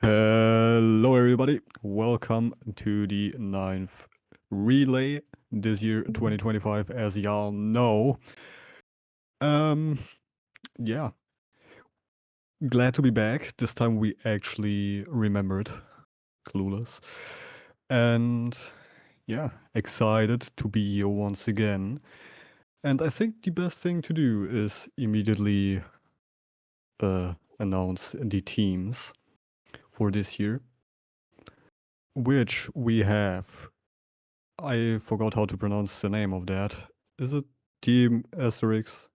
Hello, everybody. Welcome to the ninth relay this year, 2025, as y'all know. Um, yeah, glad to be back. This time we actually remembered Clueless. And yeah, excited to be here once again. And I think the best thing to do is immediately announce the teams for this year, which we have. I forgot how to pronounce the name of that. Is it Team Asterix?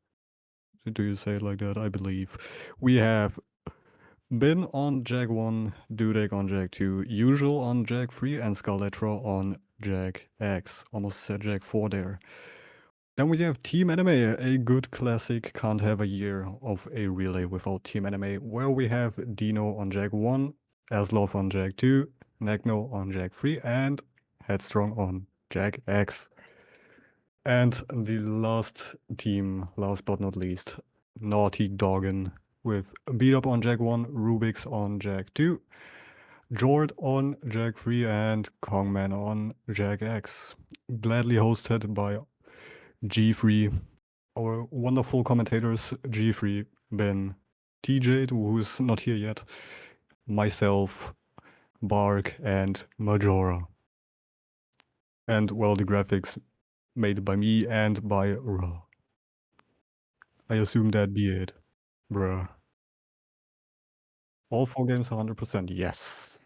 Do you say it like that? I believe. We have Bin on Jag 1, Dudek on Jag 2, Usual on Jag 3, and Scarletro on Jag X. Almost said Jag 4 there. Then we have Team Anime, a good classic. Can't have a year of a relay without Team Anime, where we have Dino on Jag 1, Aslov on Jag 2, Negno on Jag 3, and Headstrong on Jag X. And the last team, last but not least, Naughty Doggin with Beat Up on Jag 1, Rubik's on Jag 2, Jord on Jag 3, and Kongman on Jag X. Gladly hosted by G3, our wonderful commentators, G3, Ben, TJ, who's not here yet, myself, Bark, and Majora. And well, the graphics made by me and by Ra. I assume that'd be it, bruh. All 4 games 100%, yes.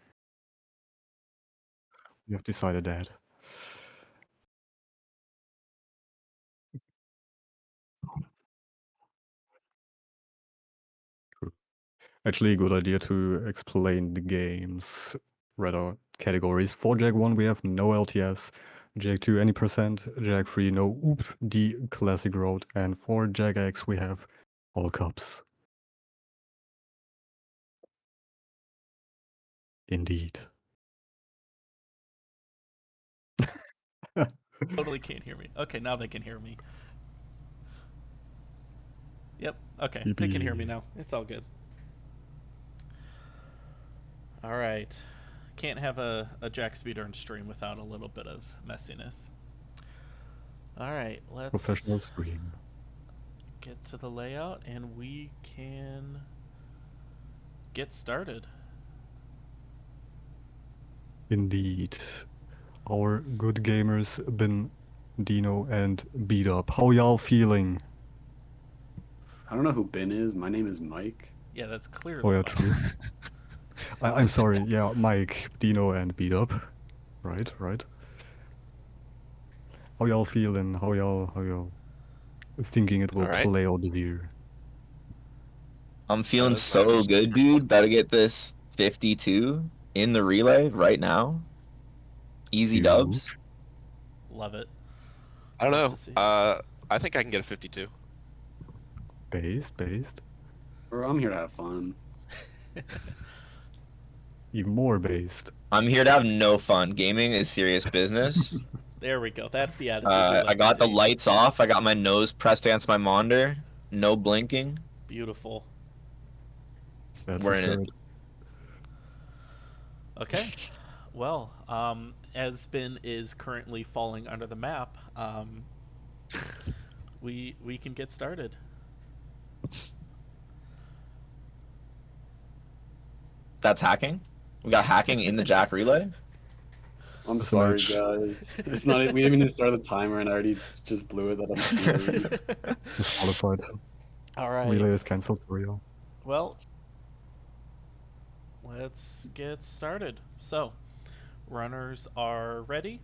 We have decided that. True. Actually, a good idea to explain the games, rather categories. For Jag 1, we have no LTS. Jag 2, any percent. Jag 3, no OOP, the classic road. And for Jag X, we have all cups. Indeed. Totally can't hear me. Okay, now they can hear me. Yep, okay, they can hear me now. It's all good. Alright. Can't have a Jack Speedrun stream without a little bit of messiness. Alright, let's Professional stream. get to the layout and we can get started. Indeed. Our good gamers been Dino and Beat Up. How y'all feeling? I don't know who Ben is. My name is Mike. Yeah, that's clearly Oh yeah, Mike. true. I'm sorry. Yeah, Mike, Dino, and Beat Up. Right. How y'all feeling? How y'all thinking it will play out this year? I'm feeling so good, dude. About to get this 52 in the relay right now. Easy dubs. Love it. I don't know. I think I can get a 52. Based. Bro, I'm here to have fun. Even more based. I'm here to have no fun. Gaming is serious business. There we go. That's the attitude. I got the lights off. I got my nose pressed against my monitor. No blinking. Beautiful. We're in it. Okay. Well, as Ben is currently falling under the map, we can get started. That's hacking? We got hacking in the Jak Relay? I'm sorry, guys. It's not. We didn't even start the timer, and I already just blew it. That I'm disqualified. All right. Relay is cancelled for y'all. Well, let's get started. So, runners are ready.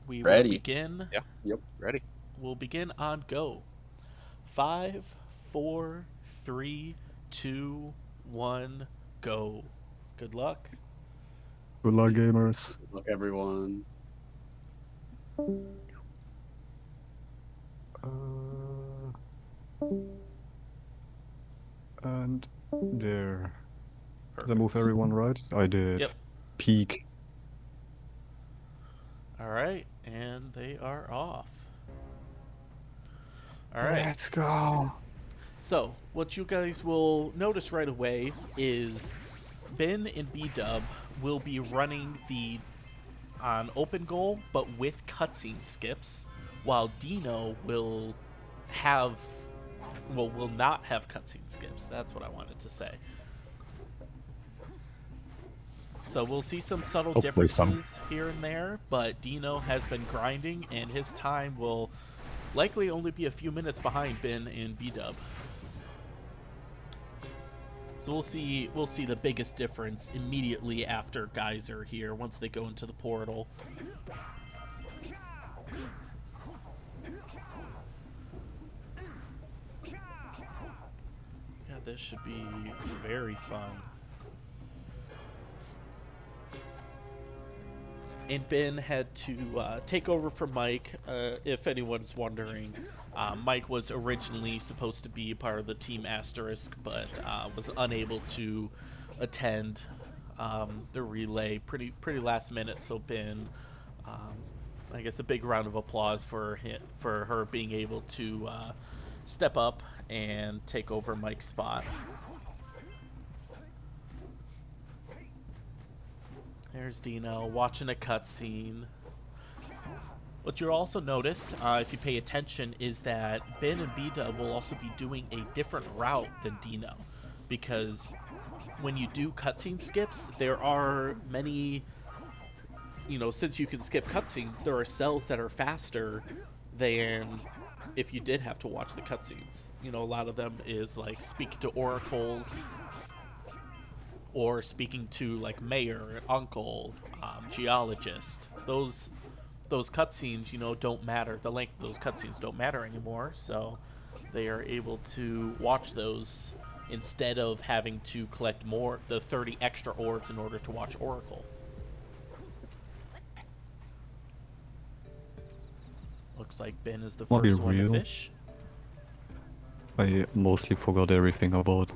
We will begin. Yeah. Yep. Ready. We'll begin on go. 5, 4, 3, 2, 1, go. Good luck. Good luck, gamers. Good luck, everyone. And there. Perfect. Did I move everyone right? I did. Yep. Peak. Alright, and they are off. Alright. Let's go. So, what you guys will notice right away is Ben and B-Dub will be running the on open goal, but with cutscene skips, while Dino will not have cutscene skips. That's what I wanted to say. So we'll see some subtle Hopefully differences here and there, but Dino has been grinding, and his time will likely only be a few minutes behind Ben and B-Dub. So we'll see the biggest difference immediately after Geyser here, once they go into the portal. Yeah, this should be very fun. And Ben had to take over for Mike, if anyone's wondering. Mike was originally supposed to be a part of the Team Asterisk, but was unable to attend the relay pretty last minute. So Ben, I guess a big round of applause for her being able to step up and take over Mike's spot. There's Dino watching a cutscene. What you'll also notice, if you pay attention, is that Ben and B-Dub will also be doing a different route than Dino. Because when you do cutscene skips, there are many, since you can skip cutscenes, there are cells that are faster than if you did have to watch the cutscenes. A lot of them is like speaking to oracles, or speaking to like mayor, uncle, geologist. Those cutscenes, don't matter. The length of those cutscenes don't matter anymore, so they are able to watch those instead of having to collect the 30 extra orbs in order to watch Oracle. Looks like Ben is the I'll be first one to real. fish. I mostly forgot everything about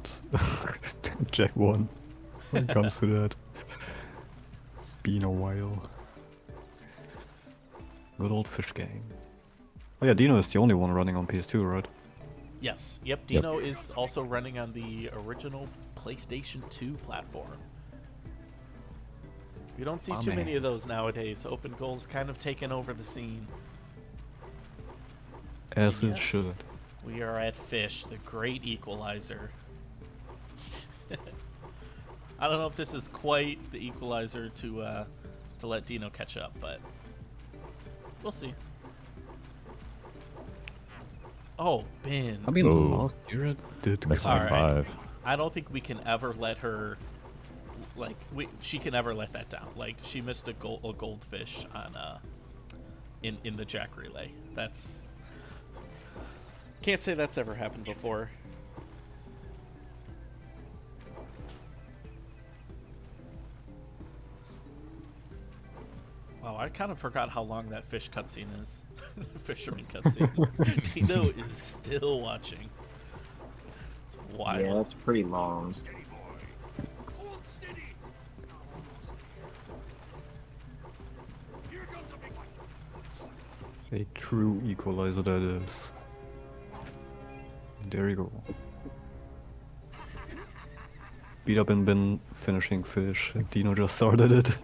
Jak 1 when it comes to that. Been a while. Good old fish gang. Oh yeah, Dino is the only one running on PS2, right? Yes. Yep. Dino is also running on the original PlayStation 2 platform. You don't see too many of those nowadays. Open goal's kind of taken over the scene. As Yes. it should. We are at Fish, the great equalizer. I don't know if this is quite the equalizer to let Dino catch up, but we'll see. Oh, Ben. I mean, Oh. last year it did Missing Alright. 5. I don't think we can ever let her, she can never let that down. Like, she missed a goldfish on in the Jak Relay. That's, can't say that's ever happened before. Wow, I kind of forgot how long that fish cutscene is. The fisherman cutscene. Dino is still watching. It's wild. Yeah, it's pretty long. a true equalizer that is. There you go. Beat up and bin finishing fish. Dino just started it.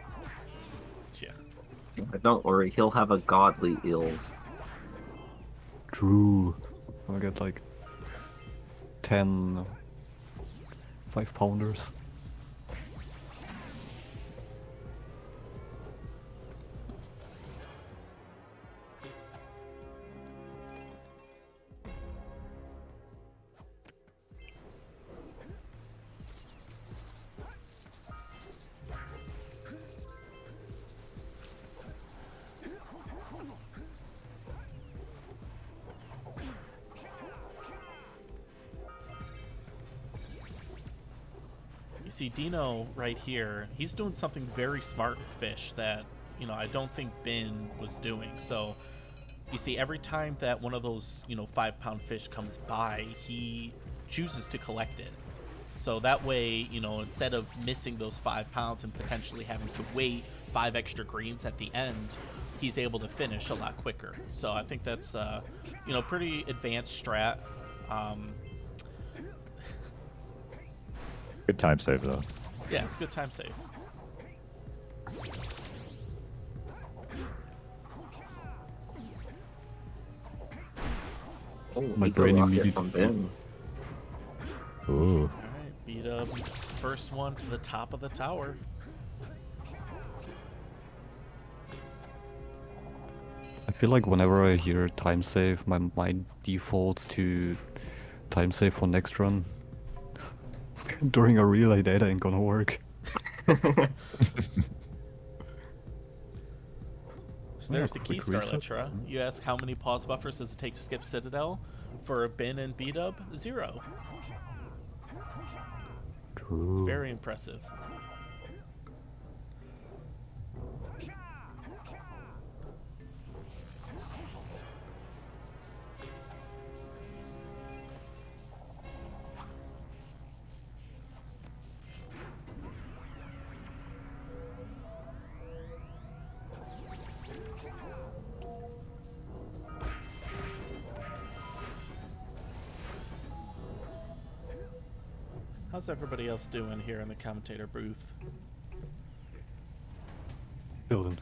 Yeah. But don't worry, he'll have a godly ills. True. I'll get like 10 5-pounders. You see Dino right here, he's doing something very smart with fish that, you know, I don't think Ben was doing. So you see every time that one of those, you know, 5-pound fish comes by, he chooses to collect it. So that way, you know, instead of missing those 5 pounds and potentially having to wait 5 extra greens at the end, he's able to finish a lot quicker. So I think that's, you know, pretty advanced strat. Good time save though. Yeah, it's a good time save. Oh, My we go brain rocket immediately- from Ben. Ooh. Alright, B-Dub, first one to the top of the tower. I feel like whenever I hear time save, my mind defaults to time save for next run. During a relay, that ain't gonna work. So there's the quick key, reset. Scarletra. You ask how many pause buffers does it take to skip Citadel? For Bin and B-Dub, 0. True. Very impressive. How's everybody else doing here in the commentator booth? Chillin'.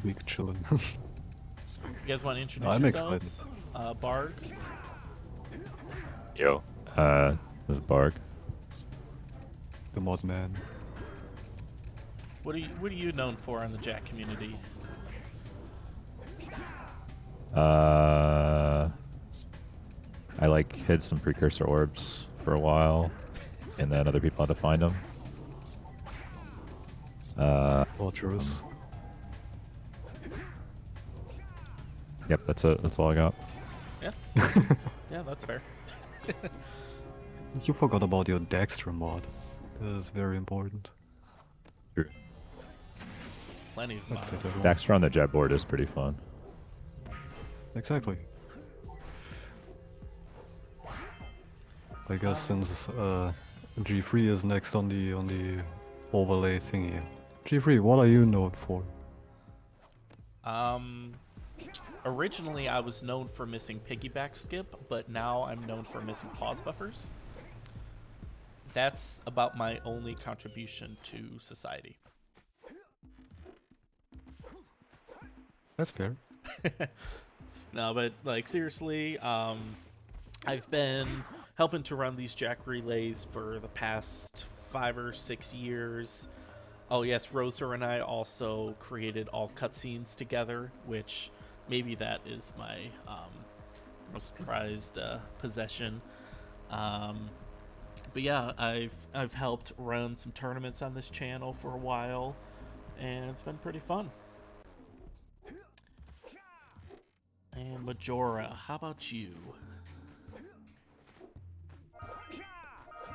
Big chillin'. You guys want to introduce I'm yourselves? Barg? Yo. This is Bark. The mod man. What are you known for in the Jak community? I like hid some precursor orbs for a while, and then other people had to find them. Vultures. Yep, that's it. That's all I got. Yeah. Yeah, that's fair. You forgot about your Dexter mod. That is very important. True. Plenty of I played mods. that one. Daxter on the jet board is pretty fun. Exactly. I guess since G3 is next on the overlay thingy. G3, what are you known for? Originally I was known for missing piggyback skip, but now I'm known for missing pause buffers. That's about my only contribution to society. That's fair. No, but like seriously, I've been helping to run these Jak relays for the past 5 or 6 years. Oh yes, Roser and I also created all cutscenes together, which maybe that is my most prized possession. But yeah, I've helped run some tournaments on this channel for a while, and it's been pretty fun. And Majora, how about you?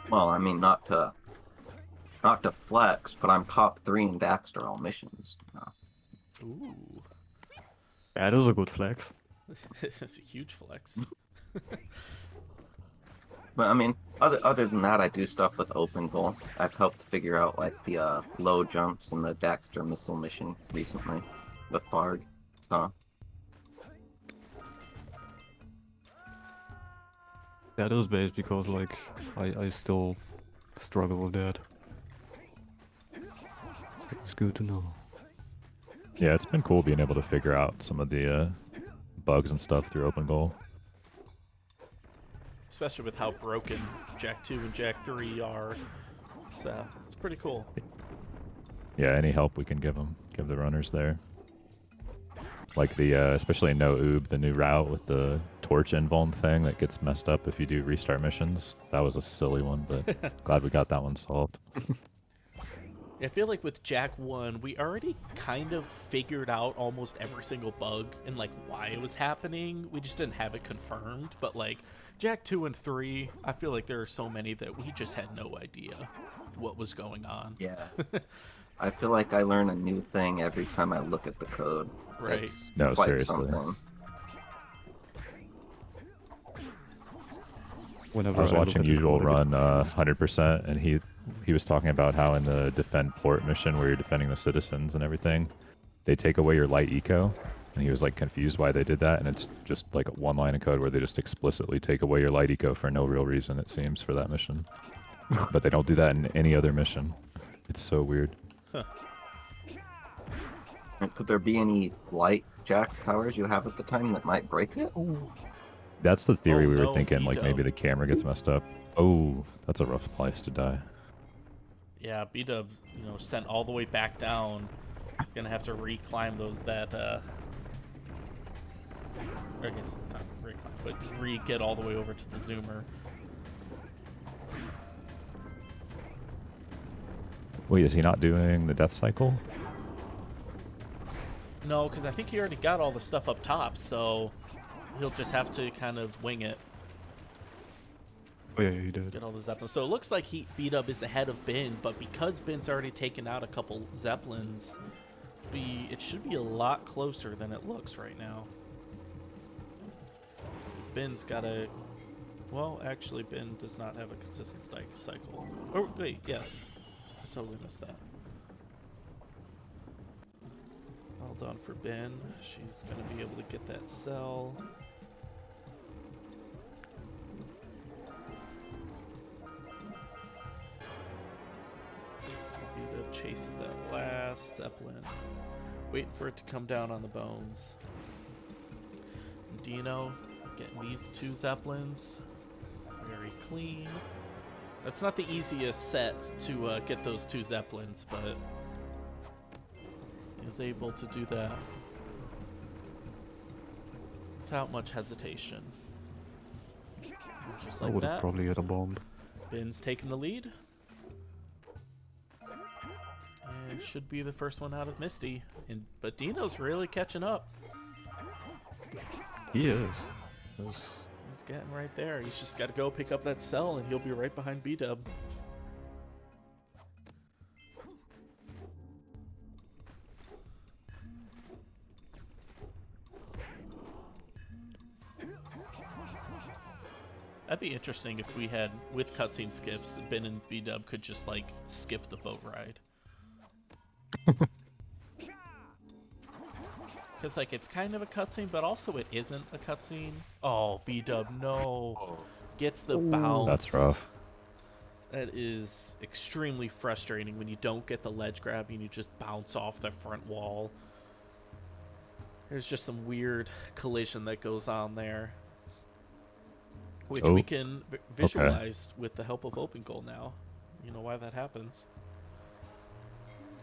Well, I mean, not to flex, but I'm top 3 in Daxter all missions. Ooh, That is a good flex. that's a huge flex. But I mean, other than that, I do stuff with Open Goal. I've helped figure out like the low jumps in the Daxter missile mission recently with Barg. So That is based because like I still struggle with that. So it's good to know. Yeah, it's been cool being able to figure out some of the bugs and stuff through Open Goal. Especially with how broken Jak 2 and Jak 3 are. It's pretty cool. Yeah, any help we can give the runners there. Like the, especially No Oob, the new route with the torch invuln thing that gets messed up if you do restart missions. That was a silly one, but glad we got that one solved. I feel like with Jak 1, we already kind of figured out almost every single bug and like why it was happening. We just didn't have it confirmed. But like Jak 2 and 3, I feel like there are so many that we just had no idea what was going on. yeah, I feel like I learn a new thing every time I look at the code. Right. It's No, quite seriously. something. Whenever I was look watching at the Usual code, I run get- 100%, and he was talking about how in the defend port mission where you're defending the citizens and everything, they take away your light eco, and he was like confused why they did that, and it's just like one line of code where they just explicitly take away your light eco for no real reason, it seems, for that mission. but they don't do that in any other mission. It's so weird. Huh. And could there be any light jack powers you have at the time that might break it? That's the theory we were no, thinking, like maybe B-dub. the camera gets messed up. Oh, that's a rough place to die. Yeah, B-dub, sent all the way back down. He's gonna have to reclimb I guess not reclimb, but get all the way over to the zoomer. Wait, is he not doing the death cycle? No, because I think he already got all the stuff up top, so he'll just have to kind of wing it. Oh yeah, he did. Get all the Zeppelins. So it looks like B-dub is ahead of Bin, but because Bin's already taken out a couple Zeppelins, it should be a lot closer than it looks right now. Because Bin's got a... Well, actually, Bin does not have a consistent cycle. Oh, wait, yes. Totally missed that. Well done for Bin. She's going to be able to get that cell. B-dub chases that last Zeppelin. Waiting for it to come down on the bones. Dino getting these 2 Zeppelins. Very clean. That's not the easiest set to get those 2 Zeppelins, but he was able to do that without much hesitation. And just I like would have that, probably hit a bomb. Bin's taking the lead. And should be the first one out of Misty. But Dino's really catching up. He is. He's getting right there. He's just got to go pick up that cell, and he'll be right behind B-dub. That'd be interesting if we had, with cutscene skips, Ben and B-dub could just, like, skip the boat ride. Because, like, it's kind of a cutscene, but also it isn't a cutscene. Oh, B-dub, no. Gets the bounce. That's rough. That is extremely frustrating when you don't get the ledge grab and you just bounce off the front wall. There's just some weird collision that goes on there. Which we can visualize with the help of Open Goal now. You know why that happens.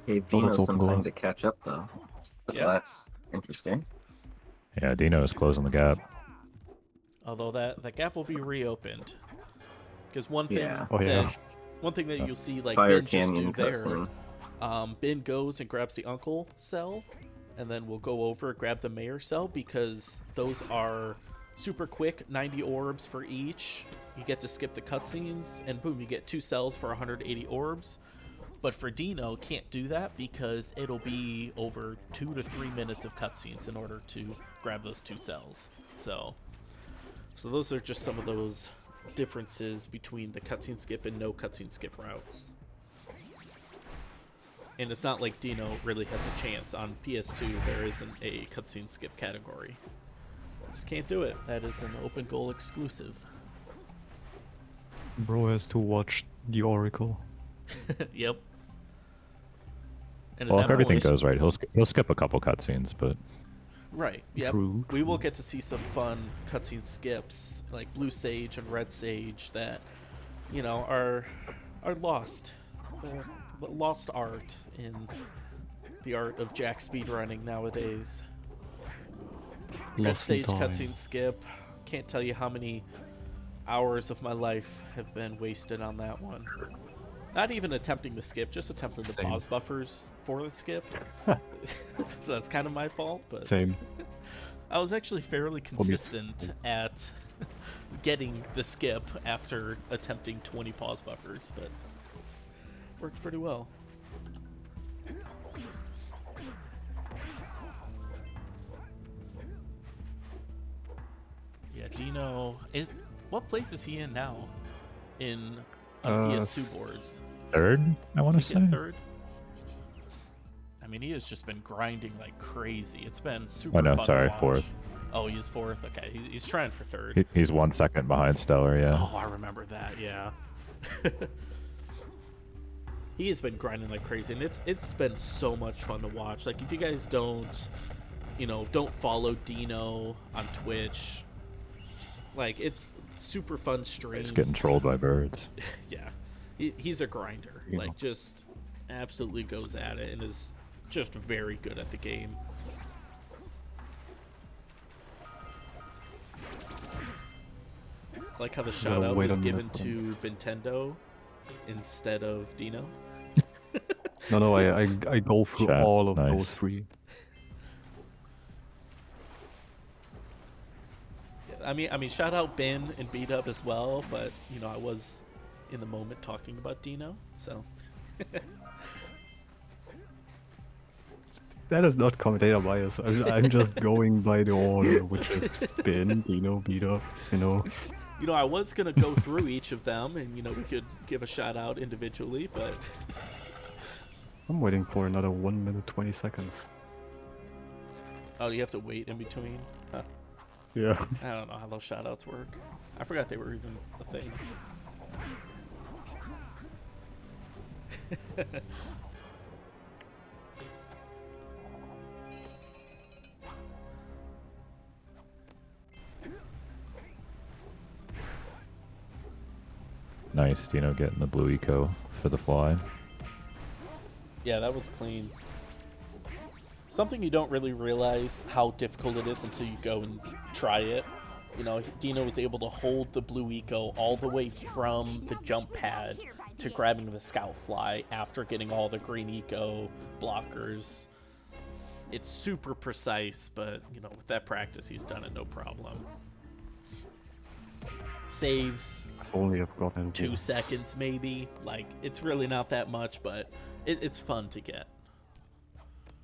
Gave Dino some time to catch up, though. So Yeah. That's interesting. Yeah, Dino is closing the gap. Although that gap will be reopened. Because one thing Yeah. one thing that you'll see like Fire Ben just do Canyon there, cutscene. Ben goes and grabs the uncle cell, and then we'll go over and grab the mayor cell because those are super quick, 90 orbs for each. You get to skip the cutscenes, and boom, you get 2 cells for 180 orbs. But for Dino, can't do that because it'll be over 2 to 3 minutes of cutscenes in order to grab those 2 cells. So those are just some of those differences between the cutscene skip and no cutscene skip routes. And it's not like Dino really has a chance. On PS2, there isn't a cutscene skip category. Just can't do it. That is an Open Goal exclusive. Bro has to watch the Oracle. Yep. And Well, if everything goes right, he'll skip a couple cutscenes, but right. Yep. True. We will get to see some fun cutscene skips like Blue Sage and Red Sage that, you know, are lost. They're lost art in the art of Jak speedrunning nowadays. Red Sage cutscene skip. Can't tell you how many hours of my life have been wasted on that one. Not even attempting the skip, just attempting the pause buffers for the skip. So that's kind of my fault, but Same. I was actually fairly consistent at getting the skip after attempting 20 pause buffers, but worked pretty well. Yeah, Dino is. What place is he in now? In on PS2 boards. Third, I want to Is he say. third? I mean, he has just been grinding like crazy. It's been super. Oh no, fun sorry, to watch. fourth. Oh, he's fourth. Okay, he's trying for third. He's 1 second behind Stellar, yeah. Oh, I remember that. Yeah. He has been grinding like crazy, and it's been so much fun to watch. Like, if you guys don't, don't follow Dino on Twitch, like, it's super fun streams. He's getting trolled by birds. Yeah, he's a grinder. Yeah. Like, just absolutely goes at it and is just very good at the game. Like how the shout out wait was a given minute. to Nintendo instead of Dino. No, I go through Chat, all of nice. those three. I mean, shout out Ben and Beat Up as well, but I was in the moment talking about Dino, so. That is not commentator bias. I'm just going by the order, which is Ben, Dino, Beat Up, I was gonna go through each of them, and we could give a shout out individually, but. I'm waiting for another 1 minute 20 seconds. Oh, you have to wait in between? Huh. Yeah. I don't know how those shout outs work. I forgot they were even a thing. Nice, Dino getting the blue eco for the fly. Yeah, that was clean. Something you don't really realize how difficult it is until you go and try it. Dino was able to hold the blue eco all the way from the jump pad to grabbing the scout fly after getting all the green eco blockers. It's super precise, but with that practice, he's done it no problem. Saves If only I've gotten 2 seconds maybe. Like, it's really not that much, but it's fun to get.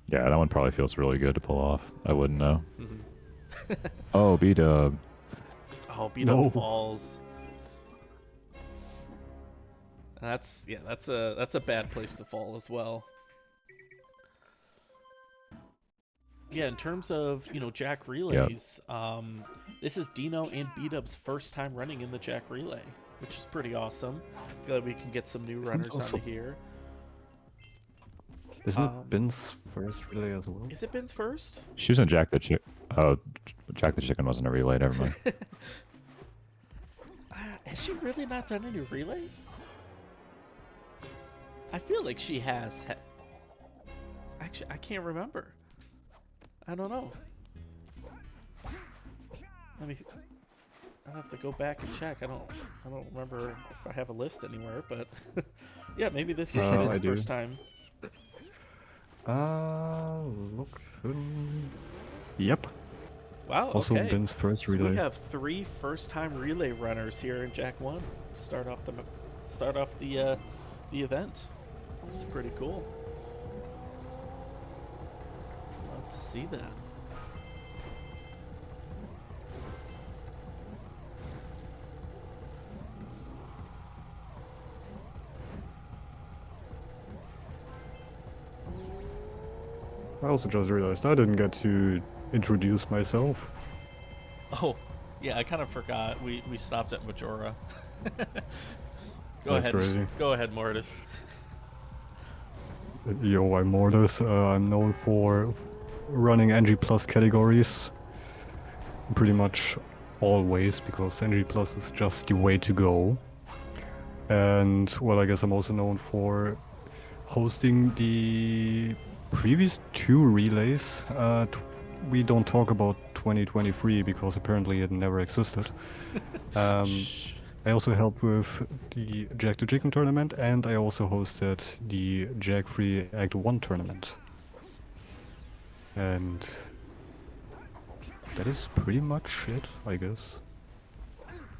Yeah, that one probably feels really good to pull off. I wouldn't know. Mm-hmm. Oh, B-Dub. Oh, B-Dub falls. That's a bad place to fall as well. Yeah, in terms of, Jak Relays, this is Dino and B-Dub's first time running in the Jak Relay, which is pretty awesome. Glad we can get some new runners onto here. Isn't it Ben's first relay as well? Is it Ben's first? She was in Jack the Chicken. Oh, Jack the Chicken wasn't a relay, never mind. Has she really not done any relays? I feel like she has. Actually, I can't remember. I don't know. I'd have to go back and check. I don't remember if I have a list anywhere, but yeah, maybe this is Ben's first time. Look. Yep. Wow. Also okay. Ben's first So relay. we have 3 first-time relay runners here in Jak 1. Start off the event. It's pretty cool. Love to see that. I also just realized I didn't get to introduce myself. Oh, yeah, I kind of forgot. We stopped at Majora. Go That's ahead. crazy. Go ahead, Mortis. Yo, I'm Mortis. I'm known for running NG Plus categories pretty much always, because NG Plus is just the way to go. And, well, I guess I'm also known for hosting the previous 2 relays. We don't talk about 2023 because apparently it never existed. I also helped with the Jak the Chicken tournament, and I also hosted the Jak Free Act 1 tournament. And that is pretty much it, I guess.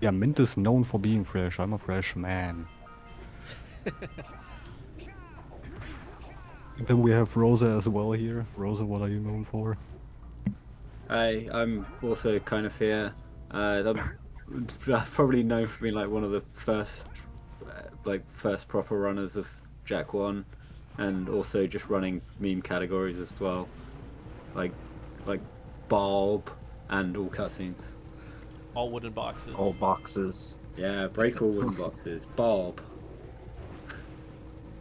Yeah, Mint is known for being fresh. I'm a fresh man. And then we have Rosa as well here. Rosa, what are you known for? Hi, I'm also kind of here. I'm probably known for being like one of the first proper runners of Jak 1, and also just running meme categories as well, like Bulb and all cutscenes. All wooden boxes. All boxes. Yeah, break all wooden boxes. Bulb.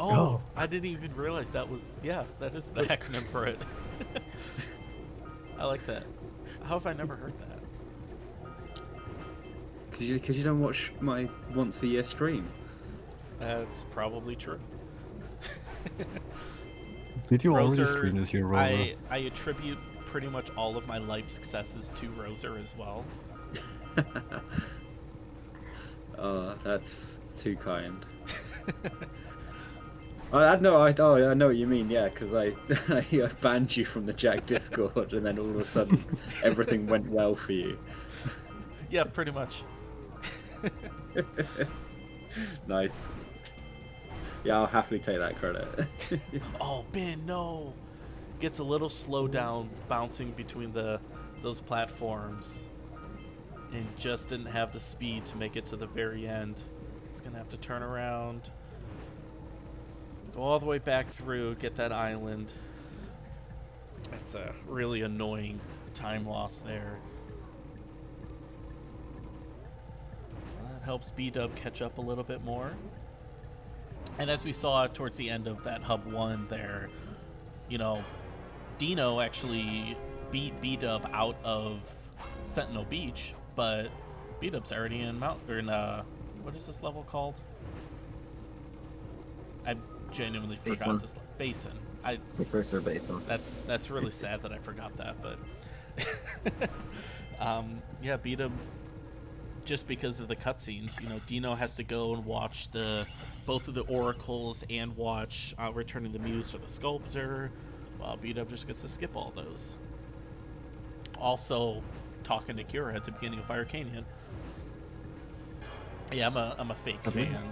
Oh, Go. I didn't even realize that was, yeah, that is the acronym for it. I like that. How have I never heard that? Because you don't watch my once-a-year stream. That's probably true. Did you already Roser, stream this year, Roser? I attribute pretty much all of my life successes to Roser as well. Oh, that's too kind. I know what you mean. Yeah, because I banned you from the Jack Discord, and then all of a sudden everything went well for you. Yeah, pretty much. Nice. Yeah, I'll happily take that credit. Oh, Ben, no! Gets a little slow down bouncing between those platforms, and just didn't have the speed to make it to the very end. He's gonna have to turn around, go all the way back through, get that island. That's a really annoying time loss there. That helps B-Dub catch up a little bit more. And as we saw towards the end of that Hub 1 there, you know, Dino actually beat B-Dub out of Sentinel Beach, but B-Dub's already in what is this level called? I genuinely forgot this basin. Precursor Basin. That's really sad that I forgot that, but yeah, B-Dub, just because of the cutscenes, you know, Dino has to go and watch both of the oracles and watch Returning the Muse for the Sculptor, while B-Dub just gets to skip all those. Also, talking to Kira at the beginning of Fire Canyon. Yeah, I'm a fake fan.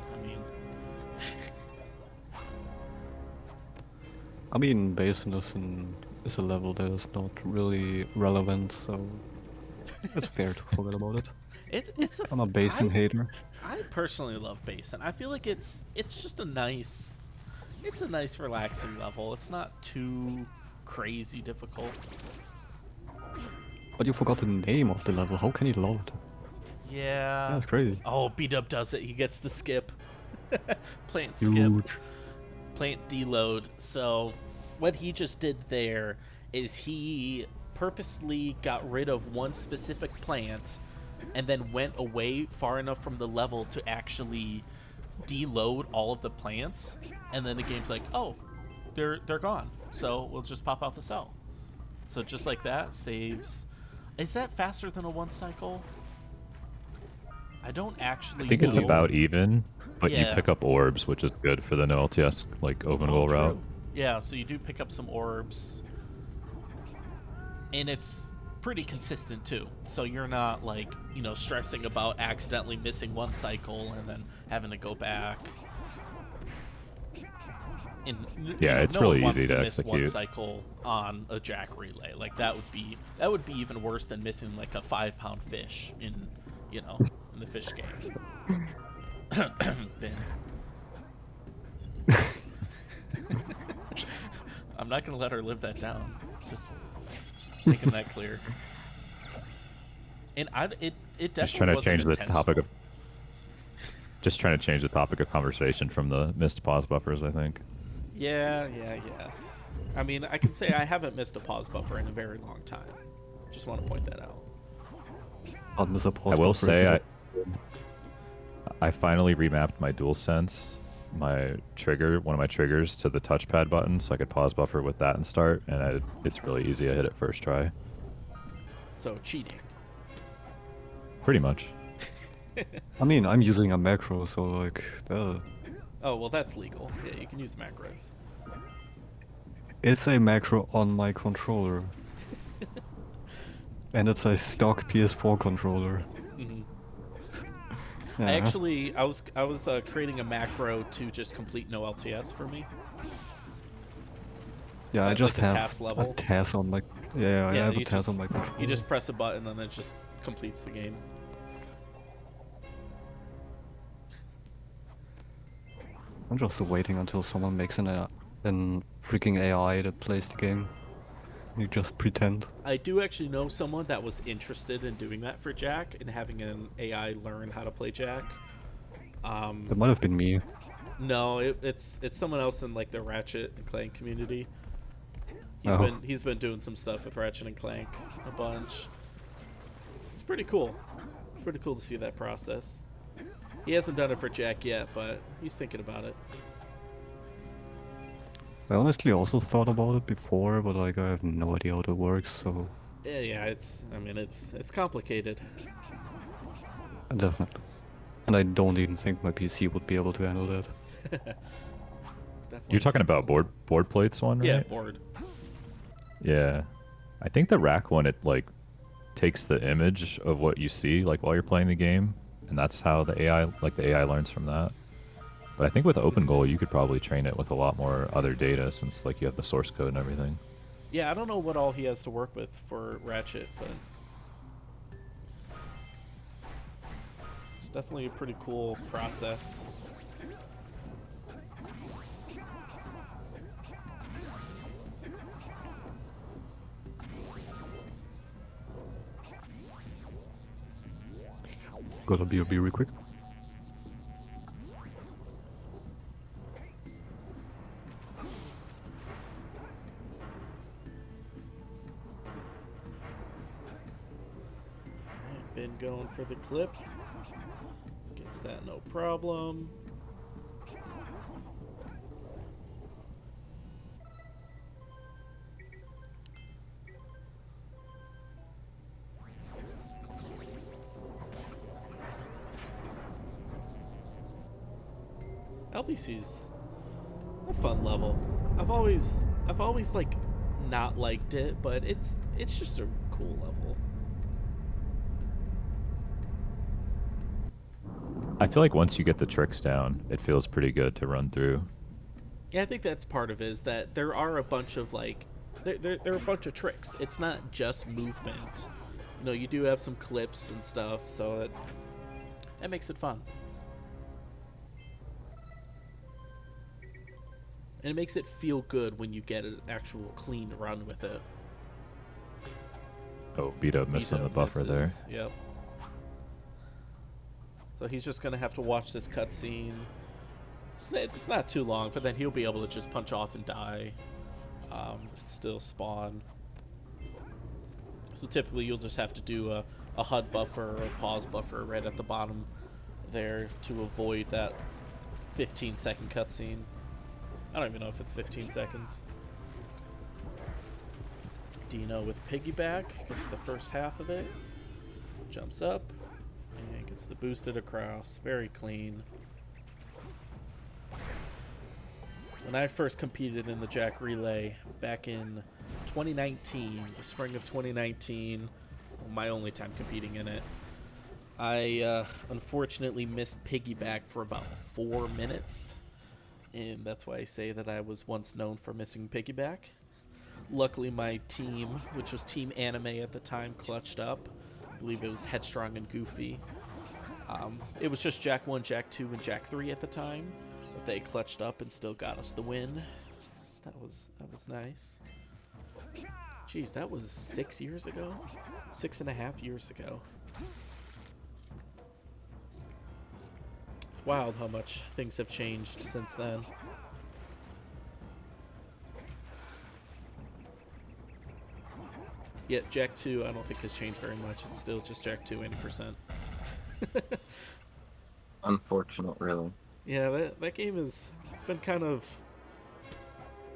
I mean, Basin is a level that is not really relevant, so it's fair to forget about it. I'm a Basin hater. I personally love Basin. I feel like it's just a nice relaxing level. It's not too crazy difficult. But you forgot the name of the level. How can you love it? Yeah. That's crazy. Oh, B-Dub does it. He gets the skip. Plant Huge. skip. Plant deload. So what he just did there is he purposely got rid of one specific plant and then went away far enough from the level to actually deload all of the plants, and then the game's like, oh, they're gone, so we'll just pop out the cell. So just like that, saves. Is that faster than a one cycle? I don't actually I think know. it's about even, but you Yeah. pick up orbs, which is good for the no LTS like open goal true. route. Yeah, so you do pick up some orbs, and it's pretty consistent too. So you're not like, you know, stressing about accidentally missing one cycle and then having to go back. And Yeah, it's no really one wants easy to miss one execute. cycle on a Jak Relay. Like that would be even worse than missing like a 5-pound fish in the fish game. Ben. I'm not gonna let her live that down. Just making that clear. And it definitely Just trying to wasn't change the topic intentional. of. Just trying to change the topic of conversation from the missed pause buffers, I think. Yeah. I mean, I can say I haven't missed a pause buffer in a very long time. Just want to point that out. I will say I finally remapped my DualSense, one of my triggers to the touchpad button, so I could pause buffer with that and start, and it's really easy. I hit it first try. So cheating. Pretty much. I mean, I'm using a macro, so like, Oh, well, that's legal. Yeah, you can use macros. it's a macro on my controller. And it's a stock PS4 controller. Hmm. Yeah. I was creating a macro to just complete no LTS for me. Yeah, I like just the have task level. a TAS on my. Yeah, I have a you TAS just- on my controller. You just press a button and it just completes the game. I'm just waiting until someone makes an freaking AI that plays the game. You just pretend. I do actually know someone that was interested in doing that for Jak and having an AI learn how to play Jak. That might have been me. No, it's someone else in like the Ratchet and Clank community. He's been doing some stuff with Ratchet and Clank a bunch. It's pretty cool. It's pretty cool to see that process. He hasn't done it for Jak yet, but he's thinking about it. I honestly also thought about it before, but like I have no idea how it works, so Yeah, it's complicated. definitely. And I don't even think my PC would be able to handle that. Definitely You're talking takes about some- board plates one, right? Yeah, board. Yeah. I think the rack one, it like takes the image of what you see like while you're playing the game, and that's how the AI learns from that. But I think with OpenGoal you could probably train it with a lot more other data since like you have the source code and everything. Yeah, I don't know what all he has to work with for Ratchet, but it's definitely a pretty cool process. Gotta be a beer real quick. Been going for the clip. Gets that no problem. LBC's a fun level. I've always like not liked it, but it's just a cool level. I feel like once you get the tricks down, it feels pretty good to run through. Yeah, I think that's part of it, is that there are a bunch of like there are a bunch of tricks. It's not just movement. You know, you do have some clips and stuff, so that makes it fun. And it makes it feel good when you get an actual clean run with it. Oh, B-Dub missing the buffer there. Yep. So he's just gonna have to watch this cutscene. It's not too long, but then he'll be able to just punch off and die. And still spawn. So typically you'll just have to do a HUD buffer or a pause buffer right at the bottom there to avoid that 15-second cutscene. I don't even know if it's 15 seconds. Dino with piggyback gets the first half of it. Jumps up and gets the boosted across. Very clean. When I first competed in the Jak Relay back in 2019, the spring of 2019, my only time competing in it, I unfortunately missed piggyback for about 4 minutes. And that's why I say that I was once known for missing piggyback. Luckily my team, which was Team Anime at the time, clutched up. I believe it was Headstrong and Goofy. It was just Jak 1, Jak 2, and Jak 3 at the time, but they clutched up and still got us the win. So that was nice. Jeez, that was 6 years ago? 6.5 years ago. It's wild how much things have changed since then. Yet Jak 2 I don't think has changed very much. It's still just Jak 2 80%. Unfortunate, really. Yeah, that game it's been kind of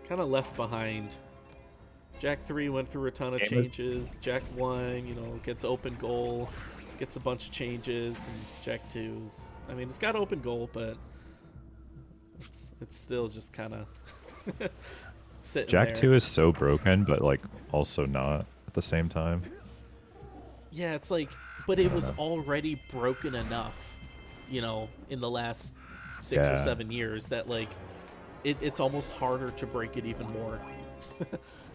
left behind. Jak 3 went through a ton of changes. Jak 1, you know, gets open goal, gets a bunch of changes, and Jak 2 is, I mean, it's got open goal, but it's still just kind of sitting Jak there. 2 is so broken, but like also not at the same time. Yeah, it's like, but it was already broken enough, you know, in the last 6 or 7 years that like it's almost harder to break it even more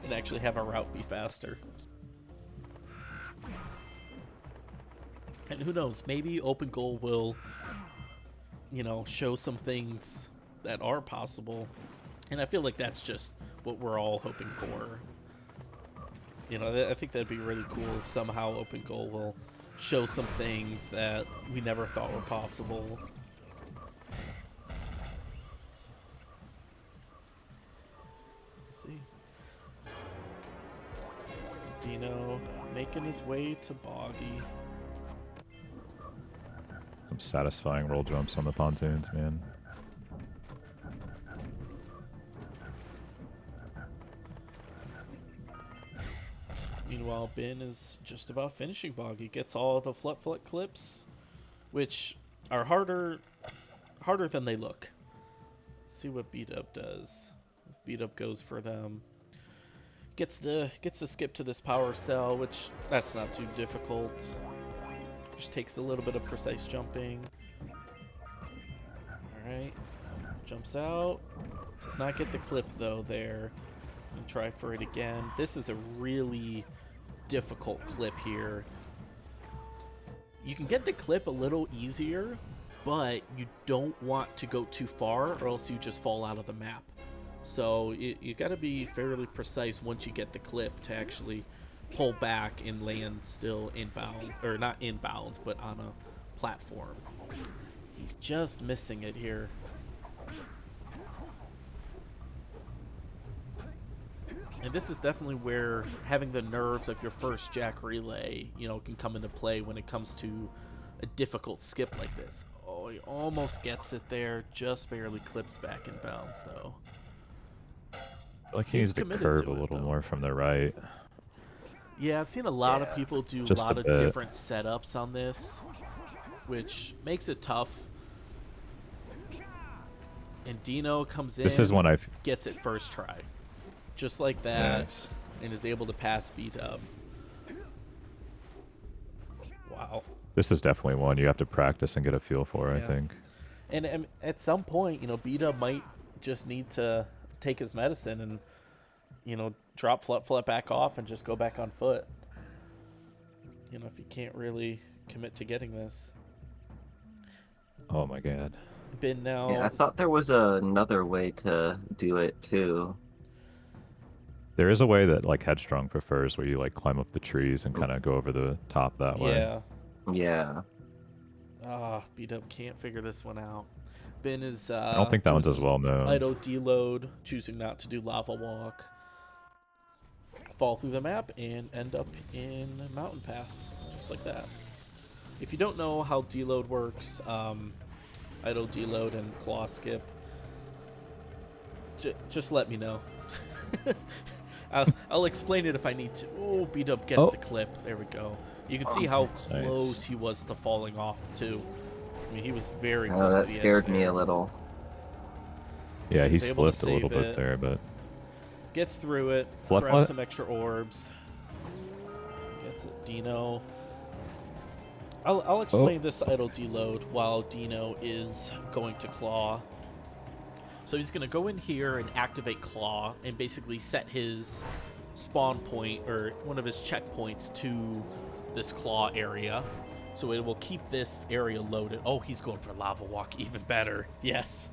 and actually have a route be faster. And who knows, maybe open goal will, you know, show some things that are possible. And I feel like that's just what we're all hoping for. You know, I think that'd be really cool if somehow open goal will show some things that we never thought were possible. making his way to Boggy. Some satisfying roll jumps on the pontoons, man. Meanwhile, Ben is just about finishing Boggy. Gets all the flut clips, which are harder than they look. See what beat-up does. If beat-up goes for them. Gets the skip to this power cell, which that's not too difficult. Just takes a little bit of precise jumping. Alright. Jumps out. Does not get the clip though there. And try for it again. This is a really difficult clip here. You can get the clip a little easier, but you don't want to go too far or else you just fall out of the map. So you got to be fairly precise once you get the clip to actually pull back and land still inbound, or not inbounds, but on a platform. He's just missing it here. And this is definitely where having the nerves of your first Jak Relay, you know, can come into play when it comes to a difficult skip like this. Oh, he almost gets it there, just barely clips back in bounds though. I feel like he needs to curve a little more from the right. Yeah, I've seen a lot of people do a lot of different setups on this, which makes it tough. And Dino comes in, This is one gets it first try. Just like that, Nice. And is able to pass beat-up. Wow. This is definitely one you have to practice and get a feel for, I think. And at some point, you know, beat-up might just need to take his medicine and, you know, drop flat back off and just go back on foot. You know, if he can't really commit to getting this. Oh my god. Been now. Yeah, I thought there was another way to do it too. There is a way that like Headstrong prefers where you like climb up the trees and kind of go over the top that way. Yeah. Yeah. Ah, beat-up can't figure this one out. Ben is I don't think that one's as well known. idle deload, choosing not to do lava walk. Fall through the map and end up in Mountain Pass, just like that. If you don't know how deload works, idle deload and claw skip, just let me know. I'll explain it if I need to. Oh, beat-up gets the clip. There we go. You can see how close he was to falling off too. I mean, he was very close. Oh, that to the scared edge me there. a little. Yeah, he He's able to slipped a little save bit there, but gets through it. Flut Grabs flut? some extra orbs. Gets it, Dino. I'll explain this idle deload while Dino is going to claw. So he's going to go in here and activate claw and basically set his spawn point or one of his checkpoints to this claw area. So it will keep this area loaded. Oh, he's going for lava walk, even better. Yes.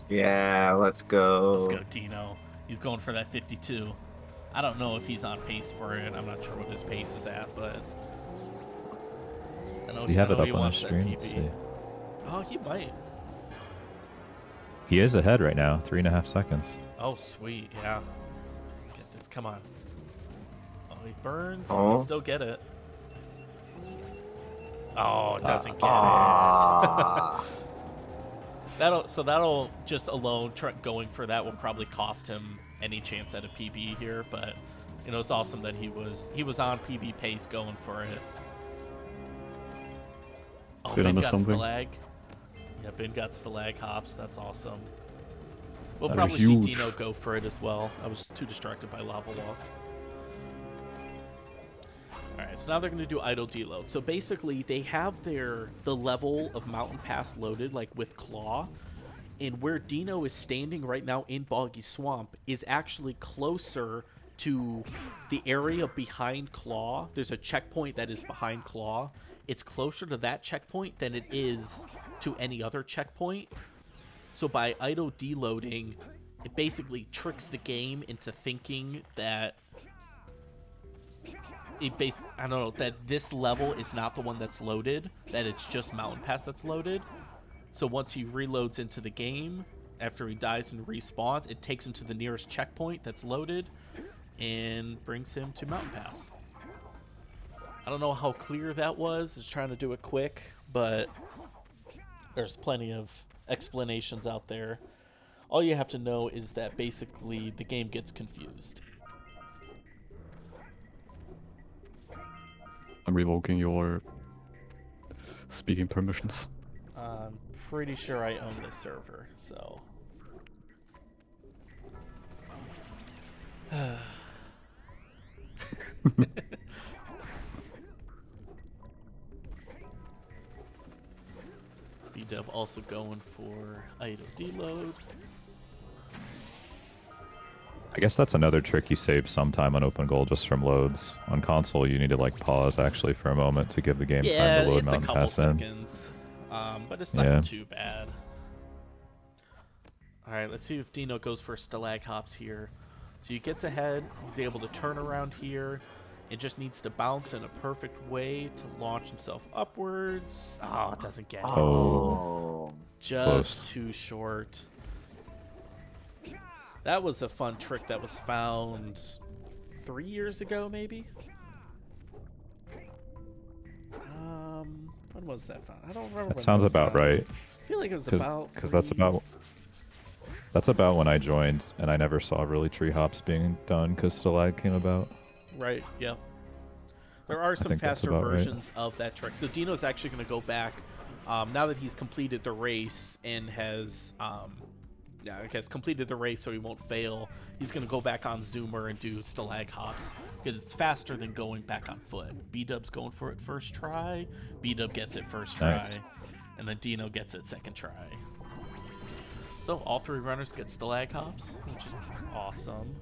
Yeah, let's go. Let's go, Dino. He's going for that 52. I don't know if he's on pace for it. I'm not sure what his pace is at, but I know do you have it up he on the wants that screen? Let's PB. see. Oh, he might. He is ahead right now, 3.5 seconds. Oh, sweet, yeah. Get this, come on. Oh, he burns. Oh. He can still get it. Oh, it doesn't get Ah. it. That'll just alone going for that will probably cost him any chance at a PB here, but you know it's awesome that he was on PB pace going for it. Oh, Bit Ben onto got something. Stalag. Yeah, Ben got Stalag hops. That's awesome. We'll That probably was see huge. Dino go for it as well. I was too distracted by lava walk. Alright, so now they're going to do idle deload. So basically, they have the level of Mountain Pass loaded, like with Claw, and where Dino is standing right now in Boggy Swamp is actually closer to the area behind Claw. There's a checkpoint that is behind Claw. It's closer to that checkpoint than it is to any other checkpoint. So by idle deloading, it basically tricks the game into thinking that I don't know, that this level is not the one that's loaded, that it's just Mountain Pass that's loaded. So once he reloads into the game, after he dies and respawns, it takes him to the nearest checkpoint that's loaded and brings him to Mountain Pass. I don't know how clear that was. Just trying to do it quick, but there's plenty of explanations out there. All you have to know is that basically the game gets confused. I'm revoking your speaking permissions. I'm pretty sure I own this server, so. BDub also going for item deload. I guess that's another trick. You save some time on open goal just from loads. On console, you need to like pause actually for a moment to give the game time to load it's a Mountain couple Pass in. seconds, but it's not too bad. All right, let's see if Dino goes for Stalag Hops here. So he gets ahead, he's able to turn around here. It just needs to bounce in a perfect way to launch himself upwards. Oh, it doesn't get it. Oh. Just Close. too short. That was a fun trick that was found 3 years ago, maybe? When was that found? I don't remember. That sounds about right. I feel like it was about because that's about when I joined, and I never saw really tree hops being done because Stalag came about. Right, yeah. There are some faster versions of that trick. So Dino's actually going to go back, now that he's completed the race and has completed the race so he won't fail. He's going to go back on Zoomer and do Stalag Hops because it's faster than going back on foot. B-Dub's going for it first try. B-Dub gets it first try. Nice. And then Dino gets it second try. So all three runners get Stalag Hops, which is awesome.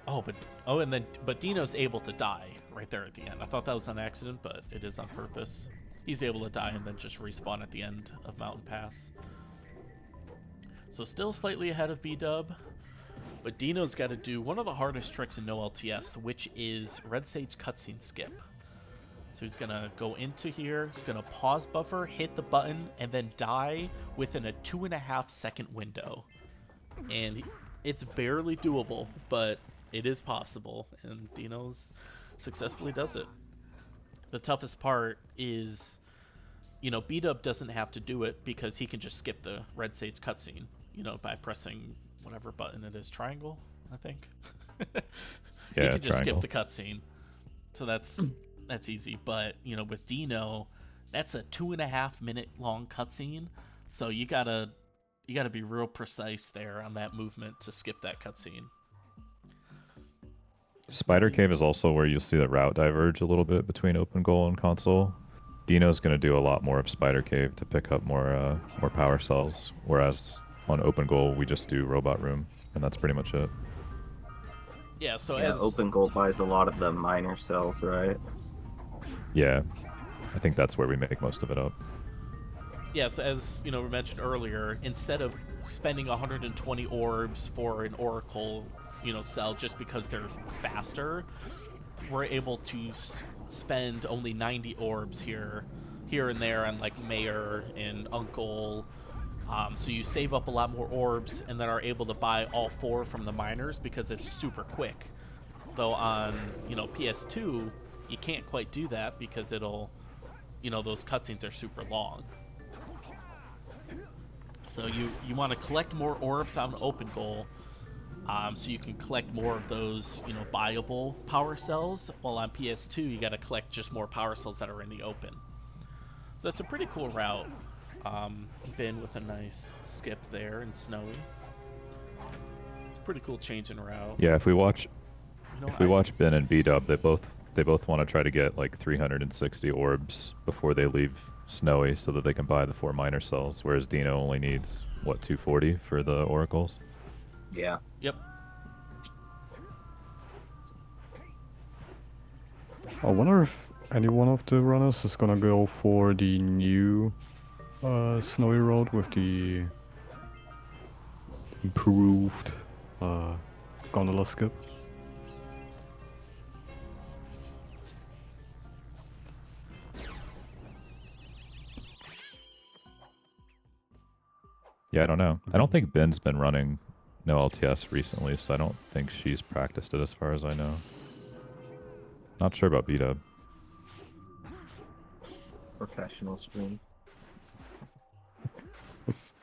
But Dino's able to die right there at the end. I thought that was an accident, but it is on purpose. He's able to die and then just respawn at the end of Mountain Pass. So still slightly ahead of B-Dub, but Dino's got to do one of the hardest tricks in no LTS, which is Red Sage cutscene skip. So he's going to go into here, he's going to pause buffer, hit the button, and then die within a 2.5 second window. And it's barely doable, but it is possible, and Dino's successfully does it. The toughest part is, B-Dub doesn't have to do it because he can just skip the Red Sage cutscene, by pressing whatever button it is, triangle, I think. Yeah, he can just triangle. skip the cutscene. So that's easy, but with Dino, that's a 2.5 minute long cutscene, so you gotta be real precise there on that movement to skip that cutscene. Spider Cave is also where you'll see the route diverge a little bit between open goal and console. Dino's going to do a lot more of Spider Cave to pick up more power cells, whereas on open goal we just do robot room, and that's pretty much it. Yeah, so as open goal buys a lot of the minor cells, right? Yeah, I think that's where we make most of it up. Yeah, so as we mentioned earlier, instead of spending 120 orbs for an Oracle, cell just because they're faster, we're able to spend only 90 orbs here and there on like Mayor and Uncle. So you save up a lot more orbs and then are able to buy all 4 from the miners because it's super quick. Though on PS2 you can't quite do that because it'll those cutscenes are super long. So you want to collect more orbs on open goal, so you can collect more of those buyable power cells, while on PS2 you got to collect just more power cells that are in the open. So that's a pretty cool route. Ben with a nice skip there and Snowy. It's a pretty cool change in route. Yeah, if we watch Ben and B-Dub, they both want to try to get like 360 orbs before they leave Snowy so that they can buy the 4 minor cells, whereas Dino only needs 240 for the oracles. Yeah. Yep. I wonder if any one of the runners is gonna go for the new Snowy Road with the improved gondola skip. Yeah, I don't know. I don't think Ben's been running no LTS recently, so I don't think she's practiced it as far as I know. Not sure about B-Dub. Professional stream. It's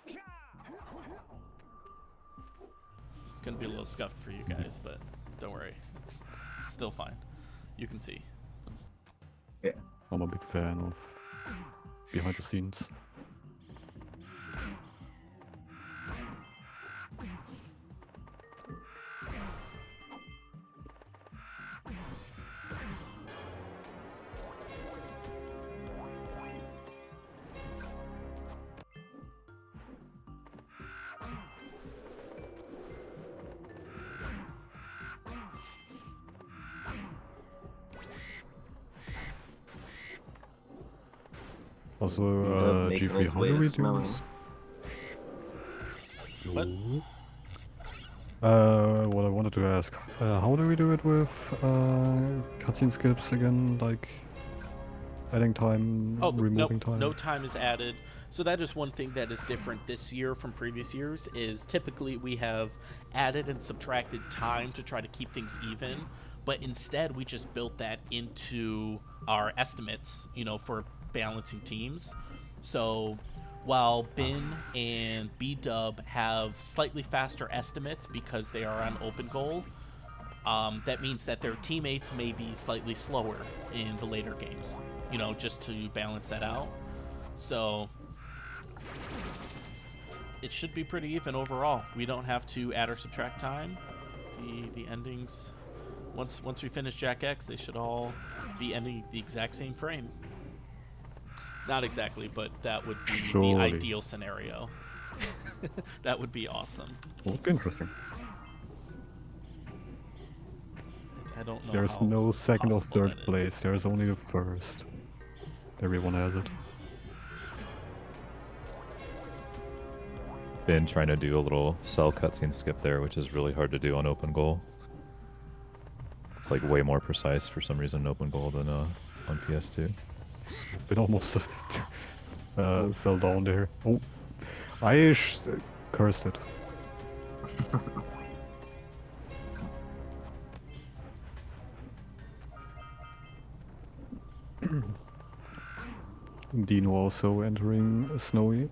gonna be a little scuffed for you guys, but don't worry, it's still fine. You can see. Yeah. I'm a big fan of behind the scenes. Also, Making G3, his how way do to we do Snowy. this? What? What I wanted to ask, how do we do it with cutscene skips again? Like adding time, Oh, removing nope, time? no time is added. So that is one thing that is different this year from previous years, is typically we have added and subtracted time to try to keep things even, but instead we just built that into our estimates, you know, for balancing teams. So while Bin and B-Dub have slightly faster estimates because they are on open goal, that means that their teammates may be slightly slower in the later games, you know, just to balance that out. So it should be pretty even overall. We don't have to add or subtract time. The endings, once we finish Jak X, they should all be ending the exact same frame. Not exactly, but that would be Surely. the ideal scenario. That would be awesome. Would be interesting. I don't know. There's how no second or possible third that is. place, there's only the first. Everyone has it. Been trying to do a little cell cutscene skip there, which is really hard to do on open goal. It's like way more precise for some reason in open goal than on PS2. It almost fell down there. Oh, I cursed it. Dino also entering Snowy.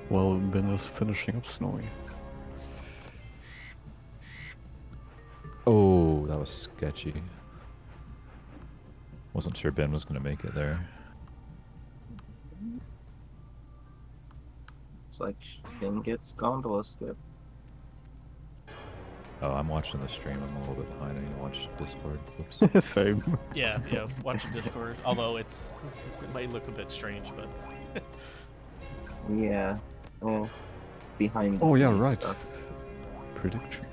Well, Ben is finishing up Snowy. Oh, that was sketchy. Wasn't sure Ben was going to make it there. It's like Shin gets gondola skip. Oh, I'm watching the stream. I'm a little bit behind. I need to watch Discord. Whoops. Same. Yeah, watch Discord. Although it might look a bit strange, but Yeah. Well, behind the Oh yeah, scenes right. stuff. Prediction.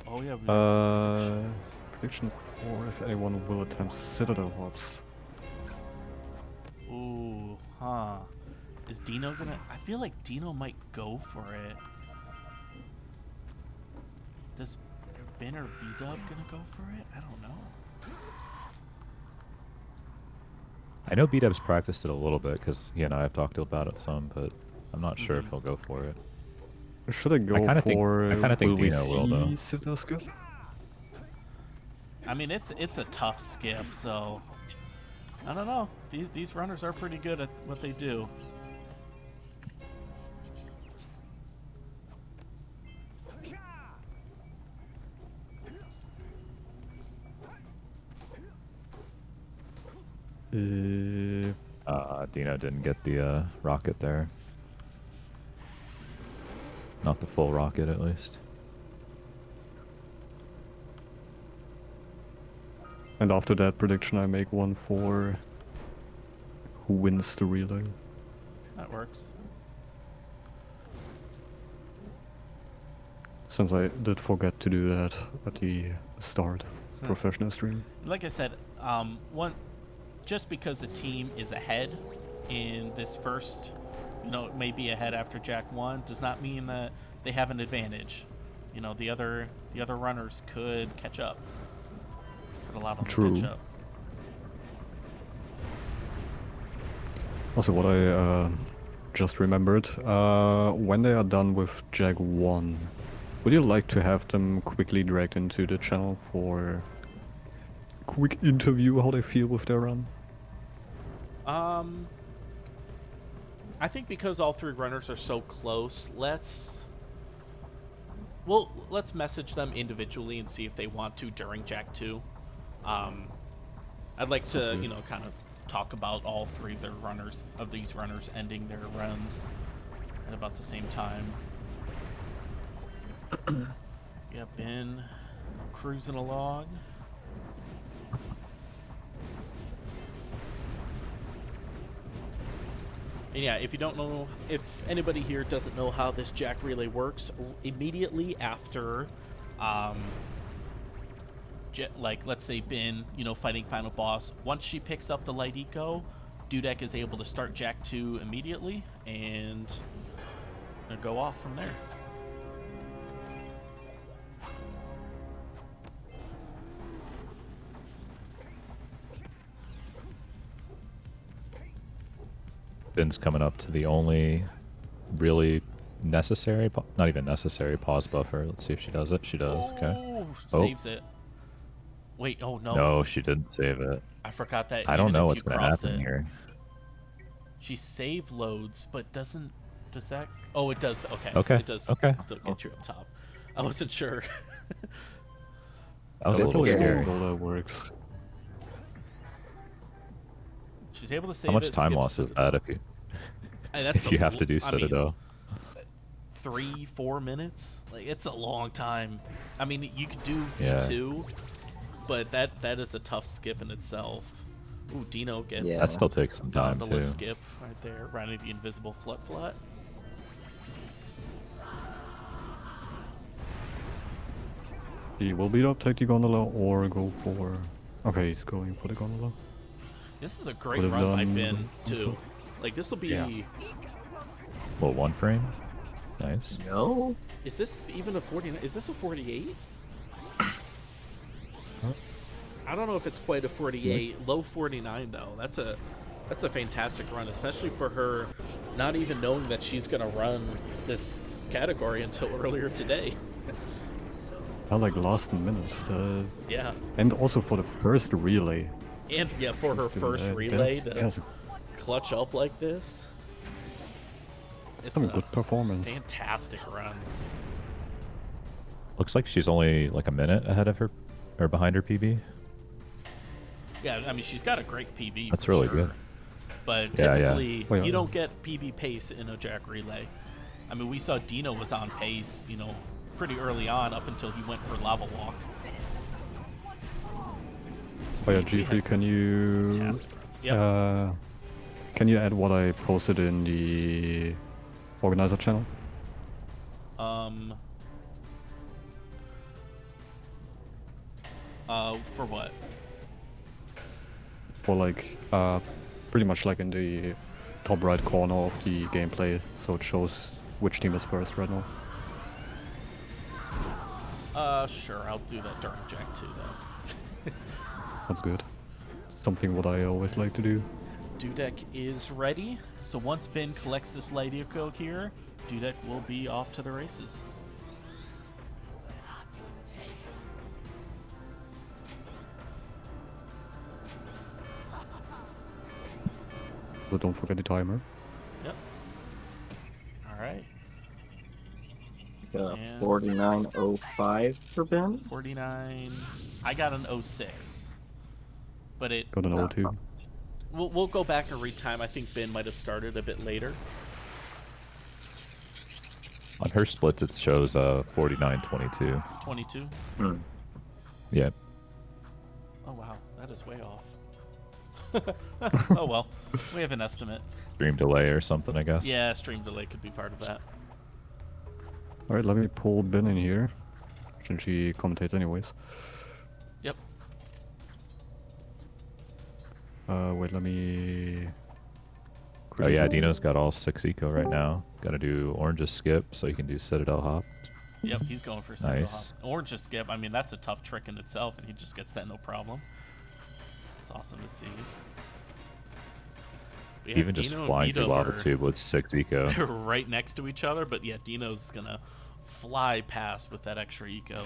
oh yeah. We have some predictions. Prediction 4, if anyone will attempt Citadel hops. Ooh, huh. Is Dino gonna... I feel like Dino might go for it. Does Ben or B-Dub gonna go for it? I don't know. I know B-Dub's practiced it a little bit because he and I have talked about it some, but I'm not sure if Mhm. he'll go for it. Should I go kinda think- for... I kinda think will we Dino will, though. see Citadel skip? I mean, it's a tough skip, so... I don't know. These runners are pretty good at what they do. If... Dino didn't get the rocket there. Not the full rocket, at least. And after that prediction, I make one for who wins the relay. That works. Since I did forget to do that at the start, professional stream. Like I said, just because the team is ahead in this first, you know, it may be ahead after Jak 1, does not mean that they have an advantage. You know, the other runners could catch up. Could allow them True. to catch up. Also, what I just remembered. When they are done with Jag 1, would you like to have them quickly dragged into the channel for a quick interview how they feel with their run? I think because all three runners are so close, let's message them individually and see if they want to during Jak 2. I'd like to, you know, kind of talk about all three of these runners ending their runs at about the same time. Yep, Ben cruising along. And yeah, if anybody here doesn't know how this Jak Relay works, immediately after, like, let's say Ben, you know, fighting Final Boss, once she picks up the Light Eco, Dudek is able to start Jak 2 immediately, and go off from there. Ben's coming up to the only really necessary, not even necessary, pause buffer. Let's see if she does it. She does. Okay. Saves it. Wait, oh no. No, she didn't save it. I forgot that. I don't know if what's you going to happen here. She save loads, but does that? Oh, it does. Okay. Okay. It does Okay. still get you up top. I wasn't sure. That was a little scary. How that works. She's able to save. How much time loss is that if you have to do Citadel? 3-4 minutes. Like, it's a long time. I mean, you could do V2, but that is a tough skip in itself. Ooh, Dino gets that still takes some time too. Skip right there, riding the invisible flat. He will beat up, take the gondola, or go for... Okay, he's going for the gondola. This is a great run by Ben too. Like, this will be. Yeah. Well, 1 frame. Nice. No. Is this even a 49? Is this a 48? I don't know if it's quite a 48. Low 49 though. That's a fantastic run, especially for her, not even knowing that she's gonna run this category until earlier today. I like last minute. Yeah. And also for the first relay. And yeah, for her first relay to clutch up like this. It's a good performance. Fantastic run. Looks like she's only like a minute ahead of her, or behind her PB. Yeah, I mean, she's got a great PB. That's really good. But typically, you don't get PB pace in a Jak Relay. I mean, we saw Dino was on pace, you know, pretty early on up until he went for Lava Walk. Oh yeah, G3, can you can you add what I posted in the organizer channel? For what? For like pretty much like in the top right corner of the gameplay, so it shows which team is first right now. Sure, I'll do that during Jak 2 though. Sounds good. Something what I always like to do. Dudek is ready, so once Ben collects this Light Eco here, Dudek will be off to the races. But don't forget the timer. Yep. Alright. Got a 49.05 for Ben. 49. I got an 06. But it. Got an 02. We'll go back and read time. I think Ben might have started a bit later. On her splits, it shows 49.22. 22. Hmm. Yeah. Oh wow, that is way off. Oh well, we have an estimate. Stream delay or something, I guess. Yeah, stream delay could be part of that. Alright, let me pull Ben in here, since she commentates anyways. Yep. Wait, let me... Oh yeah, Dino's got all 6 eco right now. Gotta do Orange's skip so you can do Citadel hop. Yep, he's going for Citadel Nice. hop. Orange skip, I mean, that's a tough trick in itself, and he just gets that no problem. It's awesome to see. Yeah, Even just Dino and flying through B-Dub lava are tube with 6 eco. right next to each other, but yeah, Dino's gonna fly past with that extra eco.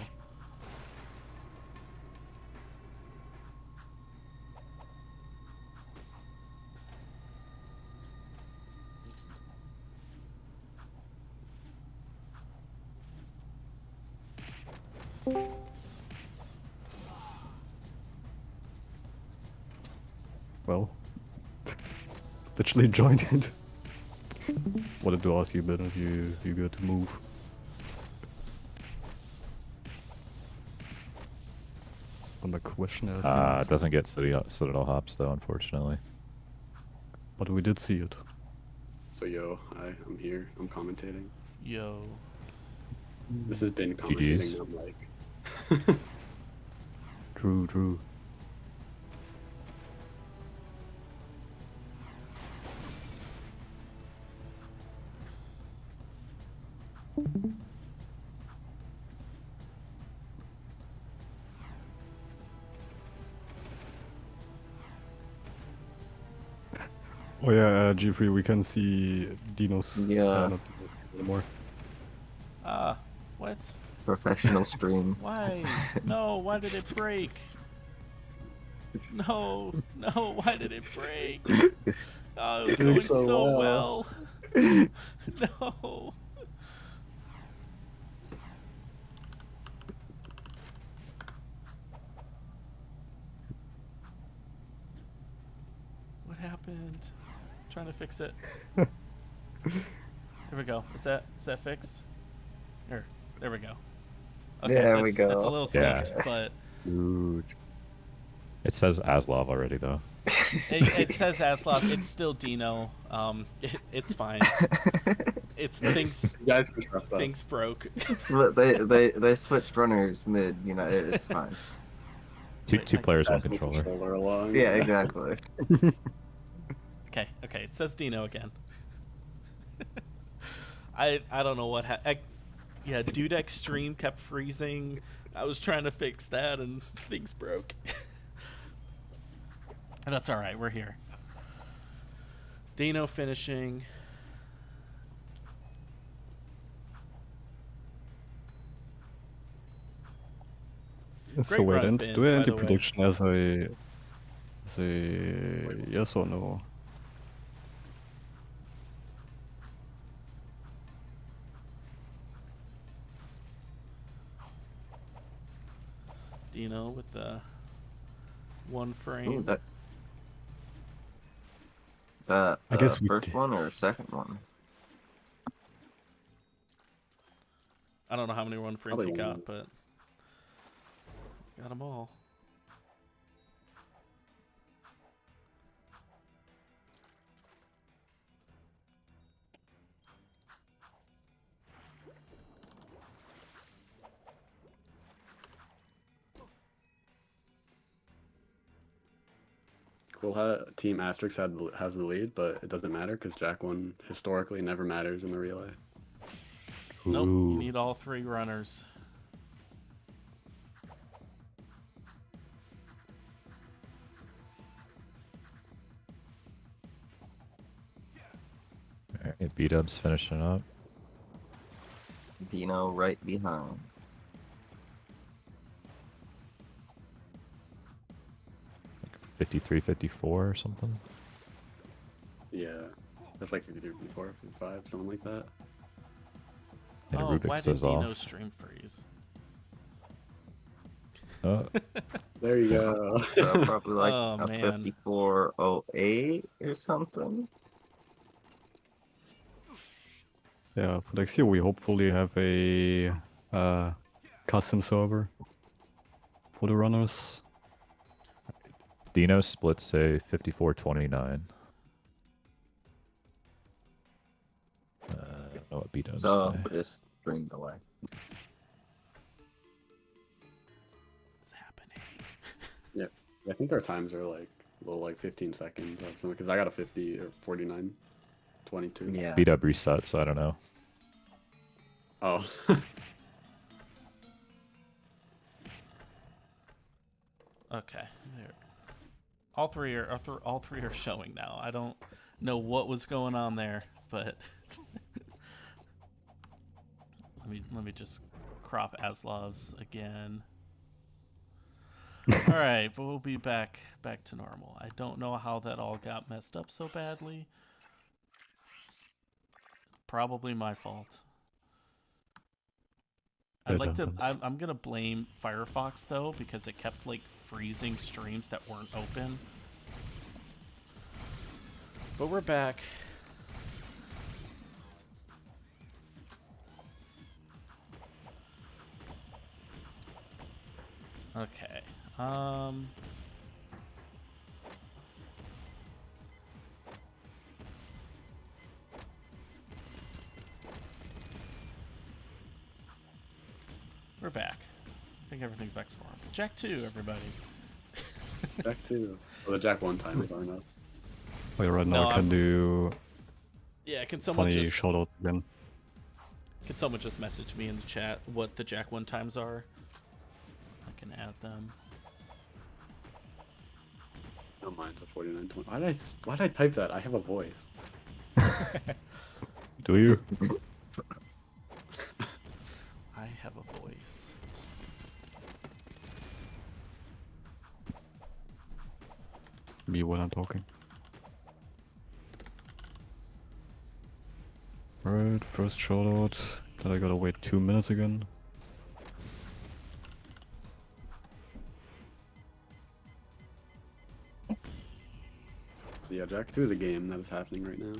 Well, literally joined it. Wanted to ask you, Ben, if you got to move. On the question has been It answered. doesn't get Citadel hops though, unfortunately. But we did see it. So yo, I'm here. I'm commentating. Yo. This has been GGs. commentating. I'm like, True. Oh yeah, Jeffrey, we can see Dino's Yeah. not anymore. What? Professional stream. Why? No, why did it break? No, why did it break? Oh, it was Doing going so so well. well. No. What happened? Trying to fix it. There we go. Is that fixed? There we go. Okay, There we It's a go. little Yeah. squished, but Huge. It says Aslov already though. it says Aslov. It's still Dino. It's fine. It's things. you guys can trust us. Things broke. They switched runners mid. You know, it's fine. Two Wait, players, one Pass the controller. along. Yeah, exactly. Okay. It says Dino again. I don't know what happened. Yeah, Dudek stream kept freezing. I was trying to fix that and things broke. And that's alright, we're here. Dino finishing. So wait, run, and Ben, do I by end the the way. prediction as a yes or no? Dino with the one frame. Ooh, that I guess we first did. one or second one? I don't know how many one frames Probably he got, one. but got them all. Cool how Team Asterix has the lead, but it doesn't matter because Jak 1 historically never matters in the relay. Nope, Ooh. you need all three runners. Alright, B-Dub's finishing up. Dino right behind. Like 53, 54 or something. Yeah, that's like 53, 54, 55, something like that. And Oh, Rubik why did says Dino off. stream freeze? There you go. Probably like Oh, a man. 5408 or something. Yeah, for next year we hopefully have a custom server for the runners. Dino splits say 54-29. I don't know what B-Dubs So say. just stream delay. What's happening? Yeah, I think our times are like a little like 15 seconds or something because I got a 50 or 49, 22. Yeah. B-Dub reset, so I don't know. Oh. Okay. There. All three are showing now. I know what was going on there, but let me just crop Aslov's again. All right, but we'll be back to normal. I don't know how that all got messed up so badly. Probably my fault. It happens. I'm gonna blame Firefox though, because it kept like freezing streams that weren't open. But we're back. Okay. We're back. I think everything's back to normal. Jak 2, everybody. Jak 2. Well, the Jak 1 timers aren't up. Wait, right No, now I can do Yeah, can someone funny just shout out again. Can someone just message me in the chat what the Jak 1 times are? I can add them. No, mine's a 4920. Why did I type that? I have a voice. Do you? I have a voice. Me when I'm talking. Alright, first shout out. Then I gotta wait 2 minutes again. So yeah, Jak 2 is a game that is happening right now.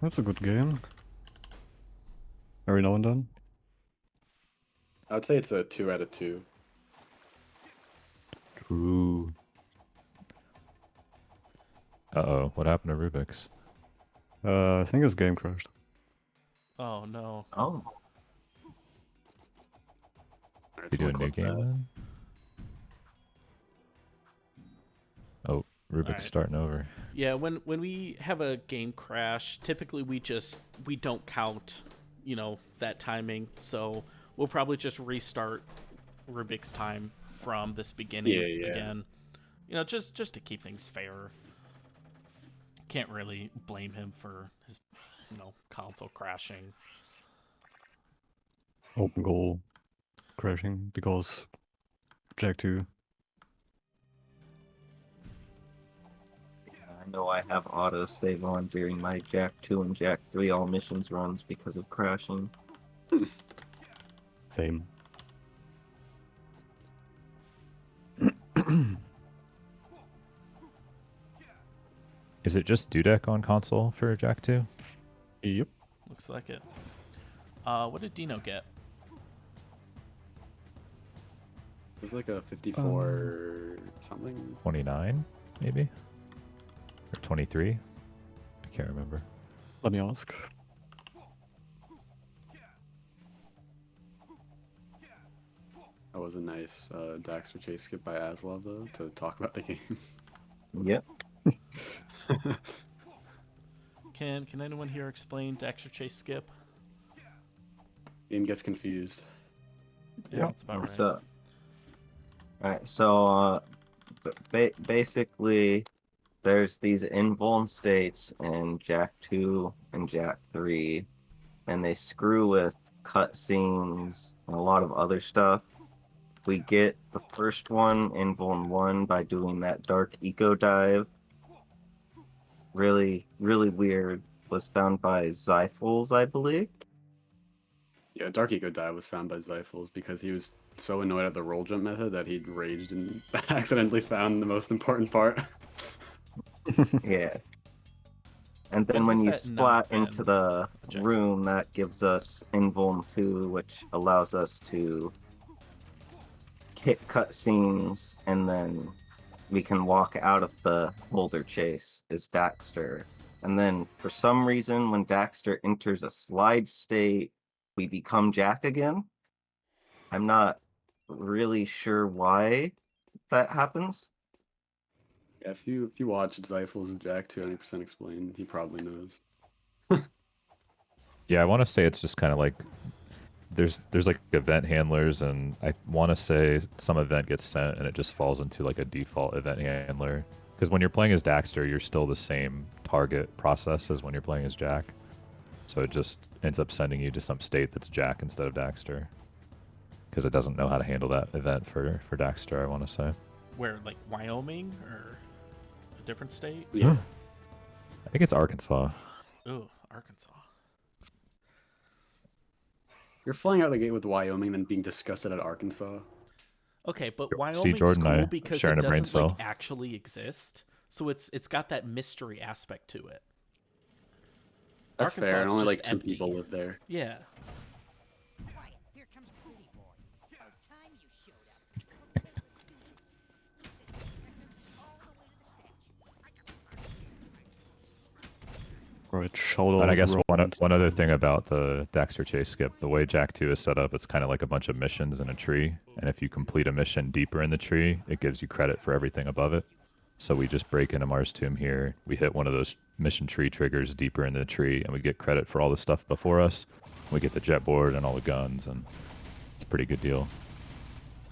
That's a good game. Every now and then. I would say it's a 2 out of 2. True. Uh-oh, what happened to Rubik's? I think his game crashed. Oh no. Oh, Alright, You do a someone new clip game that. then? Oh, Rubik's Alright. starting over. Yeah, when we have a game crash, typically we don't count, that timing. So we'll probably just restart Rubik's time from this beginning Yeah. again. Just to keep things fair. Can't really blame him for his, console crashing. Open goal crashing because Jak 2. I know I have auto save on during my Jak 2 and Jak 3 all missions runs because of crashing. Same. Is it just Dudek on console for Jak 2? Yep. Looks like it. What did Dino get? It was like a 54 something. 29, maybe? Or 23? I can't remember. Let me ask. That was a nice Daxter chase skip by Aslov though to talk about the game. Yep. Can anyone here explain Daxter Chase skip? Ian gets confused. Yeah. That's about right. So, alright, so basically, there's these invuln states in Jak 2 and Jak 3, and they screw with cutscenes and a lot of other stuff. We get the first one, invuln 1, by doing that dark eco dive. Really, really weird. Was found by Zyphals, I believe. Yeah, Dark Eco Dive was found by Zyphals because he was so annoyed at the roll jump method that he'd raged and accidentally found the most important part. Yeah. And then When when you has that splat not into been the adjusted? room, that gives us invuln 2, which allows us to hit cutscenes, and then we can walk out of the boulder chase as Daxter. And then for some reason, when Daxter enters a slide state, we become Jak again. I'm not really sure why that happens. Yeah, if you watch Zyphals and Jak 200% explained, he probably knows. Yeah, I want to say it's just kind of like there's like event handlers, and I want to say some event gets sent and it just falls into like a default event handler. Because when you're playing as Daxter, you're still the same target process as when you're playing as Jak. So it just ends up sending you to some state that's Jak instead of Daxter. Because it doesn't know how to handle that event for Daxter, I want to say. Where, like Wyoming or a different state? Yeah. I think it's Arkansas. Ooh, Arkansas. You're flying out of the gate with Wyoming, then being disgusted at Arkansas. Okay, but See, Wyoming's Jordan, cool I because sharing it a brain doesn't like cell. actually exist. So it's got that mystery aspect to it. That's fair, and Arkansas is only just like 2 empty. people live there. Yeah. Quiet, here comes Pretty Boy. About time you showed up. Okay, let's do this. You said you'd protect us all the way to the statue. Right, shout out. And I guess Roland. one other thing about the Daxter chase skip, the way Jak 2 is set up, it's kind of like a bunch of missions in a tree. And if you complete a mission deeper in the tree, it gives you credit for everything above it. So we just break into Mars Tomb here. We hit one of those mission tree triggers deeper in the tree, and we get credit for all the stuff before us. We get the jet board and all the guns, and it's a pretty good deal.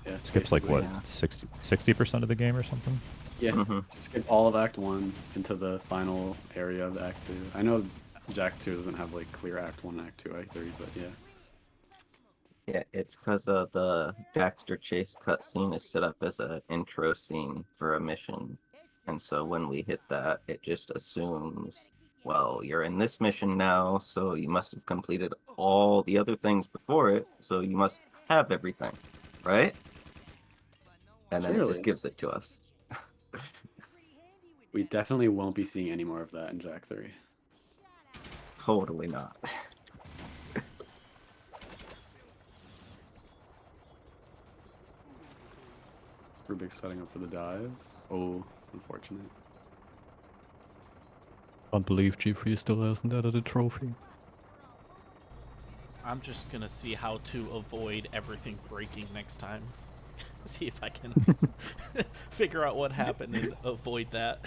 Yeah, It skips like what, Yeah. 60% of the game or something? Yeah, Mhm. just skip all of Act 1 into the final area of Act 2. I know Jak 2 doesn't have like clear Act 1 and Act 2, Act 3, but yeah. Yeah, it's because the Daxter chase cutscene is set up as an intro scene for a mission. And so when we hit that, it just assumes, well, you're in this mission now, so you must have completed all the other things before it, so you must have everything, right? And then it Clearly. just gives it to us. We definitely won't be seeing any more of that in Jak 3. Totally not. Rubik's setting up for the dive. Oh, unfortunate. Can't believe G3 still hasn't added a trophy. I'm just gonna see how to avoid everything breaking next time. See if I can figure out what happened and avoid that.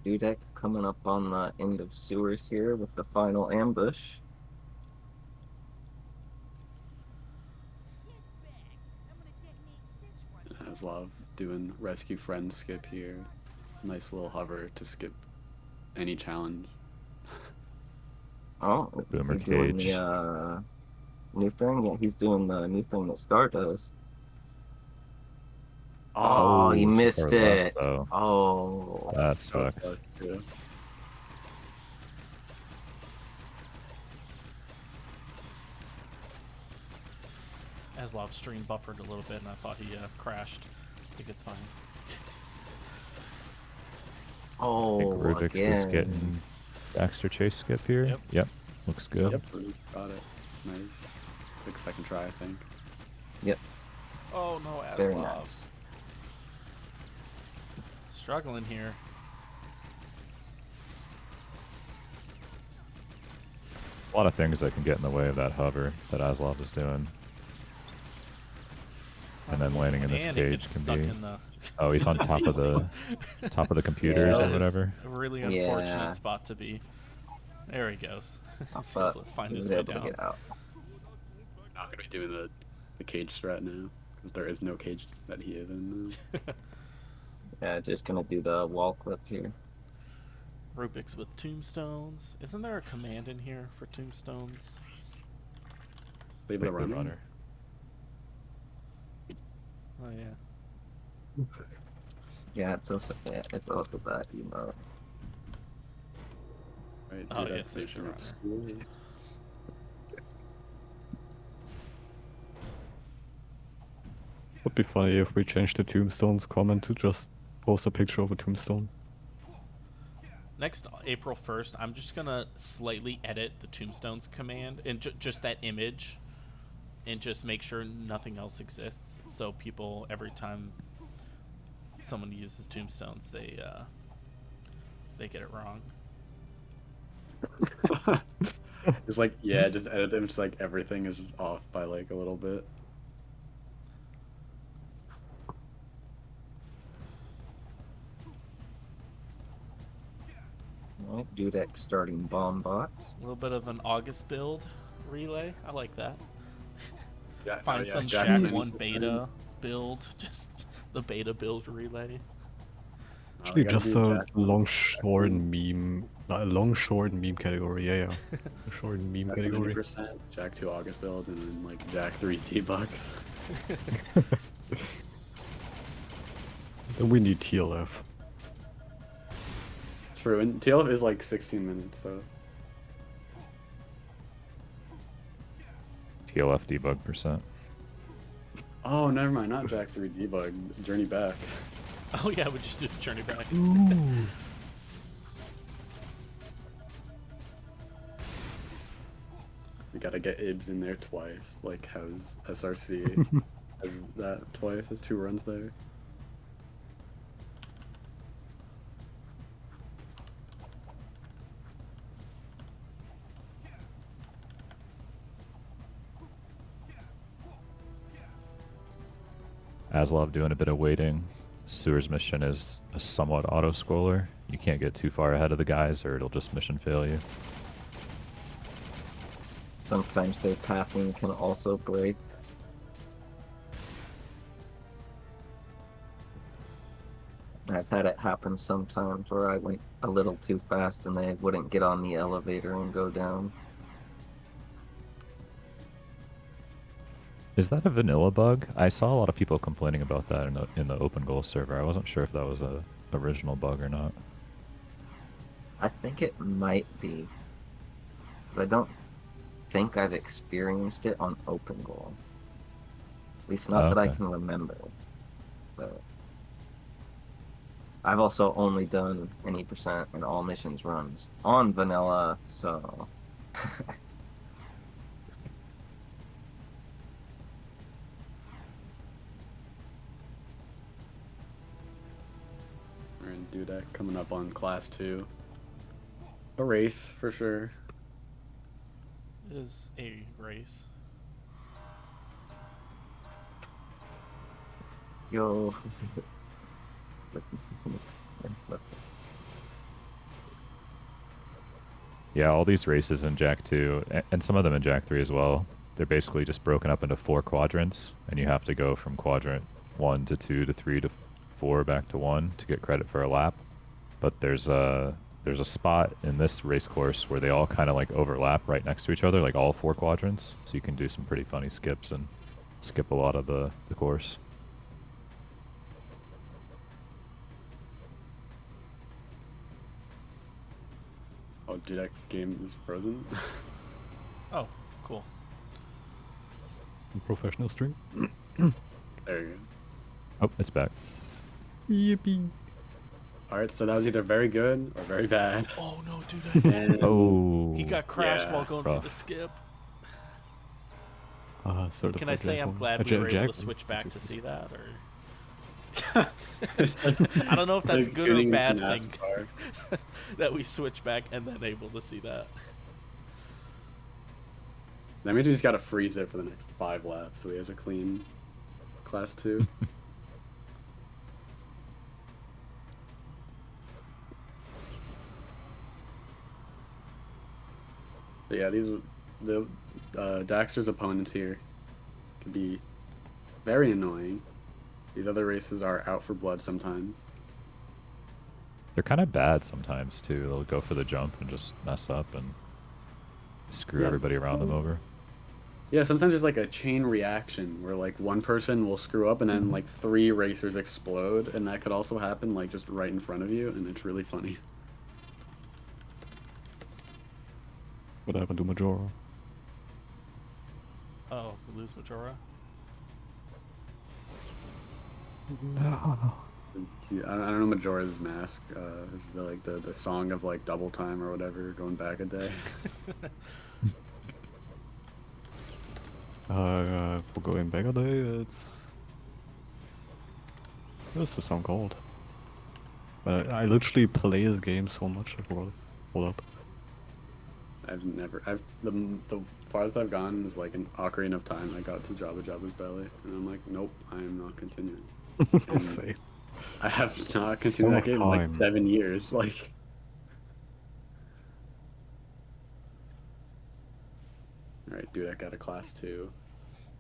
Dudek coming up on the end of sewers here with the final ambush. Aslov doing rescue friend skip here. Nice little hover to skip any challenge. Oh, Boomer is he doing Cage. the new thing? Yeah, he's doing the new thing that Scar does. Oh, he Oh, missed far left, it. though. Oh, That sucks. Yeah. Aslov stream buffered a little bit, and I thought he crashed. I think it's fine. I think oh, Rubik's again. is getting Daxter chase skip here. Yep. Looks good. Yep, got it. Nice. It's like second try, I think. Oh no, Aslov. Very nice. Struggling here. A lot of things that can get in the way of that hover that Aslov is doing. And then landing in this And it cage gets can stuck be. in the Oh, he's on top of the computers Yeah. or whatever. a really unfortunate Yeah. spot to be. There he goes. He's But able to find he his was way able to down. get out. Not gonna be doing the cage strat now. Because there is no cage that he is in now. Yeah, just gonna do the wall clip here. Rubik's with tombstones. Isn't there a command in here for tombstones? Save Make the the runner. runner. Oh yeah. Yeah, it's also that emote. Right, Oh, do yeah, that save the finishing up runner. school. Would be funny if we changed the tombstones comment to just post a picture of a tombstone. Next April 1st, I'm just gonna slightly edit the tombstones command and just that image, and just make sure nothing else exists. So people, every time someone uses tombstones, they get it wrong. It's like, yeah, just edit them. Just like everything is just off by like a little bit. Alright, Dudek starting bomb bots. A little bit of an August build relay. I like that. Yeah, Find yeah, some Jack Jak many 1 percent. beta build. Just the beta build relay. Actually, gotta just do a Jack long short meme, long short meme category. Yeah. A short meme category. 90%, Jack 2 August build, and then like Jack 3 T-Bucks. Then we need TLF. True, and TLF is like 16 minutes, so. TLF debug percent. Oh, never mind, not Jack 3 debug, Journey Back. Oh yeah, we just did Journey Back. We gotta get Ibs in there twice, like how's SRC has that twice, has 2 runs there. Aslov doing a bit of waiting. Sewer's mission is a somewhat auto-scroller. You can't get too far ahead of the guys or it'll just mission fail you. Sometimes their pathing can also break. I've had it happen sometimes where I went a little too fast and they wouldn't get on the elevator and go down. Is that a vanilla bug? I saw a lot of people complaining about that in the open goal server. I wasn't sure if that was a original bug or not. I think it might be. 'Cause I don't think I've experienced it on open goal. At least not that I Okay. can remember. But I've also only done any percent in all missions runs on vanilla, so We're in Dudek coming up on class 2. A race, for sure. It is a race. yo. Yeah, all these races in Jak 2, and some of them in Jak 3 as well, they're basically just broken up into 4 quadrants, and you have to go from quadrant 1 to 2 to 3 to 4 back to 1 to get credit for a lap. But there's a spot in this race course where they all kind of like overlap right next to each other, like all 4 quadrants, so you can do some pretty funny skips and skip a lot of the course. Oh, Dudek's game is frozen. Oh, cool. Professional stream. There you Oh, it's back. Yippee. go. Alright, so that was either very good or very bad. Oh no, dude! And Oh. He got crashed Yeah, while going rough. for the skip. Certified Can I say Jak I'm one. glad we Ja- were able Jak to switch back to see that, or It's like- I don't know if that's like good or tuning into bad thing NASCAR. that we switch back and then able to see that. That means we just gotta freeze it for the next 5 laps, so we have a clean class 2. But yeah, the Daxter's opponents here can be very annoying. These other races are out for blood sometimes. They're kind of bad sometimes too. They'll go for the jump and just mess up and screw Yeah. everybody around them over. Yeah, sometimes there's like a chain reaction where like one person will screw up and then like 3 racers explode, and that could also happen like just right in front of you, and it's really funny. What happened to Majora? Oh, we lose Majora. No. I don't know Majora's Mask. This is the song of like double time or whatever, going back a day. For going back a day, it's... What's the song called? But I literally play this game so much, I forgot. Hold up. The farthest I've gone is like an Ocarina of Time. I got to Jabba Jabba's belly, and I'm like, nope, I am not continuing. And Same. I have not continued that game in like time. 7 years. Like, Alright, Dudek got a class 2.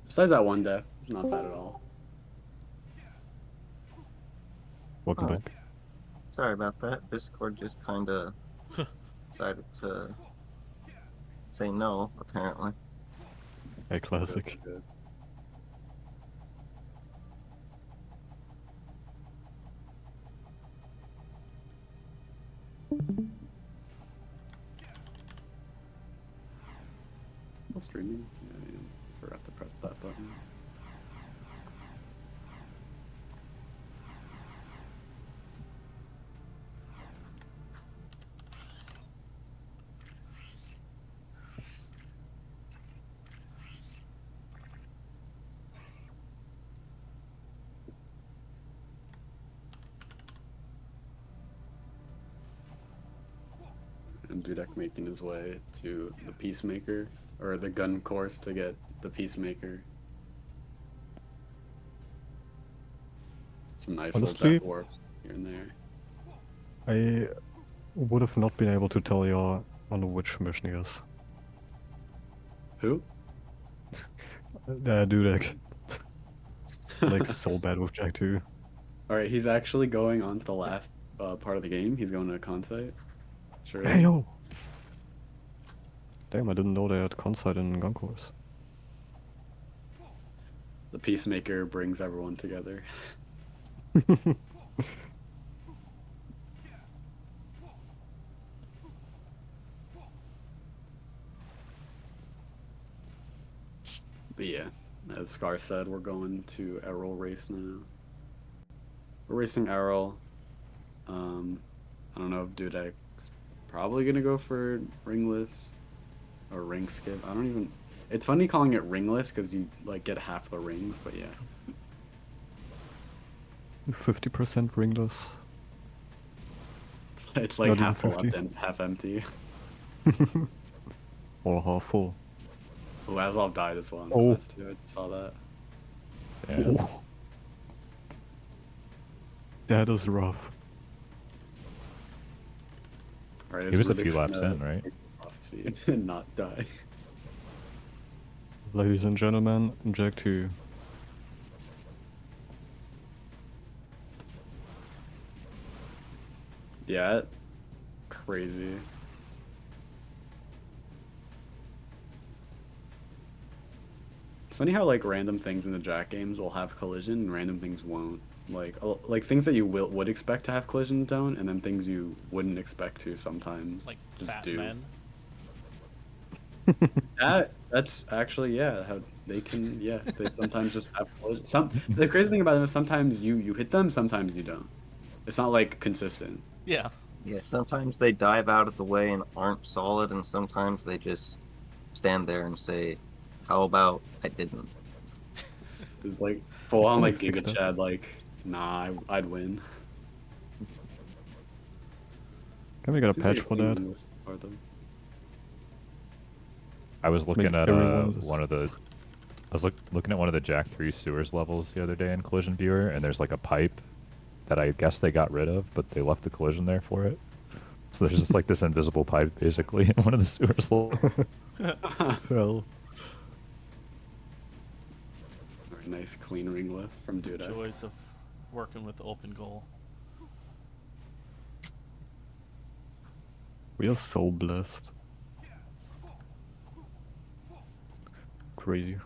Besides that one death, it's not bad at all. Welcome Oh. back. Sorry about that. Discord just kind of decided to say no, apparently. A classic. Good. Still streaming? Yeah, I forgot to press that button. And Dudek making his way to the Peacemaker, or the gun course to get the Peacemaker. Some nice Honestly, little death warps here and there. I would have not been able to tell you on which mission he is. Who? Dudek. Like, so bad with Jak 2. Alright, he's actually going on to the last part of the game. He's going to a con site. Sure. Hey, yo! Damn, I didn't know they had Consite in Gun Course. The Peacemaker brings everyone together. But yeah, as Scar said, we're going to Errol race now. We're racing Errol. I don't know if Dudek's probably gonna go for ringless or ring skip. I don't even. It's funny calling it ringless because you like get half the rings, but yeah. 50% ringless. It's like Not even half full 50. and half empty. Or half full. Oh, Aslov died as well in Oh. class 2. I saw that. Yeah. Oh. That is rough. Alright, He was a Rubik's few laps gonna in, right? make prophecy and not die. Ladies and gentlemen, Jak 2. Yeah, crazy. It's funny how like random things in the Jak games will have collision and random things won't. Like things that you would expect to have collision don't, and then things you wouldn't expect to sometimes Like just fat do. men. That's actually how they can they sometimes just have collision. The crazy thing about them is sometimes you hit them, sometimes you don't. It's not like consistent. Yeah. Yeah, sometimes they dive out of the way and aren't solid, and sometimes they just stand there and say, "How about I didn't?" It's like full on like fix Giga that. Chad, like, nah, I'd win. Can we get a Seems like patch a for clean that? list for them. I was looking Make at everyone just- one of the. I was looking at one of the Jak 3 sewers levels the other day in Collision Viewer, and there's like a pipe that I guess they got rid of, but they left the collision there for it. So there's just like this invisible pipe basically in one of the sewers. Well, Very nice clean ring list from Dudek. Joys of working with open goal. we are so blessed. Crazy.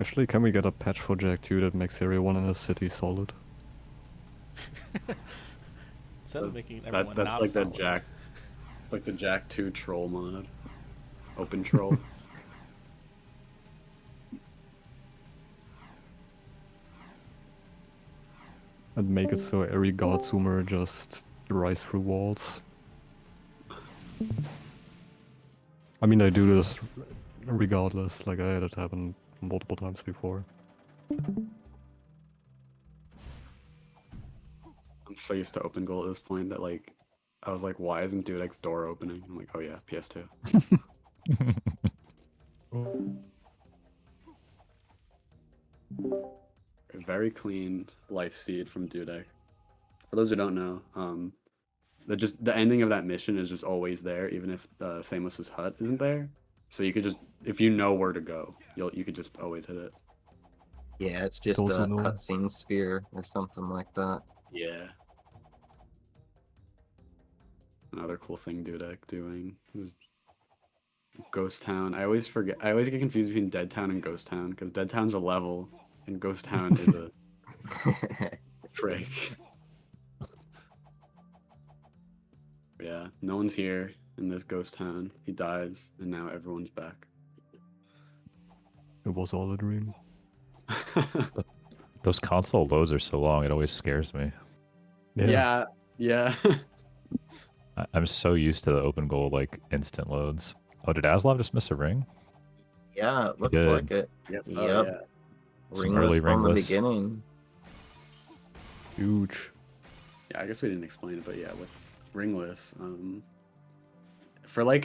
Actually, can we get a patch for Jak 2 that makes everyone in the city solid? Instead of making That, everyone that's not like solid. the Jak, like the Jak 2 troll mod, open troll. And make it so every god zoomer just drives through walls. I mean, I do this regardless, like I had it happen multiple times before. I'm so used to open goal at this point that like, I was like, why isn't Dudek's door opening? I'm like, oh yeah, PS2. A very clean life seed from Dudek. For those who don't know, the ending of that mission is just always there, even if Samos's hut isn't there. So you could just, if you know where to go, you could just always hit it. Yeah, it's just also a know. cutscene sphere or something like that. Yeah. Another cool thing Dudek doing was Ghost Town. I always forget. I always get confused between Dead Town and Ghost Town because Dead Town's a level and Ghost Town is a trick. Yeah, no one's here in this Ghost Town. He dies, and now everyone's back. It was all a dream. Those console loads are so long, it always scares me. Yeah, yeah. I'm so used to the open goal, like, instant loads. Oh, did Aslov just miss a ring? Yeah, it looked did. like it. Yep. Yep. Oh, yeah. Some Ringless early from the ringless. beginning. Huge. Yeah, I guess we didn't explain it, but yeah, with ringless, for like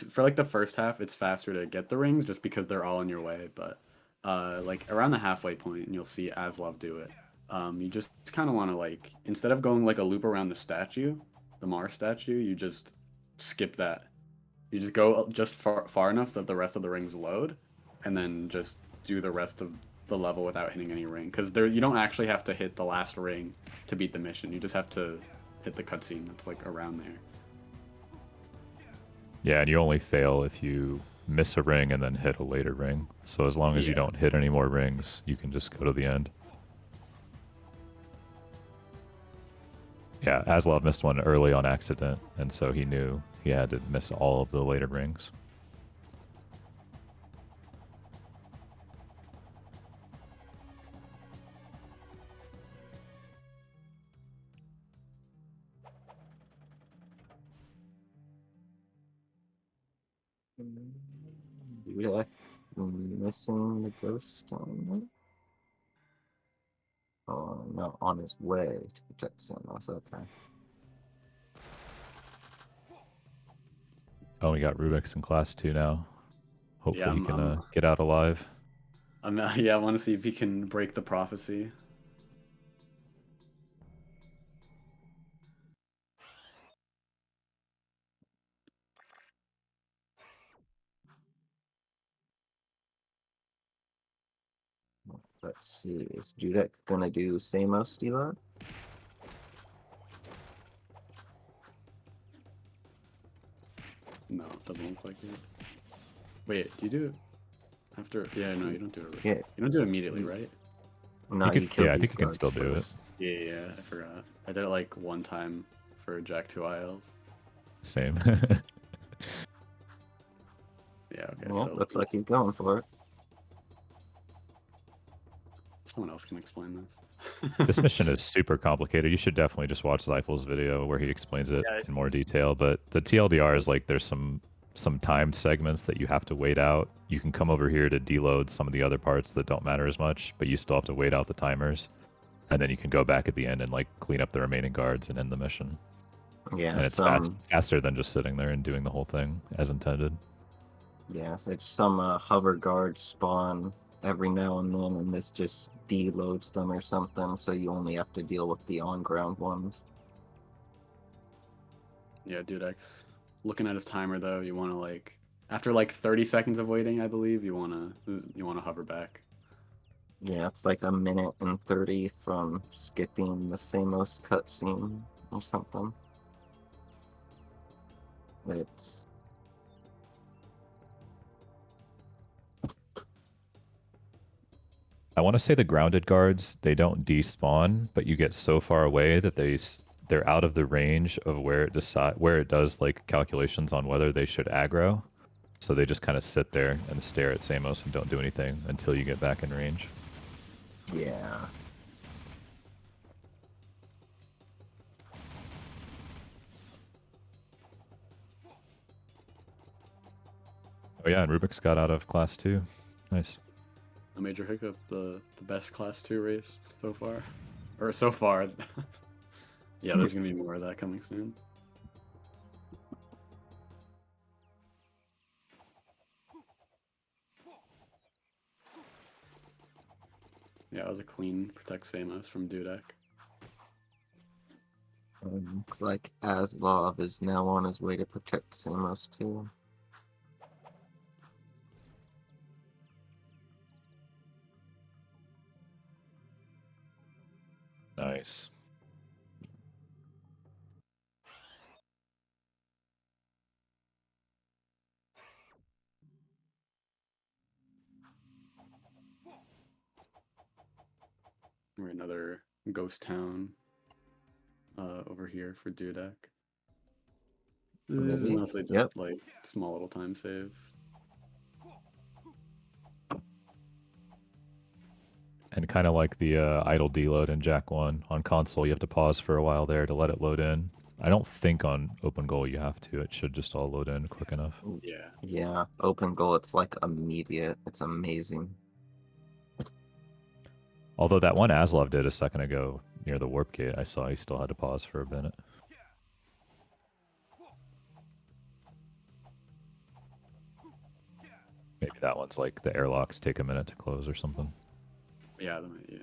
for like the first half, it's faster to get the rings just because they're all in your way. But like around the halfway point, and you'll see Aslov do it. You just kind of want to like instead of going like a loop around the statue, the Mars statue, you just skip that. You just go just far enough so that the rest of the rings load, and then just do the rest of the level without hitting any ring. Because there, you don't actually have to hit the last ring to beat the mission. You just have to hit the cutscene that's like around there. Yeah, and you only fail if you miss a ring and then hit a later ring. So as long as you Yeah. don't hit any more rings, you can just go to the end. Yeah, Aslov missed one early on accident, and so he knew he had to miss all of the later rings. Dudek missing the ghost on it? Oh, no, on his way to protect Samus. Okay. Oh, we got Rubik's in class 2 now. Hopefully he can get out alive. Yeah, I want to see if he can break the prophecy. Let's see. Is Dudek gonna do Samos Stealer? No, it doesn't look like it. Wait, do you do it after? Yeah, no, you don't do it. Right. Yeah. You don't do it immediately, right? No, You could- you killed yeah, I these think you can guards still do it. first. Yeah, I forgot. I did it like one time for Jak 2 ILs. Same. Yeah, okay. Yeah, So looks like he's going for it. someone else can explain this. This mission is super complicated. You should definitely just watch Zyphel's video where he explains it in more detail. But the TLDR is like there's some timed segments that you have to wait out. You can come over here to deload some of the other parts that don't matter as much, but you still have to wait out the timers. And then you can go back at the end and like clean up the remaining guards and end the mission. Yeah, And it's faster than just sitting there and doing the whole thing as intended. Yes, it's some hover guards spawn every now and then, and this just deloads them or something, so you only have to deal with the on-ground ones. Yeah, Dudek's looking at his timer though. You want to like after like 30 seconds of waiting, I believe you want to hover back. Yeah, it's like 1:30 from skipping the Samos cutscene or something. It's I want to say the grounded guards, they don't despawn, but you get so far away that they're out of the range of where it does like calculations on whether they should aggro. So they just kind of sit there and stare at Samos and don't do anything until you get back in range. yeah. Oh yeah, and Rubik's got out of class 2. Nice. A major hiccup. The best class 2 race so far, or so far. Yeah, there's gonna be more of that coming soon. Yeah, it was a clean protect Samos from Dudek. Looks like Aslov is now on his way to protect Samos too. Nice. Or another ghost town over here for Dudek. This is Maybe. mostly just Yep. like small little time save. And kind of like the idle deload in Jak 1 on console, you have to pause for a while there to let it load in. I don't think on open goal you have to. It should just all load in quick enough. Yeah. Yeah, open goal, it's like immediate. It's amazing. Although that one Aslov did a second ago near the warp gate, I saw he still had to pause for a minute. Maybe that one's like the airlocks take a minute to close or something. Yeah, yeah.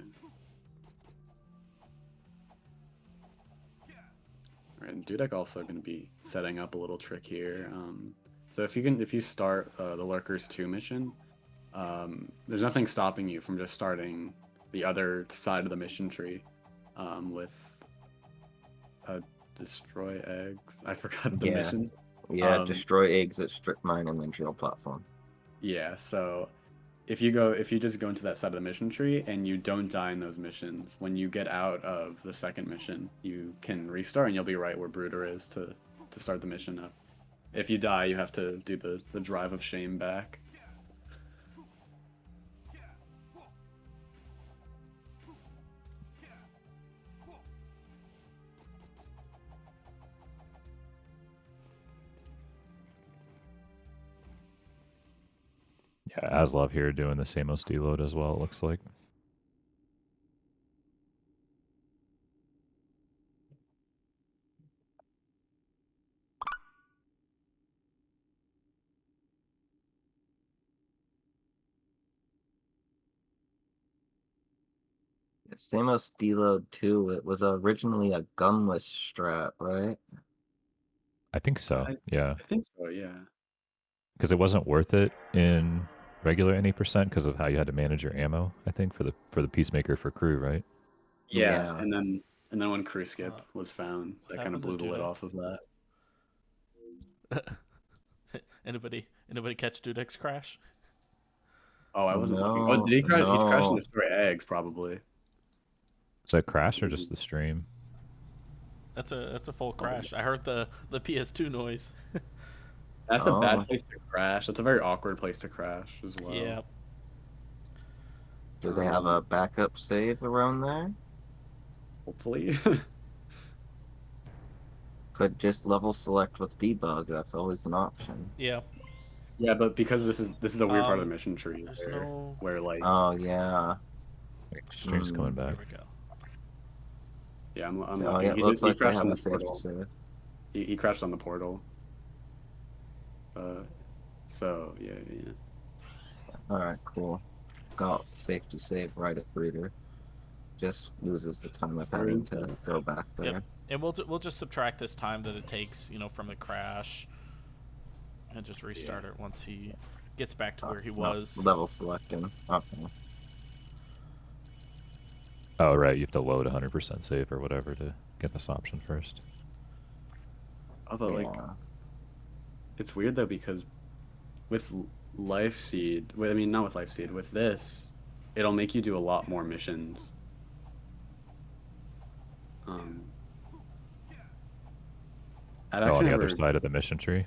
Alright, and Dudek also going to be setting up a little trick here. So if you start the Lurkers 2 mission, there's nothing stopping you from just starting the other side of the mission tree with destroy eggs. I forgot the mission. Yeah, destroy eggs at strip mine and then drill platform. Yeah, so if you just go into that side of the mission tree and you don't die in those missions, when you get out of the second mission, you can restart and you'll be right where Brooder is to start the mission up. If you die, you have to do the drive of shame back. Yeah, Aslov here doing the Samos deload as well, it looks like. Samos deload 2, it was originally a gunless strat, right? I think so, yeah. I think so, yeah. Because it wasn't worth it in regular any percent because of how you had to manage your ammo, I think, for the Peacemaker for crew, right? Yeah. And then when crew skip was found, that kind of blew the lid Dudek? off of that. Anybody catch Dudek's crash? Oh, I wasn't looking. Oh, did he crash? No. He crashed and destroy eggs, probably. Is that crash or just the stream? That's a full crash. I heard the PS2 noise. That's a bad place to crash. That's a very awkward place to crash as well. Yeah. Do they have a backup save around there? Hopefully. Could just level select with debug. That's always an option. Yeah. Yeah, but because this is a weird part of the mission tree there's where, no- where like Oh yeah. Stream's coming back. There we go. yeah, I'm So looking. it looks like they crashed have on a the save to portal. save. He crashed on the portal. So yeah. Alright, cool. Got safe to save right at Breeder. Just loses the time of having to go back there. Yep. And we'll just subtract this time that it takes, from the crash, and just restart it once he gets back to where he was. Level selecting. Okay. Oh, right, you have to load 100% save or whatever to get this option first. Although like, it's weird though because with Life Seed, not with Life Seed, with this, it'll make you do a lot more missions. On the other side of the mission tree?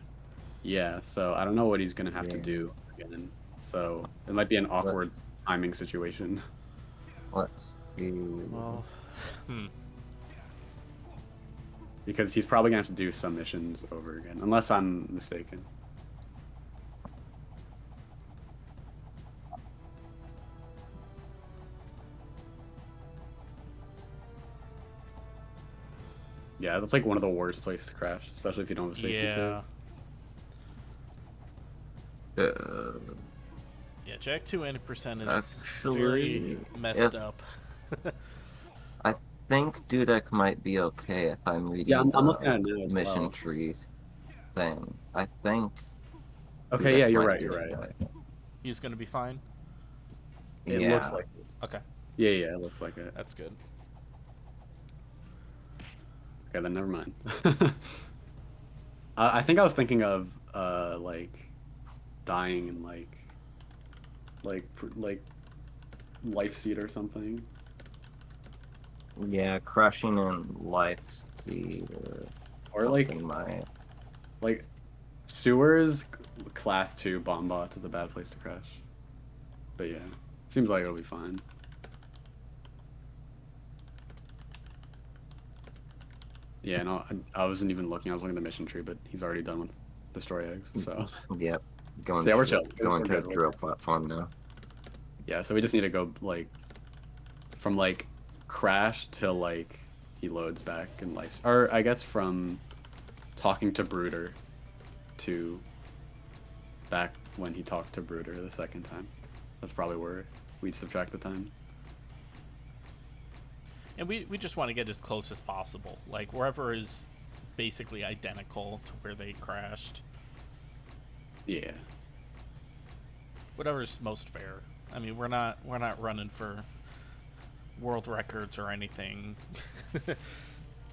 Yeah, so I don't know what he's gonna have to do again. So it might be an awkward timing situation. Let's see. Well, Because he's probably gonna have to do some missions over again, unless I'm mistaken. Yeah, that's like one of the worst places to crash, especially if you don't have a safety yeah. save. Yeah, Jak 2 90% is Actually, very messed up. think Dudek might be okay if I'm reading Yeah, I'm looking the at it now as mission well. trees thing. I think. Okay, yeah, Dudek you're might right. be You're right. okay. He's gonna be fine. It Yeah. looks like it. Okay, Yeah, yeah, it looks like it. that's good. Okay, then never mind. I think I was thinking of like dying in like life seed or something. Yeah, crashing in life seed or Or something might. like sewers class 2 bomb bots is a bad place to crash. But yeah, seems like it'll be fine. Yeah, no, I wasn't even looking. I was looking at the mission tree, but he's already done with destroy eggs. So Yep. Going So yeah, we're to, chill. going We're to a good. drill platform now. yeah, so we just need to go like from like crash till like he loads back in life, or I guess from talking to Brooder to back when he talked to Brooder the second time. That's probably where we'd subtract the time. And we just want to get as close as possible. Like wherever is basically identical to where they crashed. Yeah. Whatever's most fair. I mean, we're not running for world records or anything.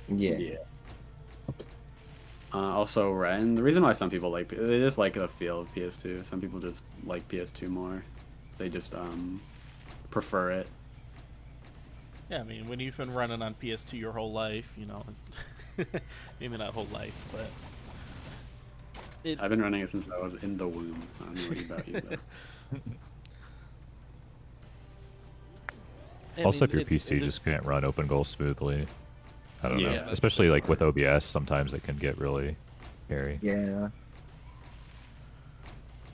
Yeah. Yeah. Also, and the reason why some people like they just like the feel of PS2. Some people just like PS2 more. They just prefer it. Yeah, I mean, when you've been running on PS2 your whole life, you know, maybe not whole life, but I've been running it since I was in the womb. I don't know what about you though. Also, if your PC just can't run open goal smoothly, I don't Yeah, know. that's Especially the like with OBS, sometimes it can get really hairy. Yeah.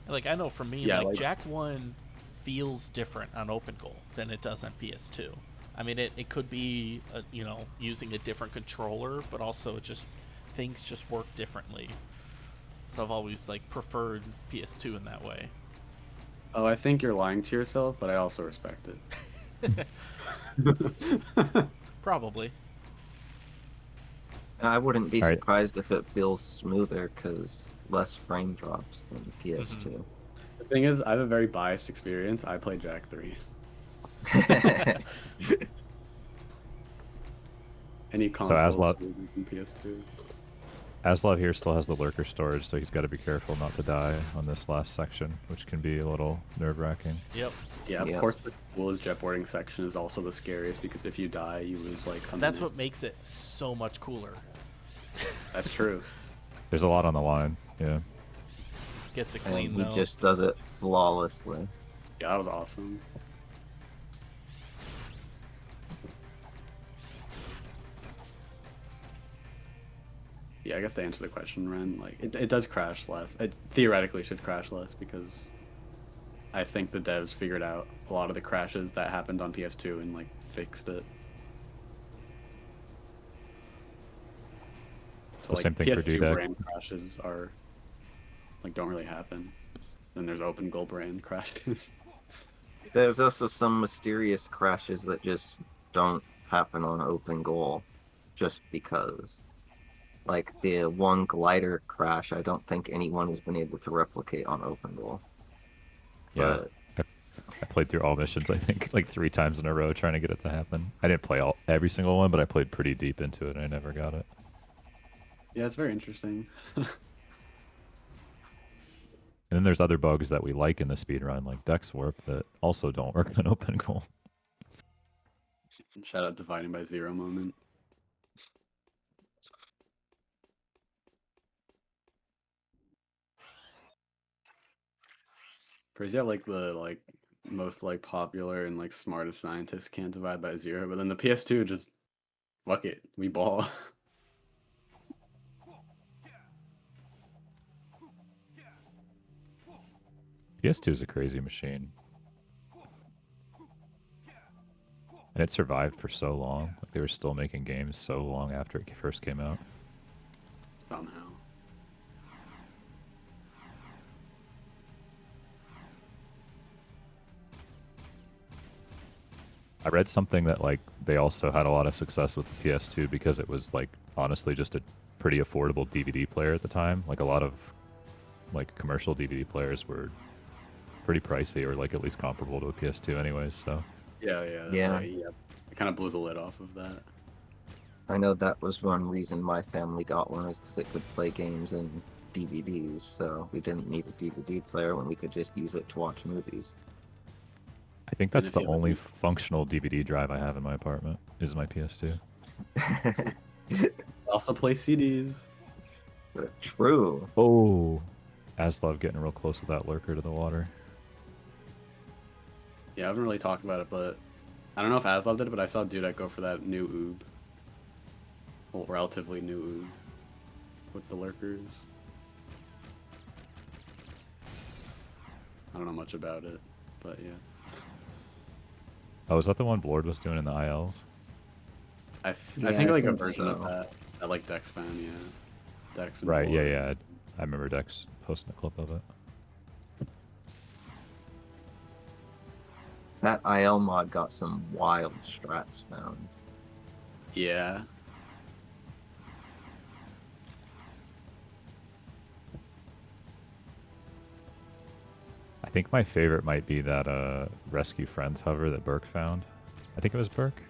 Like I know for me, Yeah, like like- Jak 1 feels different on open goal than it does on PS2. I mean, it could be you know, using a different controller, but also just things just work differently. So I've always like preferred PS2 in that way. Oh, I think you're lying to yourself, but I also respect it. Probably. I wouldn't be Alright. surprised if it feels smoother because less frame drops than the PS2. The thing is, I have a very biased experience. I played Jak 3. Any consoles Aslov- in PS2. Aslov here still has the lurker storage, so he's got to be careful not to die on this last section, which can be a little nerve-wracking. Yep. Yeah, of Yep. course the coolest jetboarding section is also the scariest because if you die, you lose like. That's what makes it so much cooler. That's true. There's a lot on the line, yeah. Gets it clean And he though. just does it flawlessly. Yeah, that was awesome. Yeah, I guess to answer the question, Ren, like it does crash less. It theoretically should crash less because I think the devs figured out a lot of the crashes that happened on PS2 and like fixed it. So Well, like same thing for PS2 Dudek. brand crashes are like don't really happen. Then there's open goal brand crashes. There's also some mysterious crashes that just don't happen on open goal just because. Like the one glider crash, I don't think anyone has been able to replicate on open goal. Yeah. But I played through all missions, I think, like 3 times in a row trying to get it to happen. I didn't play every single one, but I played pretty deep into it and I never got it. Yeah, it's very interesting. And then there's other bugs that we like in the speedrun, like Dex Warp, that also don't work on open goal. Shout out Dividing by Zero moment. Crazy how like the most like popular and like smartest scientists can't divide by zero, but then the PS2 just fuck it, we ball. PS2 is a crazy machine. And it survived for so long. Like they were still making games so long after it first came out. Somehow. I read something that like they also had a lot of success with the PS2 because it was like honestly just a pretty affordable DVD player at the time. Like a lot of like commercial DVD players were pretty pricey or like at least comparable to a PS2 anyways, so Yeah. Yeah. It kind of blew the lid off of that. I know that was one reason my family got one is because it could play games and DVDs, so we didn't need a DVD player when we could just use it to watch movies. I think And that's if the you have a only D- functional DVD drive I have in my apartment is my PS2. Also play CDs. True. Oh, Aslov getting real close with that lurker to the water. Yeah, I haven't really talked about it, but I don't know if Aslov did it, but I saw Dudek go for that new oob. Well, relatively new oob. With the lurkers. I don't know much about it, but yeah. Oh, is that the one Blord was doing in the ILs? I Yeah, think I like a think version of so. that like Dex found, yeah. Dex and Right, Blord. yeah. I remember Dex posting a clip of it. That IL mod got some wild strats found. Yeah. I think my favorite might be that Rescue Friends hover that Burke found. I think it was Burke.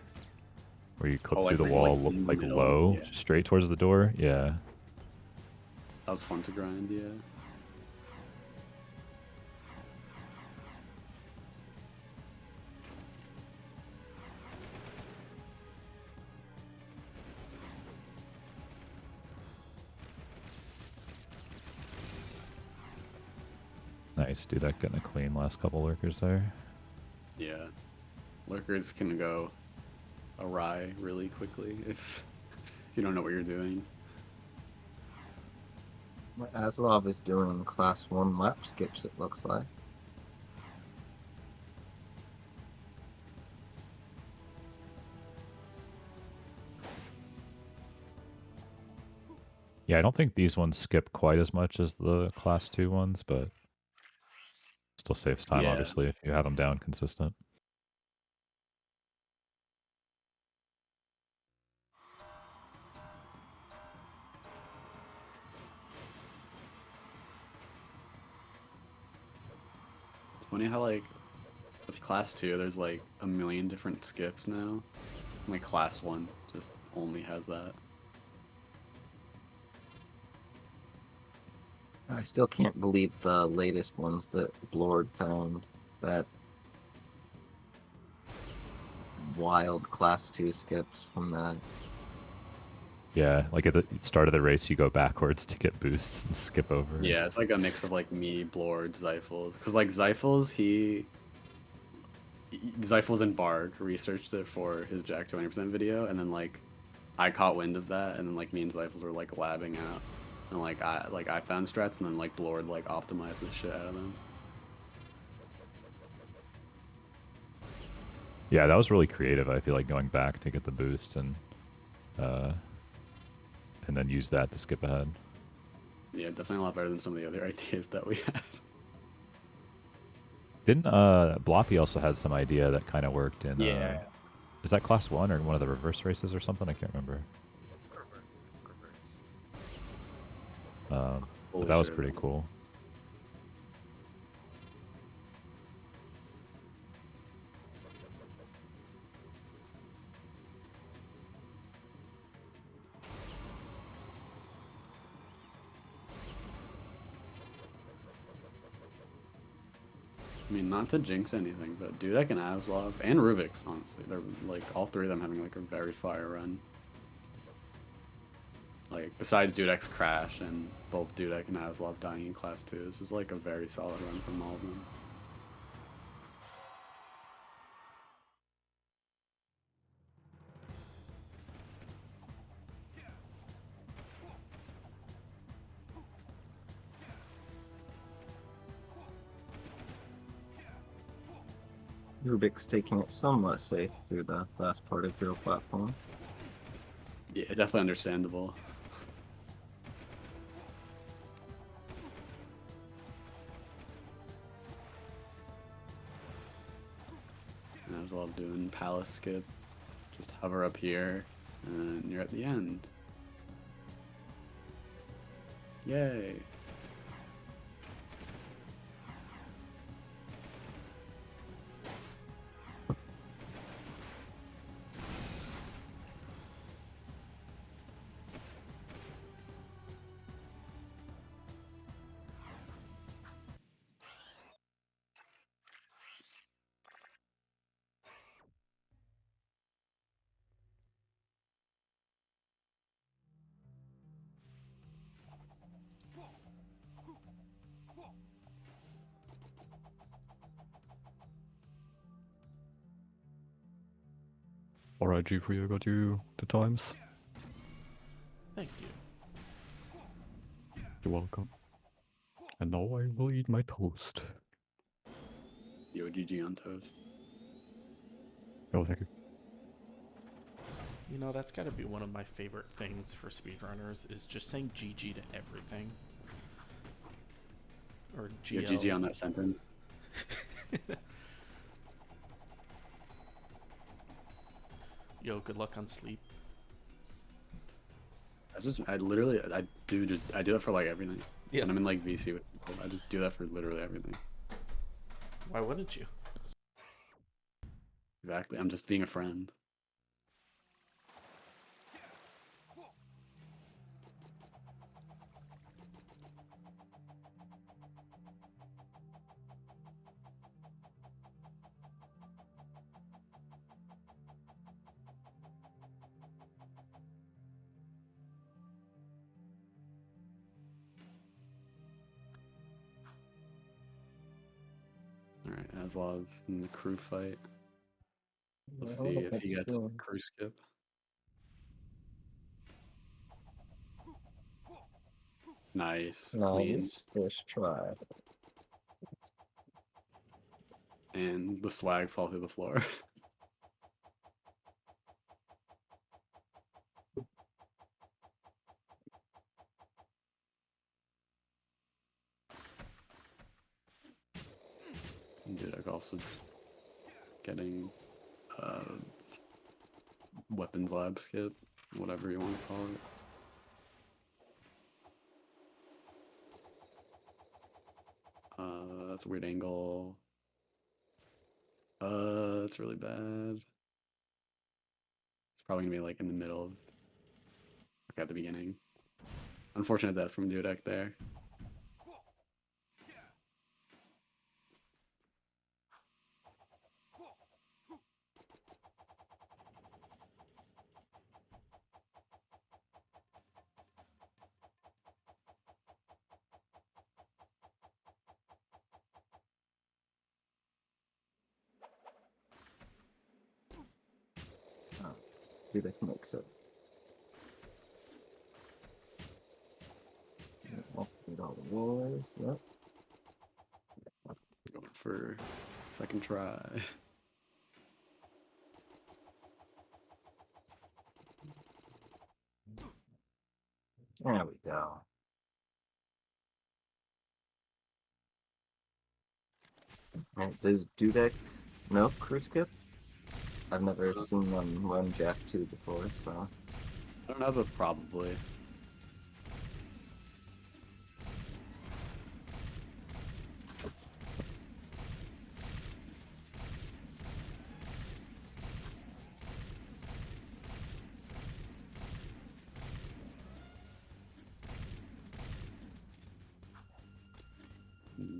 Where you clip Oh, through like the where you're, like, wall in the like middle, low, yeah. straight towards the door. Yeah. That was fun to grind, yeah. Nice, dude. That getting a clean last couple lurkers there. Yeah. Lurkers can go awry really quickly if you don't know what you're doing. Aslov is doing class 1 lap skips, it looks like. Yeah, I don't think these ones skip quite as much as the class 2 ones, but still saves time, Yeah. obviously, if you have them down consistent. It's funny how like with class 2 there's like a million different skips now. Like class 1 just only has that. I still can't believe the latest ones that Blord found. That wild class 2 skips from that. Yeah, like at the start of the race, you go backwards to get boosts and skip over. Yeah, it's like a mix of like me, Blord, Zyphals. Cause like Zyphals, Zyphals and Barg researched it for his Jack 20% video, and then like I caught wind of that, and then like me and Zyphals were like labbing out, and like I found strats, and then like Blord like optimized the shit out of them. Yeah, that was really creative. I feel like going back to get the boost and then use that to skip ahead. Yeah, definitely a lot better than some of the other ideas that we had. Didn't Bloppy also had some idea that kind of worked in is that class 1 or one of the reverse races or something? I can't remember. But that was pretty cool. I mean, not to jinx anything, but Dudek and Aslov and Rubik's, honestly, they're like all three of them having like a very fire run. Like besides Dudek's crash and both Dudek and Aslov dying in class 2, this is like a very solid run from all of them. Rubik's taking it somewhat safe through the last part of drill platform. Yeah, definitely understandable. And Aslov love doing palace skip. Just hover up here, and you're at the end. Yay! Alright, G3, I got you the times. Thank you. You're welcome. And now I will eat my toast. Yo, GG on toast. Oh, thank you. You know, that's got to be one of my favorite things for speedrunners is just saying GG to everything. Or Yo, GL. GG on that sentence. Yo, good luck on sleep. I do that for like everything. Yeah. When I'm in like VC with people, I just do that for literally everything. Why wouldn't you? Exactly. I'm just being a friend. Alright, Aslov in the crew fight. Let's see if he gets crew skip. Nice. Clean. Nice. First try. And the swag fall through the floor. Dudek also getting weapons lab skip, whatever you want to call it. That's a weird angle. That's really bad. It's probably gonna be like in the middle of, like at the beginning. Unfortunate death from Dudek there. Dudek makes it. Get all the wars. Yep. Going for second try. There we go. Alright, does Dudek know crew skip? I've never seen them run Jack 2 before, so. I don't know, but probably.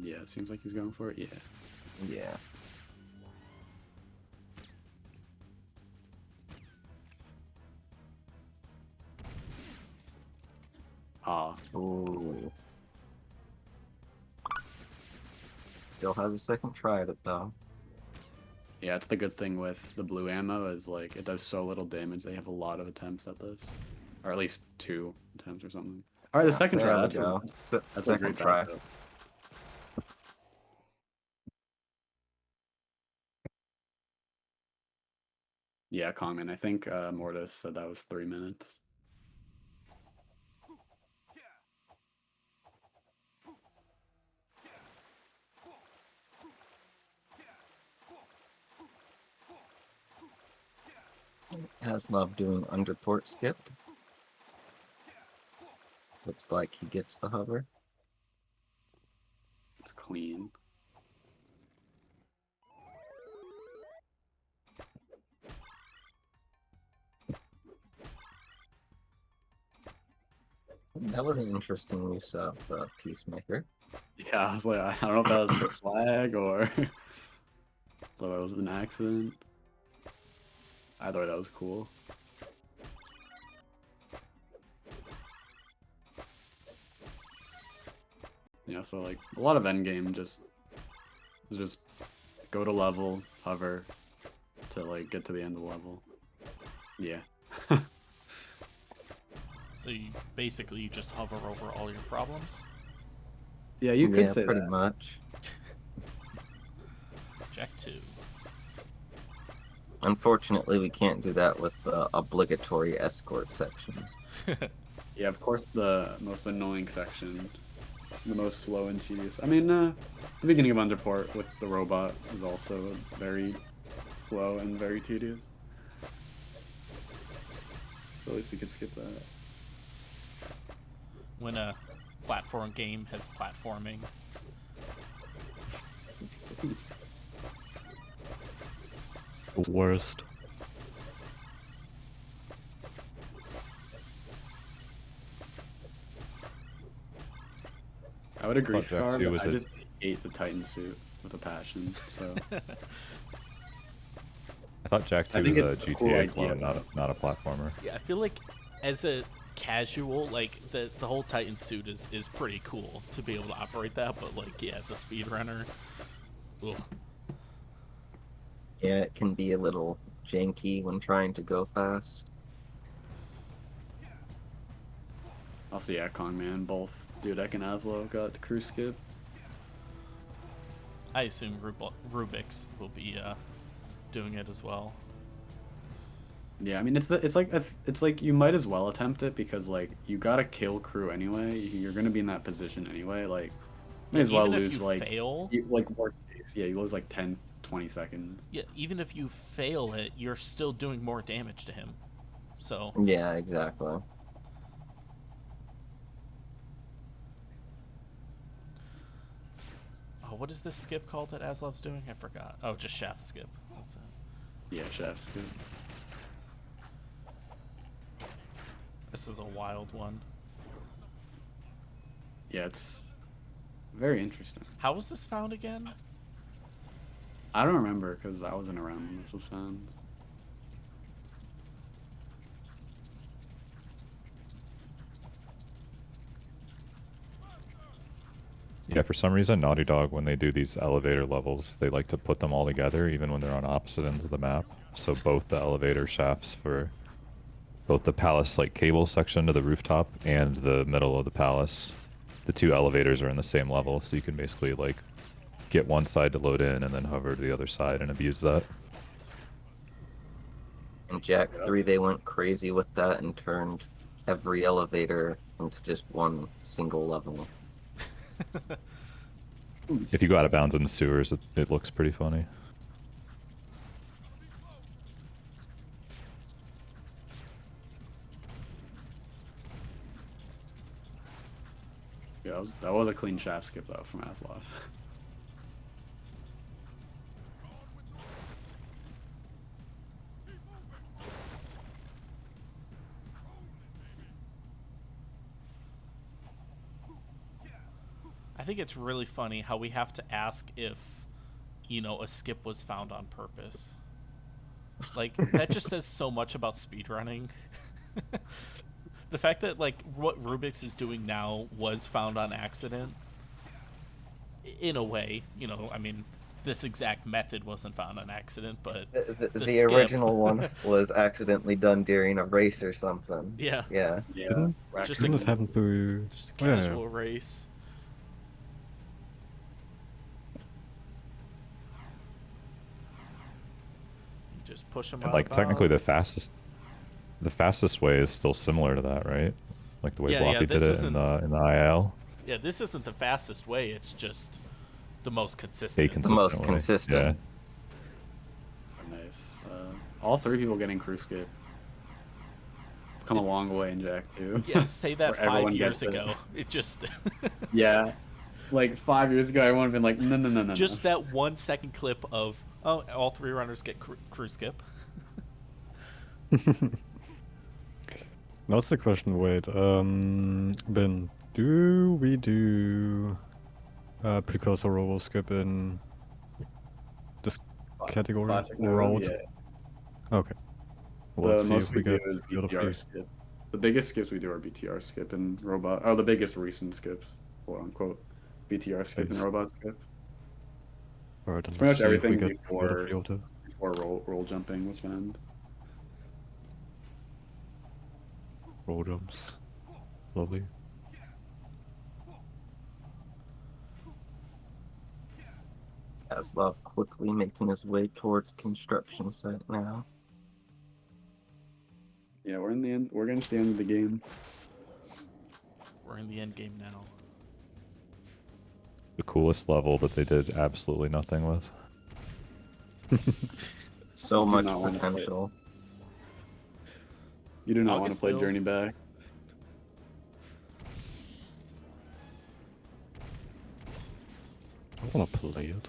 Yeah, it seems like he's going for it. Yeah. Yeah. Ah. Ooh. Still has a second try at it though. Yeah, it's the good thing with the blue ammo is like it does so little damage. They have a lot of attempts at this, or at least 2 attempts or something. All right, the second there try. we That's go. that's a Second great try. backup. Yeah, Kongman. I think Mortis said that was 3 minutes. Aslov doing underport skip. Looks like he gets the hover. It's clean. That was an interesting use of the Peacemaker. Yeah, I was like, I don't know if that was just swag or so that was an accident. Either way, that was cool. Yeah, so like a lot of endgame just go to level, hover to like get to the end of the level. Yeah. So you basically just hover over all your problems. Yeah, you could say pretty that. much. Jak 2. Unfortunately, we can't do that with the obligatory escort sections. Yeah, of course the most annoying section, the most slow and tedious. I mean, the beginning of Underport with the robot is also very slow and very tedious. So at least we could skip that. When a platform game has platforming. The worst. I would agree, Jak Scar, 2 but was I a- just hate the Titan suit with a passion, so... I thought Jak 2 I think was a it's a cool GTA idea, clone, though. not a platformer. Yeah, I feel like as a casual, like the whole Titan suit is pretty cool to be able to operate that, but like yeah, as a speedrunner, ugh. Yeah, it can be a little janky when trying to go fast. Also, yeah, Kongman, both Dudek and Aslo got the crew skip. I assume Rubik's will be doing it as well. Yeah, I mean it's like you might as well attempt it because like you gotta kill crew anyway. You're gonna be in that position anyway. Like, may Yeah, as well even if lose you like fail, like worst case. Yeah, you lose like 10, 20 seconds. yeah, even if you fail it, you're still doing more damage to him. So Yeah, exactly. oh, what is this skip called that Aslov's doing? I forgot. Oh, just shaft skip. That's it. Yeah, chef's good. This is a wild one. Yeah, it's very interesting. How was this found again? I don't remember because I wasn't around when this was found. Yeah, for some reason, Naughty Dog, when they do these elevator levels, they like to put them all together, even when they're on opposite ends of the map. So both the elevator shafts for both the palace like cable section to the rooftop and the middle of the palace, the two elevators are in the same level, so you can basically like get one side to load in and then hover to the other side and abuse that. In Jak 3, they went crazy with that and turned every elevator into just one single level. If you go out of bounds in the sewers, it looks pretty funny. Yeah, that was a clean shaft skip though from Aslov. I think it's really funny how we have to ask if, you know, a skip was found on purpose. Like, that just says so much about speedrunning. The fact that, like, what Rubik's is doing now was found on accident, in a way, you know, I mean, this exact method wasn't found on accident, but The skip. original one was accidentally done during a race or something. Yeah. Yeah. Yeah, Didn't, Just didn't a- this happen to... Just a Oh, yeah, yeah. casual race. You just push them And out. like of technically the bounds. fastest way is still similar to that, right? Like the way Yeah, Bloppy this did it isn't- in the IL. Yeah, this isn't the fastest way. It's just the most A consistent. consistent most way. consistent. Yeah. so nice. All three people getting crew skip. come a It's- long way in Jak 2. Yeah, say that Where 5 everyone years gets it. ago. It just Yeah. Like 5 years ago, everyone would have been like, no, no, no, no, just no. that 1 second clip of all 3 runners get crew skip. Now that's the question. Wait, Ben, do we do precursor robo skip in this category Classic or mode, route? yeah. Okay. Well, The let's see most if we we do get is a BTR few. skip. The biggest skips we do are BTR skip and robot. Oh, the biggest recent skips, quote unquote. BTR skip and Nice. robot skip. Alright, then It's pretty let's much see if we everything get a lot of few of those. before roll jumping was found. Roll jumps. Lovely. Aslov quickly making his way towards construction site now. Yeah, we're in the end. We're getting to the end of the game. We're in the end game now. The coolest level that they did absolutely nothing with. So Do much not wanna play it. potential. You do not want to August play build. Journey Back. I wanna play it.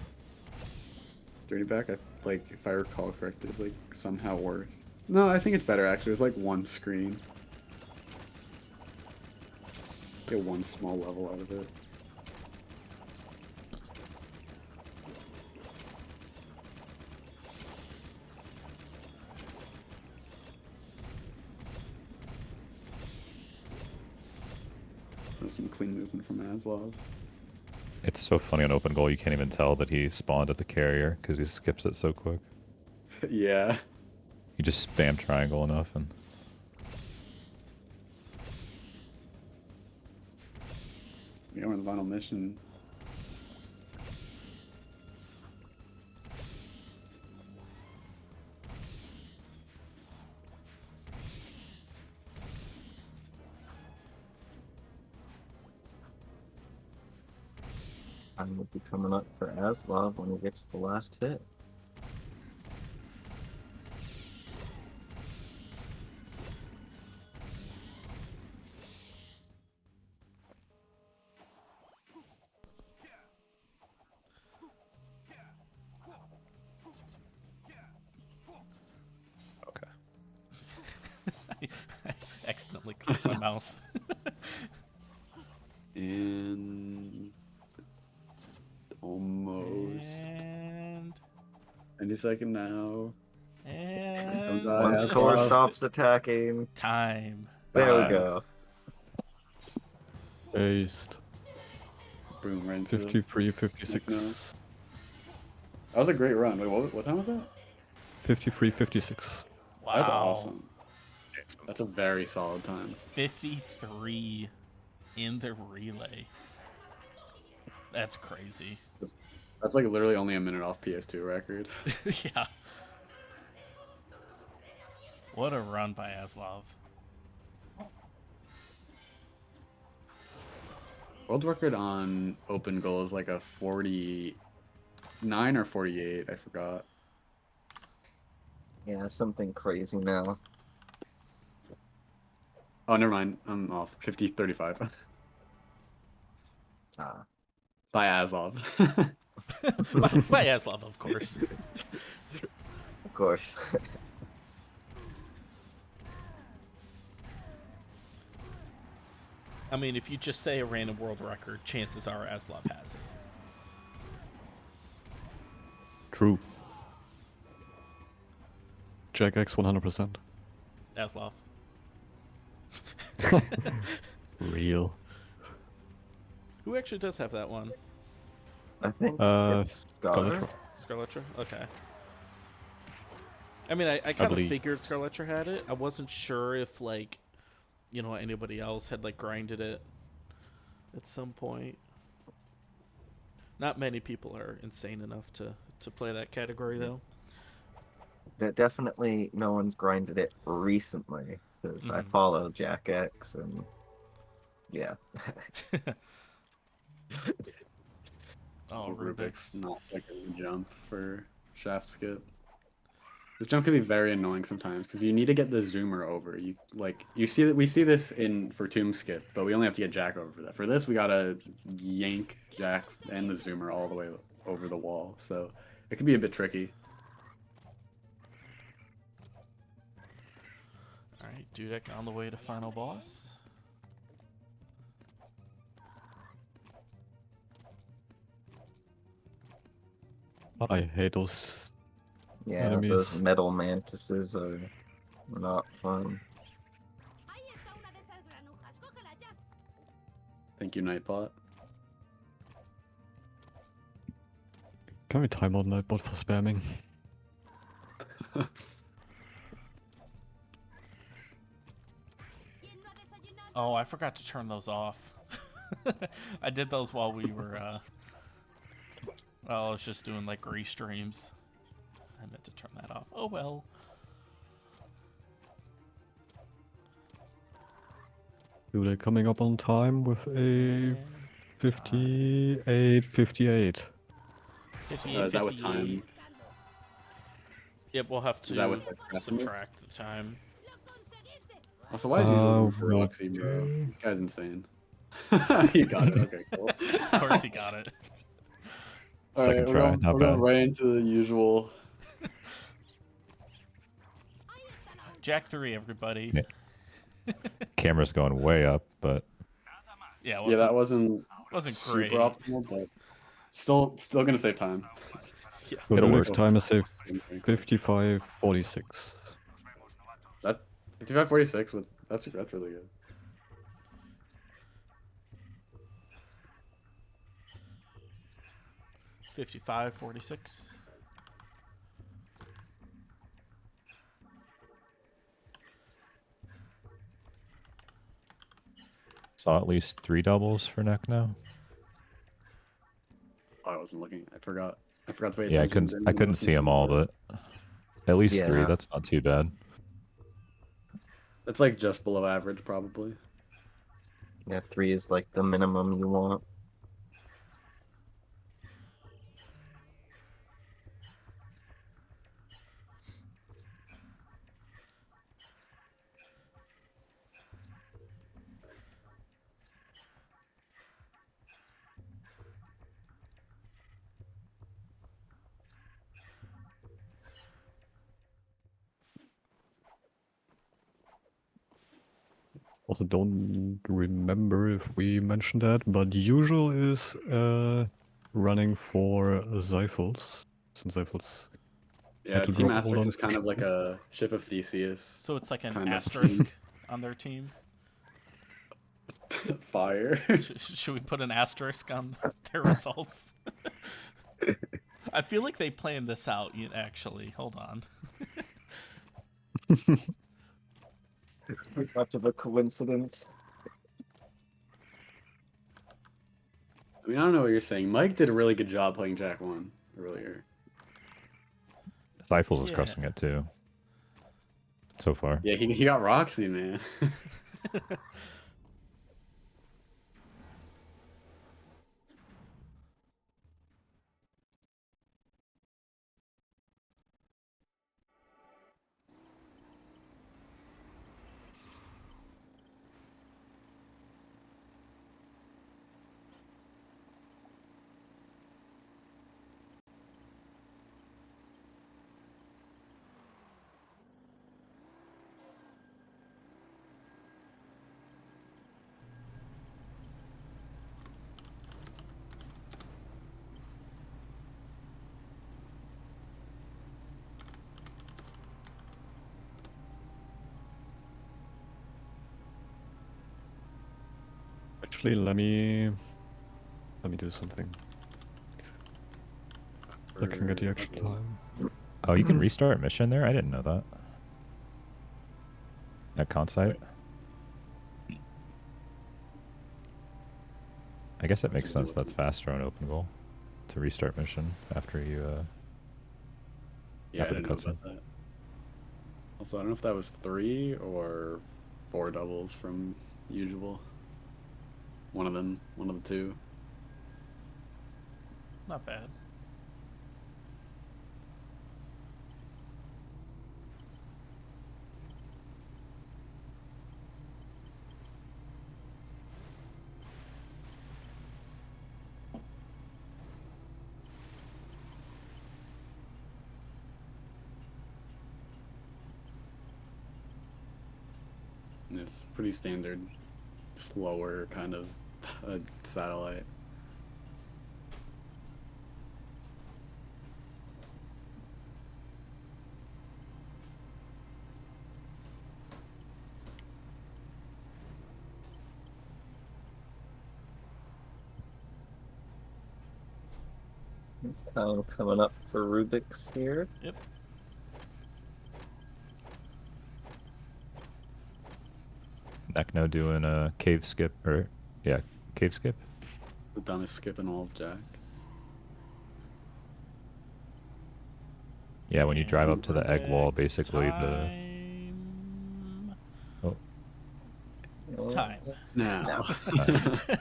Journey Back, like if I recall correctly, is like somehow worse. No, I think it's better actually. It's like one screen. Get one small level out of it. That's some clean movement from Aslov. It's so funny on open goal, you can't even tell that he spawned at the carrier because he skips it so quick. Yeah. You just spam triangle enough and Yeah, we're in the final mission. Time will be coming up for Aslov when he gets the last hit. okay. I accidentally clicked my mouse. And almost And 90-second now. and die. Once Aslov. Core stops attacking, time. there we Time. go. Based. Boom, right into 53, 56. No. That was a great run. Wait, what time was that? 53, 56. Wow. That's awesome. That's a very solid time. 53 in the relay. That's crazy. That's like literally only a minute off PS2 record. Yeah. What a run by Aslov. World record on open goal is like a 49 or 48. I forgot. Yeah, something crazy now. Oh, never mind. I'm off. 50, 35. Ah, By Aslov. by Aslov, of course. of course. I mean, if you just say a random world record, chances are Aslov has it. True. Jak X 100%. Aslov. Real. Who actually does have that one? I think it's Scarlet. Scarlet. Scarletra? Okay. I mean, I kind of believe. figured Scarletra had it. I wasn't sure if, like, you know, anybody else had, like, grinded it at some point. Not many people are insane enough to play that category, though. Definitely no one's grinded it recently, because I Mhm. follow Jak X and yeah. Oh, Rubik's Rubik's. not like a jump for shaft skip. This jump can be very annoying sometimes because you need to get the zoomer over. You see that we see this in for Tomb Skip, but we only have to get Jack over that. For this, we gotta yank Jack and the zoomer all the way over the wall, so it can be a bit tricky. Alright, Dudek on the way to final boss. I hate those Yeah, enemies. those metal mantises are not fun. Ahí está una de esas granujas. Cógela ya. Thank you, Nightbot. Can we time out Nightbot for spamming? ¿Quién no ha desayunado? Oh, I forgot to turn those off. I did those while we were, well, I was just doing like restreams. I meant to turn that off. Oh well. Do they coming up on time with a 58, 58? 58, Is that with 58. time? Yep, we'll have Is that to with the decimal? subtract the time. Lo conseguiste. Also, why is he using for would Roxy, bro? do- This guy's insane. You got it. Okay, cool. Of course he got it. Second try, not we're bad. going right into the usual. Ahí están aún. Jack 3, everybody. Yeah. Camera's going way up, but Yeah, Yeah, that wasn't wasn't great. super optimal, but still gonna save time. Yeah. So It'll Dudek's work. time is a 55:46. That 55:46 with that's really good. $55.46. saw at least 3 doubles for neck now. Oh, I wasn't looking. I forgot. I forgot to pay Yeah, attention. I couldn't see them all, but at least 3. Yeah. That's not too bad. That's like just below average, probably. Yeah, 3 is like the minimum you want. Also don't remember if we mentioned that, but usual is running for Zyphals. Since Zyphals Yeah, to Team drop Asterix all is kind of like a ship of Theseus. So it's like an kind of asterisk on their team. Fire. Should we put an asterisk on their results? I feel like they planned this out, actually. Hold on. Much of a coincidence. I mean, I don't know what you're saying. Mike did a really good job playing Jack 1 earlier. Cyphles is Yeah. crushing it too. So far. Yeah, he got Roxy, man. Actually, let me do something. I can get the extra time. Oh, you can restart mission there? I didn't know that. At con site? I guess that makes sense. That's faster on open goal to restart mission after you Yeah, I after the didn't know cutscene. about that. Also, I don't know if that was 3 or 4 doubles from usual. One of them, one of the two. Not bad. It's pretty standard, slower kind of satellite. Time coming up for Rubik's here. Yep. Ekno doing a cave skip, or yeah, cave skip. The dumbest skip in all of Jack. Yeah, when you drive up to the egg wall, Rubik's basically time. Oh, Time. Now. I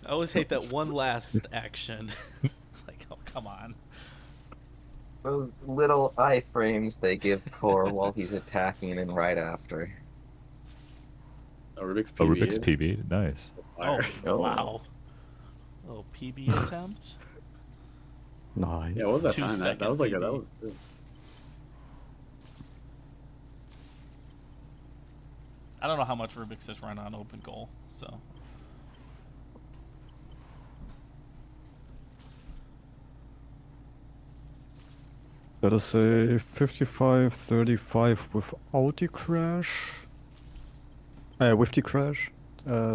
always hate that one last action. It's like, oh, come on. Those little iframes they give Core while he's attacking and right after. Rubik's PB. oh, Rubik's PB, nice. Oh, Oh. wow. Oh, PB attempt? Nice. Yeah, what was that 2 time? That was like a, that PB. was good. I don't know how much Rubik's has run on open goal, so. Let us say 55-35 without the crash. With the crash,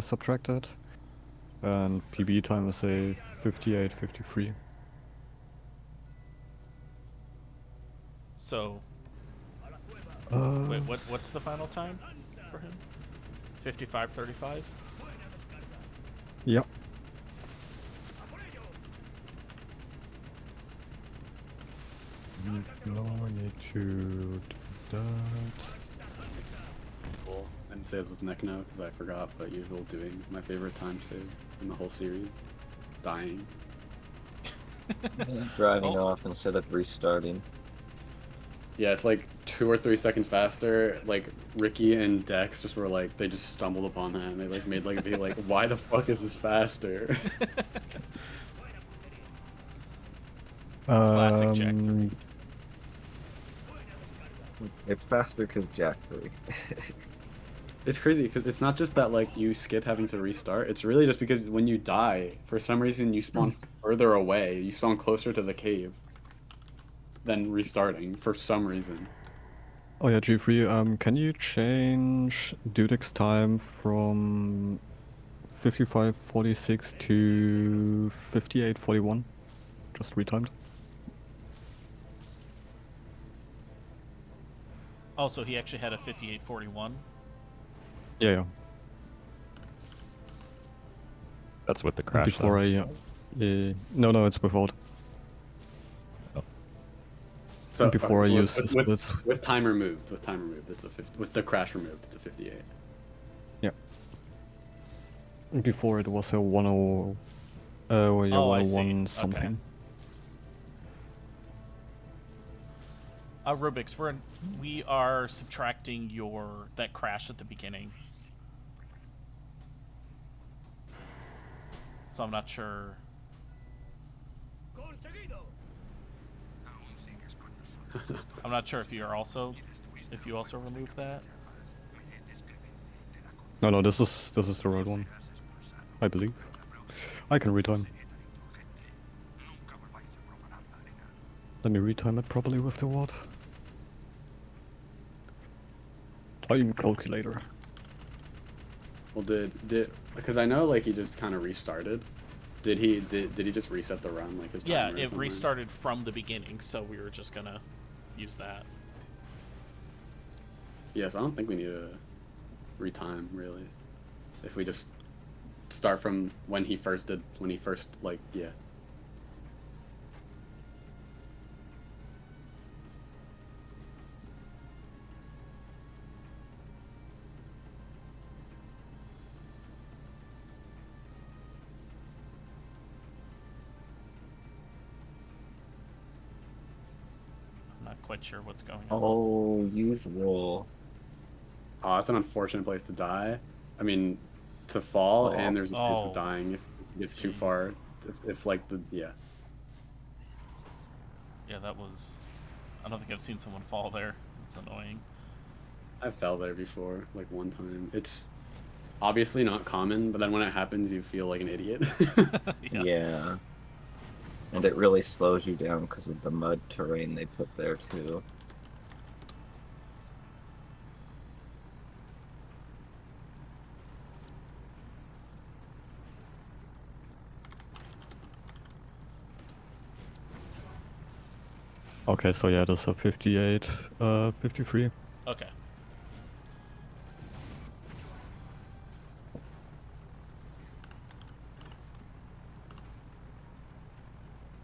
subtracted. And PB time is say 58-53. So, wait, what's the final time for him? 55-35? Yeah. No, I need to do that. Cool. I didn't say it was Nekno because I forgot, but usual doing my favorite time save in the whole series. Dying. Driving Oh. off instead of restarting. Yeah, it's like 2 or 3 seconds faster. Like Ricky and Dex just were like, they just stumbled upon that and they like made like be like, why the fuck is this faster? Classic Jack 3. It's faster because Jack 3. It's crazy because it's not just that like you skip having to restart. It's really just because when you die, for some reason you spawn further away. You spawn closer to the cave than restarting for some reason. Oh yeah, G3, can you change Dudek's time from 55-46 to 58-41? Just retimed. Oh, so he actually had a 58-41? Yeah, yeah. That's with the crash. Before though. no, it's without. So Before I so use the splits. with time removed, it's a with the crash removed, it's a 58. Yeah. Before it was a 10, yeah, Oh, I see. 101 something. Rubik's, we are subtracting that crash at the beginning. So I'm not sure. I'm not sure if you also removed that. No, this is the right one. I believe. I can retime. Let me retime it properly with the what? Time calculator. Well, did because I know like he just kind of restarted. Did he just reset the run like his Yeah, timer or it something? restarted from the beginning, so we were just gonna use that. Yes, I don't think we need to retime really. If we just start from when he first like yeah. I'm not quite sure what's going on. Oh, usual. Oh, that's an unfortunate place to die. I mean, to fall, Oh. and there's a chance Oh. of dying if it gets too Jeez. far. If like the yeah. Yeah, that was. I don't think I've seen someone fall there. It's annoying. I fell there before, like one time. It's obviously not common, but then when it happens, you feel like an idiot. Yeah. And it really slows you down because of the mud terrain they put there too. Okay, so yeah, that's a 58, 53. Okay.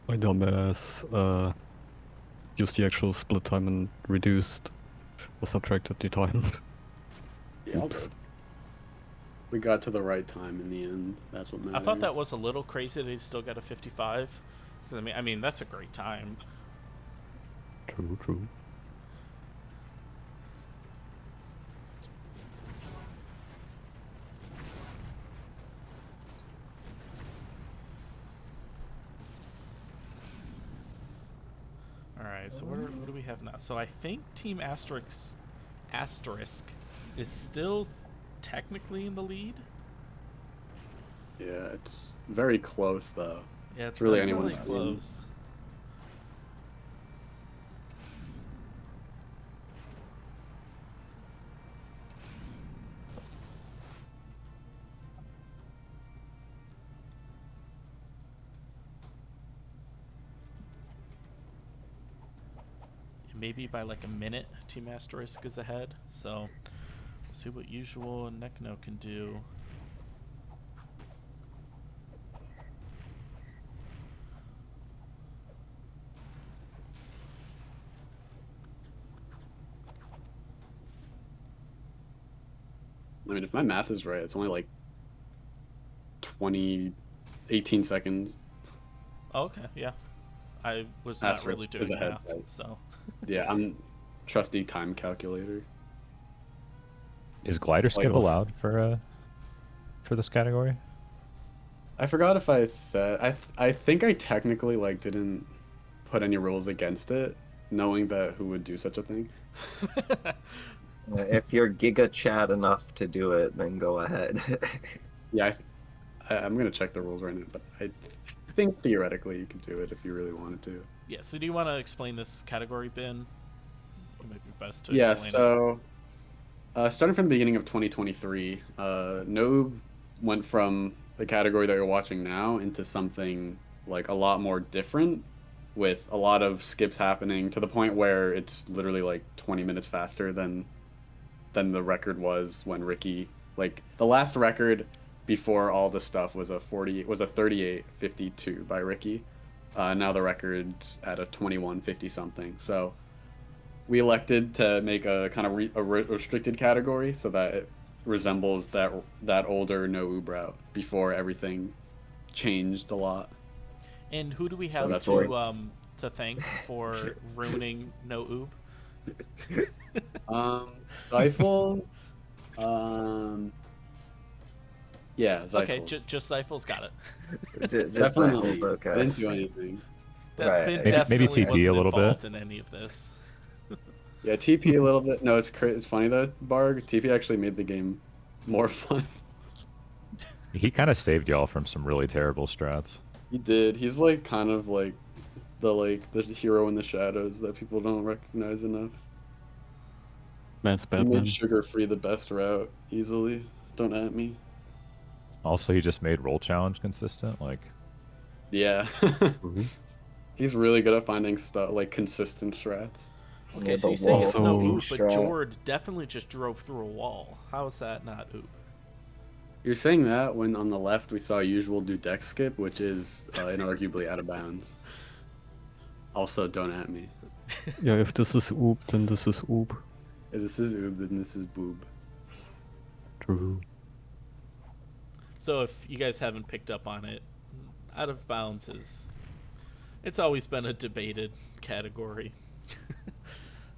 My dumbass used the actual split time and reduced or subtracted the time. Yeah, all Oops. good. We got to the right time in the end. That's what matters. I thought that was a little crazy that he still got a 55. 'Cause I mean that's a great time. True, true. Alright, so what do we have now? So I think Team Asterisk is still technically in the lead. Yeah, it's very close though. Yeah, it's really definitely anyone's game. close. Maybe by like a minute, Team Asterisk is ahead. So, we'll see what Usual and Nekno can do. I mean, if my math is right, it's only like 18 seconds. Oh, okay, yeah. I was not really Asterisk is doing ahead, math, right? so. Yeah, I'm trusty time calculator. Is glider skip Cycle. allowed for this category? I forgot if I said I think I technically like didn't put any rules against it, knowing that who would do such a thing. If you're Giga Chad enough to do it, then go ahead. Yeah, I'm gonna check the rules right now, but I think theoretically you could do it if you really wanted to. Yeah, so do you want to explain this category, Ben? It might be best to Yeah, explain it. so starting from the beginning of 2023, Noob went from the category that you're watching now into something like a lot more different, with a lot of skips happening to the point where it's literally like 20 minutes faster than the record was when Ricky, like the last record before all the stuff was a 38:52 by Ricky. Now the record's at a 21:50 something. So we elected to make a kind of restricted category so that it resembles that older no Uber route before everything changed a lot. And who do we So have that's to thank for ruining No Oob? Rifles. Yeah, Zyphals. Okay, just Zyphals got it. Just Definitely. Zyphals, okay. I didn't do anything. Right. Ben Maybe definitely TP a wasn't little bit. involved in any of this. Yeah, TP a little bit. No, it's funny though, Barg. TP actually made the game more fun. He kind of saved y'all from some really terrible strats. He did. He's like kind of like the hero in the shadows that people don't recognize enough. Man's He Batman. made sugar free the best route easily. Don't at me. Also, he just made roll challenge consistent. Like, Yeah. He's really good at finding stuff like consistent strats. Okay, Yeah, so the you say it's no wall Oob, but strat. Jord definitely just drove through a wall. How is that not Oob? You're saying that when on the left we saw Usual do deck skip, which is inarguably out of bounds. Also, don't at me. Yeah, if this is Oop, then this is Oop. If this is Oob, then this is Boob. True. So if you guys haven't picked up on it, out of bounds it's always been a debated category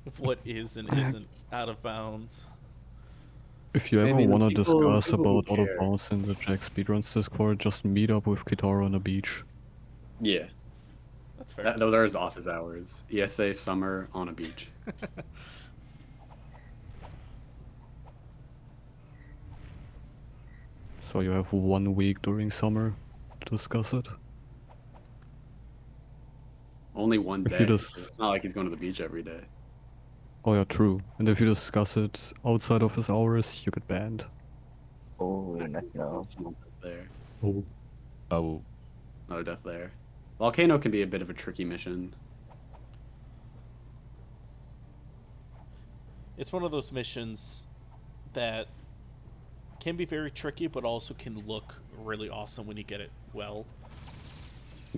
of what is and isn't out of bounds. If you I ever mean, want to people discuss who about out of care. bounds in the Jack Speedruns Discord, just meet up with Kitara on the beach. Yeah, That's fair. those are his office hours. ESA summer on a beach. So you have 1 week during summer to discuss it. Only one If day. you just- It's not like he's going to the beach every day. Oh yeah, true. And if you discuss it outside of his hours, you get banned. Oh, no. No death there. Oh. Oh, No death there. Volcano can be a bit of a tricky mission. It's one of those missions that can be very tricky, but also can look really awesome when you get it well.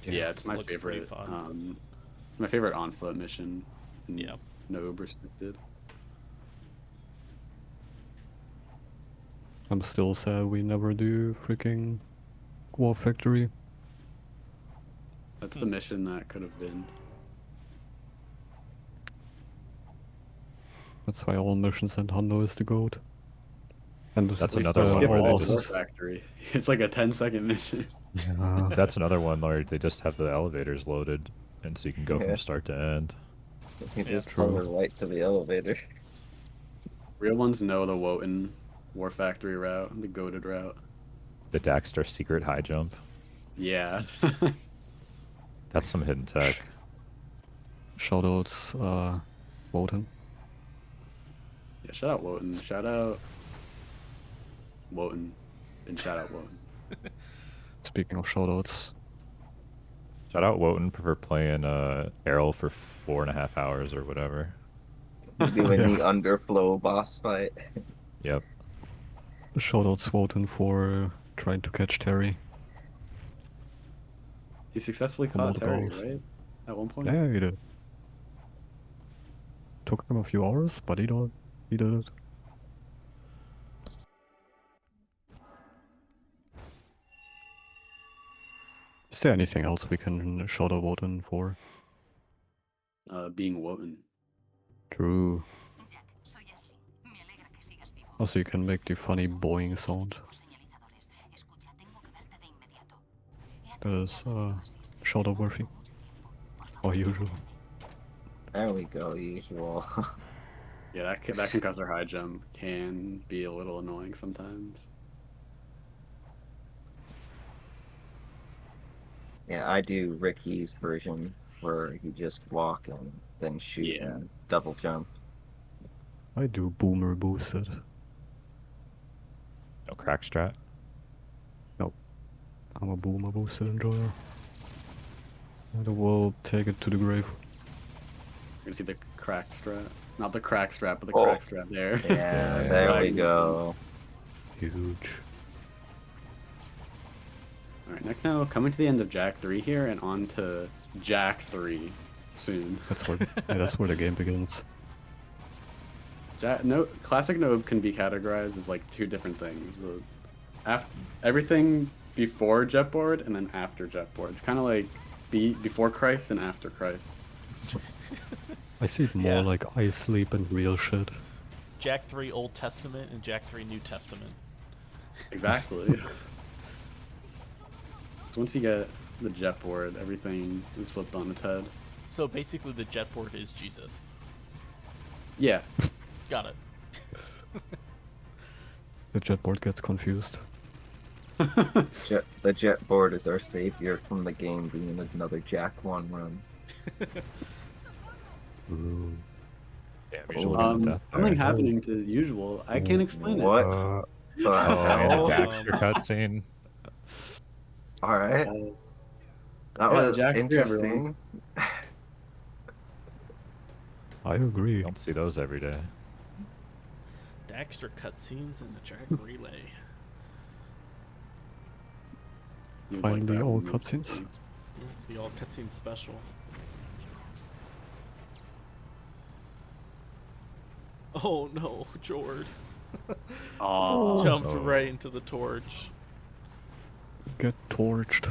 Yeah, it's my looks pretty favorite. fun. It's my favorite on foot mission. Yeah. No restricted. I'm still sad we never do freaking War Factory. That's the mission that could have been. That's why all missions and Hondo is the goat. And That's We another still one skip where all they War just- Factory. It's like a 10-second mission. that's another one where they just have the elevators loaded, and so you can go Yeah. from start to end. You Yeah, just true. hover right to the elevator. Real ones know the Wotan War Factory route, the goated route. The Daxter secret high jump. Yeah. That's some hidden tech. Shoutouts, Wotan. Yeah, shout out Wotan. Shout out Wotan. And shout out Wotan. Speaking of shoutouts, Shout out Wotan for playing Errol for 4.5 hours or whatever. Doing Yeah. the underflow boss fight. Yep. shoutouts Wotan for trying to catch Terry. He successfully For caught Terry, multiples. right? At one point? Yeah, he did. Took him a few hours, but he did it. Is there anything else we can shout out Wotan for? Being Wotan. True. Jack, soy Ashley. Me alegra que sigas vivo. Also, you can make the funny boing sound. Señalizadores. Escucha, tengo que verte de inmediato. He That is, aterrizado en el oasis. shout out worthy. Mucho tiempo. Por Or favor, usual. llámame. There we go, usual. Yeah, that concussor high jump can be a little annoying sometimes. Yeah, I do Ricky's version where you just walk and then shoot Yeah. and double jump. I do boomer boosted. No crack strat. I'm a boomer boosted enjoyer. And I will take it to the grave. You're gonna see the crack strat. Not the crack strap, but the Oh. crack strap there. Yeah, That's there what we I- go. Huge. Alright, now coming to the end of Jak 3 here and on to Jak 3 soon. That's where that's where the game begins. Classic Noob can be categorized as like two different things. Everything before Jetboard and then after Jetboard. It's kind of like before Christ and after Christ. I see it more Yeah. like I sleep and real shit. Jak 3 Old Testament and Jak 3 New Testament. Exactly. So once you get the Jetboard, everything is flipped on its head. So basically, the jetboard is Jesus. Yeah. Got it. The jetboard gets confused. The jet board is our savior from the game being another Jak 1 run. Ooh. Damn, usually getting death Something there. happening to usual. I can't explain What Uh, the Oh, hell? the Daxter cutscene. Alright, it. that yeah, was Jak 3, interesting. I agree. You don't see those every day. Daxter cutscenes and the Jak Relay. You would Finally, that all one. cutscenes. Yeah, it's the all cutscene special. Oh no, Jord. Aw. Jumped Oh. right into the torch. Get torched.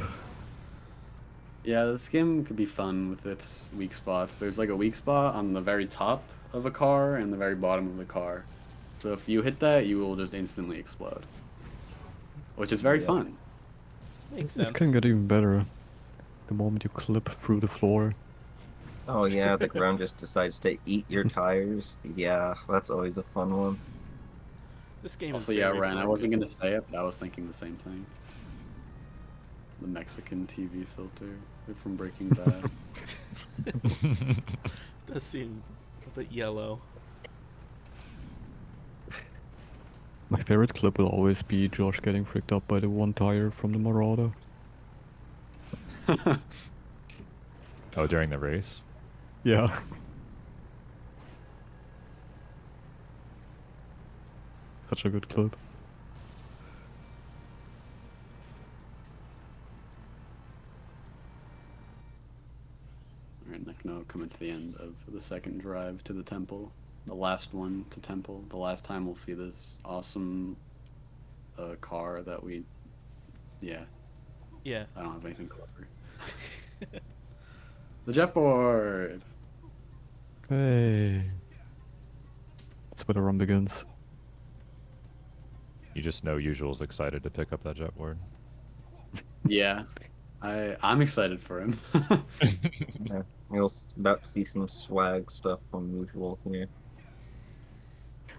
Yeah, this game could be fun with its weak spots. There's like a weak spot on the very top of a car and the very bottom of the car. So if you hit that, you will just instantly explode. Which is very Yeah. fun. Makes It sense. can get even better. The moment you clip through the floor. Oh yeah, the ground just decides to eat your tires. Yeah, that's always a fun one. This game Also, is yeah, very Ren, I wasn't boring. gonna say it, but I was thinking the same thing. The Mexican TV filter from Breaking Bad. Does seem a bit yellow. My favorite clip will always be Josh getting fricked up by the one tire from the Marauder. Oh, during the race? Yeah. Such a good clip. Alright, Nekno coming to the end of the second drive to the temple. The last one to temple. The last time we'll see this awesome car that we... Yeah, Yeah. I don't have anything clever. The jetboard! Hey. That's where the run begins. You just know Usual's excited to pick up that jet board. Yeah, I'm excited for him. Yeah, you'll about to see some swag stuff from Usual here.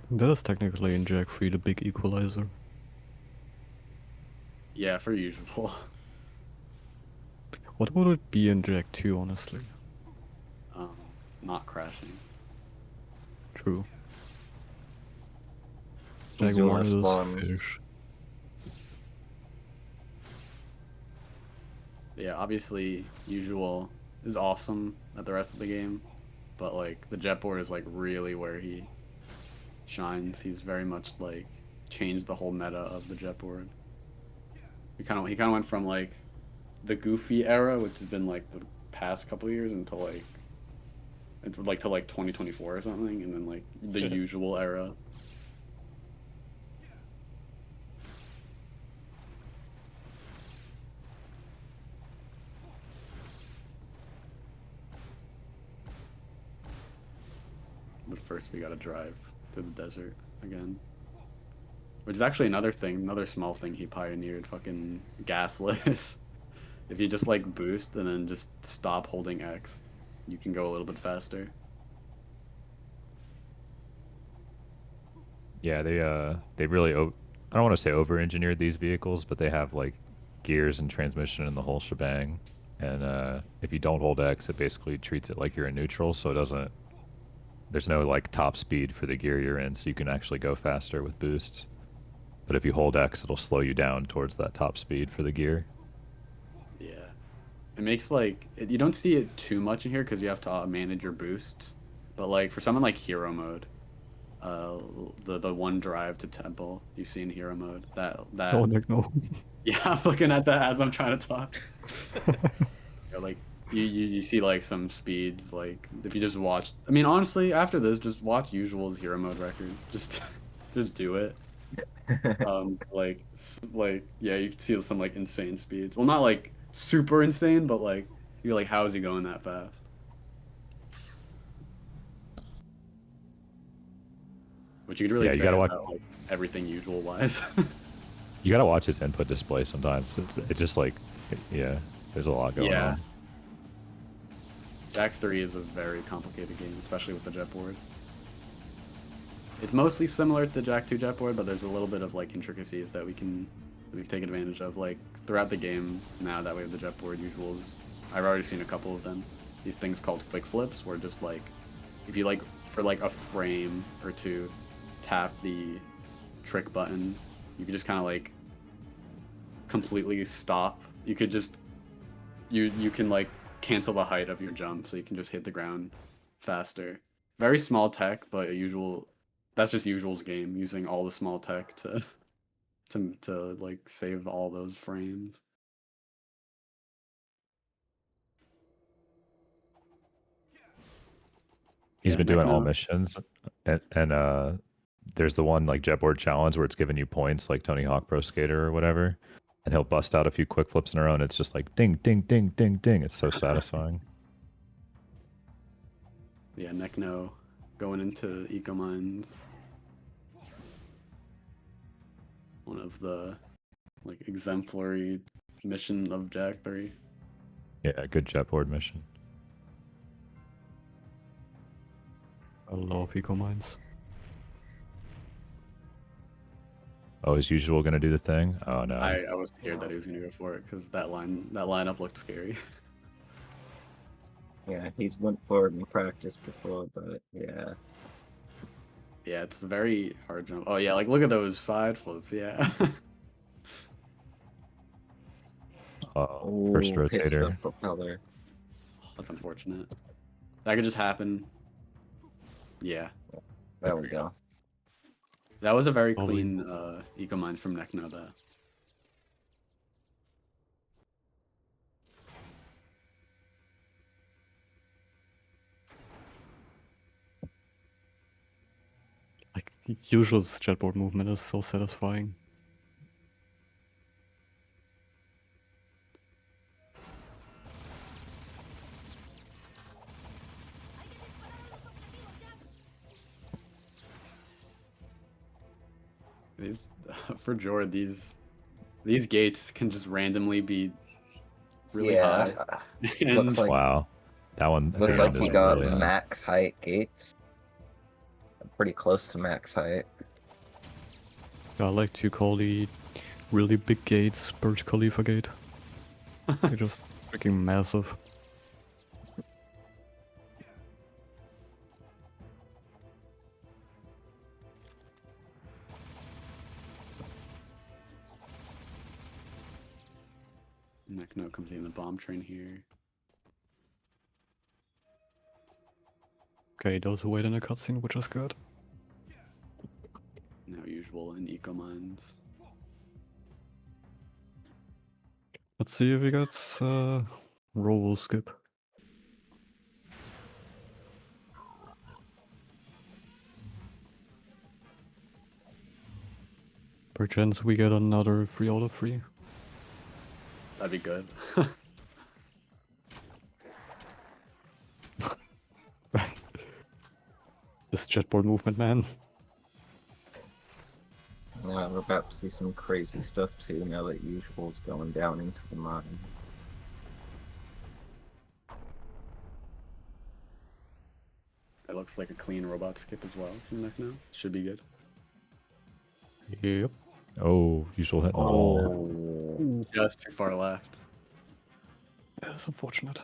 That is technically in Jak 3 the big equalizer. Yeah, for usual. What would it be in Jak 2, honestly? Um, not crashing. True. Jak Usual 1 is responds. fish. Yeah, obviously, usual is awesome at the rest of the game, but like the jetboard is like really where he shines. He's very much like changed the whole meta of the jetboard. He kind of went from like the goofy era, which has been like the past couple of years, into like to like 2024 or something, and then like the usual era. But first we gotta drive through the desert again. Which is actually another thing, another small thing he pioneered, fucking gasless. If you just like boost and then just stop holding X, you can go a little bit faster. Yeah, they really I don't want to say over-engineered these vehicles, but they have like gears and transmission and the whole shebang. And if you don't hold X, it basically treats it like you're in neutral, so it doesn't. There's no like top speed for the gear you're in, so you can actually go faster with boosts. But if you hold X, it'll slow you down towards that top speed for the gear. Yeah. It makes like you don't see it too much in here because you have to manage your boosts. But like for someone like hero mode, the one drive to temple you see in hero mode, that Oh, Nick, no. yeah, I'm looking at that as I'm trying to talk. Yeah, like you see like some speeds, like if you just watch, I mean honestly after this just watch Usual's hero mode record, just just do it. Like yeah, you can see some like insane speeds, well not like super insane, but like you're like, how is he going that fast? Which you could really Yeah, you say gotta watch. about like everything Usual wise. You gotta watch his input display sometimes. It's just like, yeah, there's a lot going Yeah. on. Jak 3 is a very complicated game, especially with the jetboard. It's mostly similar to the Jak 2 jetboard, but there's a little bit of like intricacies that we've taken advantage of. Like throughout the game, now that we have the jetboard Usuals, I've already seen a couple of them. These things called quick flips, where just like if you like for like a frame or two, tap the trick button, you could just kind of like completely stop. You could just you can like cancel the height of your jump, so you can just hit the ground faster. Very small tech, but that's just Usual's game, using all the small tech to like save all those frames. He's Yeah, been doing all Nekno. missions, and there's the one like jetboard challenge where it's giving you points like Tony Hawk Pro Skater or whatever, and he'll bust out a few quick flips in a row, and it's just like ding, ding, ding, ding, ding. It's so satisfying. Yeah, Nekno going into Eco Mines. One of the like exemplary mission of Jak 3. Yeah, good jetboard mission. I love eco mines. Oh, is usual gonna do the thing? Oh no. I was scared that he was gonna go for it because that lineup looked scary. Yeah, he's went for it in practice before, but yeah. Yeah, it's a very hard jump. Oh yeah, like look at those side flips. Yeah. Oh, first Oh, hits the rotator. propeller. That's unfortunate. That could just happen. Yeah, There we go. that was a very Probably. clean eco mines from Nekno though. Like usual jetboard movement is so satisfying. These for Jord, these gates can just randomly be really high. And Looks like Wow. That one at looks the like end he is got really high. max height gates. Pretty close to max height. I like to call the really big gates Burj Khalifa gate. They're just freaking massive. Nekno comes in the bomb train here. Okay, those who wait in a cutscene, which is good. Now usual in eco mines. Let's see if he gets roll skip. Perchance we get another 3 out of 3. That'd be good. This jetboard movement, man. Yeah, we're about to see some crazy stuff too now that usual's going down into the mine. It looks like a clean robot skip as well from Nekno. Should be good. Yep. Oh, usual hit. Oh, Just too far left. That's unfortunate.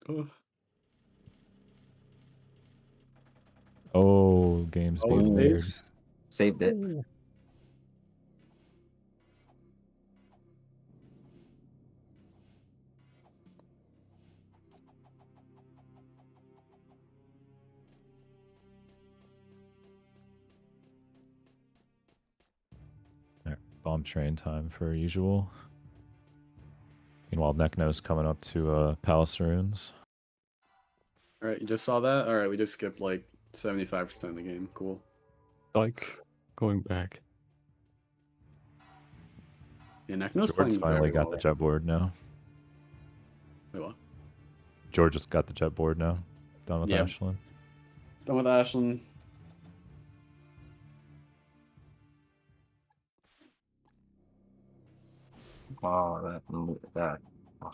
Oh, Oh, game's being save. weird. saved it. Alright, bomb train time for usual. Meanwhile, Nekno's coming up to Palace Ruins. Alright, you just saw that? Alright, we just skipped like 75% of the game. Cool. Like, going back. Yeah, Nekno's George's playing finally very got well. the jet board now. Wait, what? George just got the jet board now. Done with Yep. Ashland. Done with Ashland. Oh, that. Oh.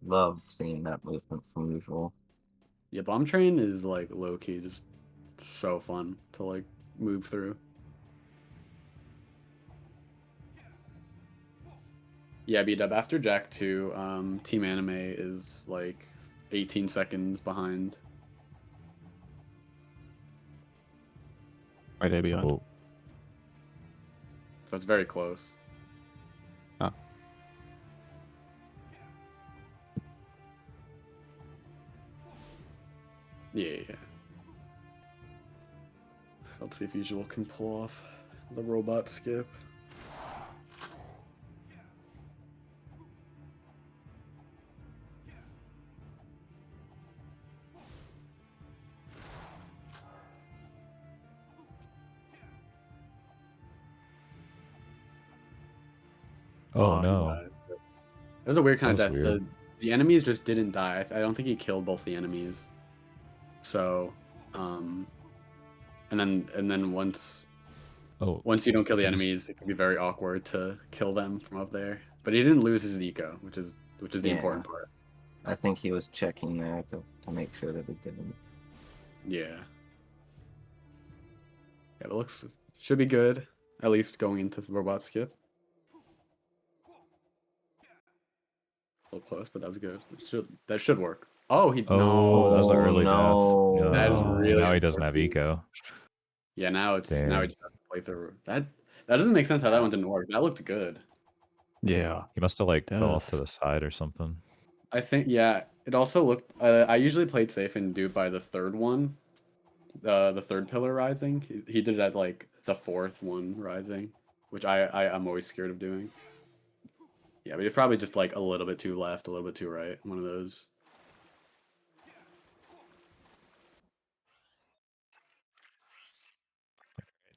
Love seeing that movement from usual. Yeah, bomb train is like low key, just so fun to like move through. Yeah, B-Dub, after Jak 2, Team Anime is like 18 seconds behind. Right there behind. Oh, So it's very close. Ah. Yeah. Let's see if Usual can pull off the robot skip. oh he no. died. It was a weird kind of That death. was weird. The enemies just didn't die. I don't think he killed both the enemies. So, and then once Oh, you don't kill the Goodness. enemies, it can be very awkward to kill them from up there. But he didn't lose his eco, which is which is the Yeah. important part. I think he was checking there to make sure that it didn't. Yeah. Yeah, it looks should be good. At least going into robot skip. A little close, but that was good. That should work. Oh, he Oh, that was an Oh, early no. death. That is Oh, really now he doesn't have unfortunate. eco. Yeah, now he Damn. just has to play through that. That doesn't make sense how that one didn't work. That looked good. Yeah. He must have like fell off to Death. the side or something. I think yeah. It also looked. I usually played safe and do by the third one, the third pillar rising. He did it at like the fourth one rising, which I'm always scared of doing. Yeah, but he's probably just like a little bit too left, a little bit too right. One of those.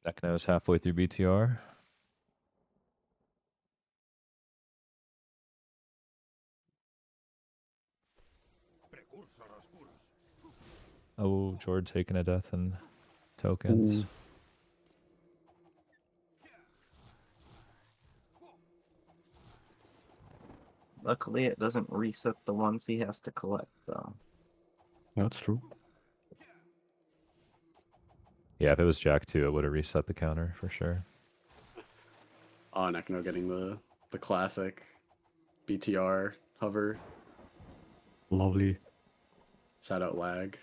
Nekno's halfway through BTR. Oh, George taking a death in tokens. Ooh. Luckily, it doesn't reset the ones he has to collect, though. That's true. Yeah, if it was Jack 2, it would have reset the counter for sure. Oh, Nekno getting the classic BTR hover. Lovely. Shout out lag.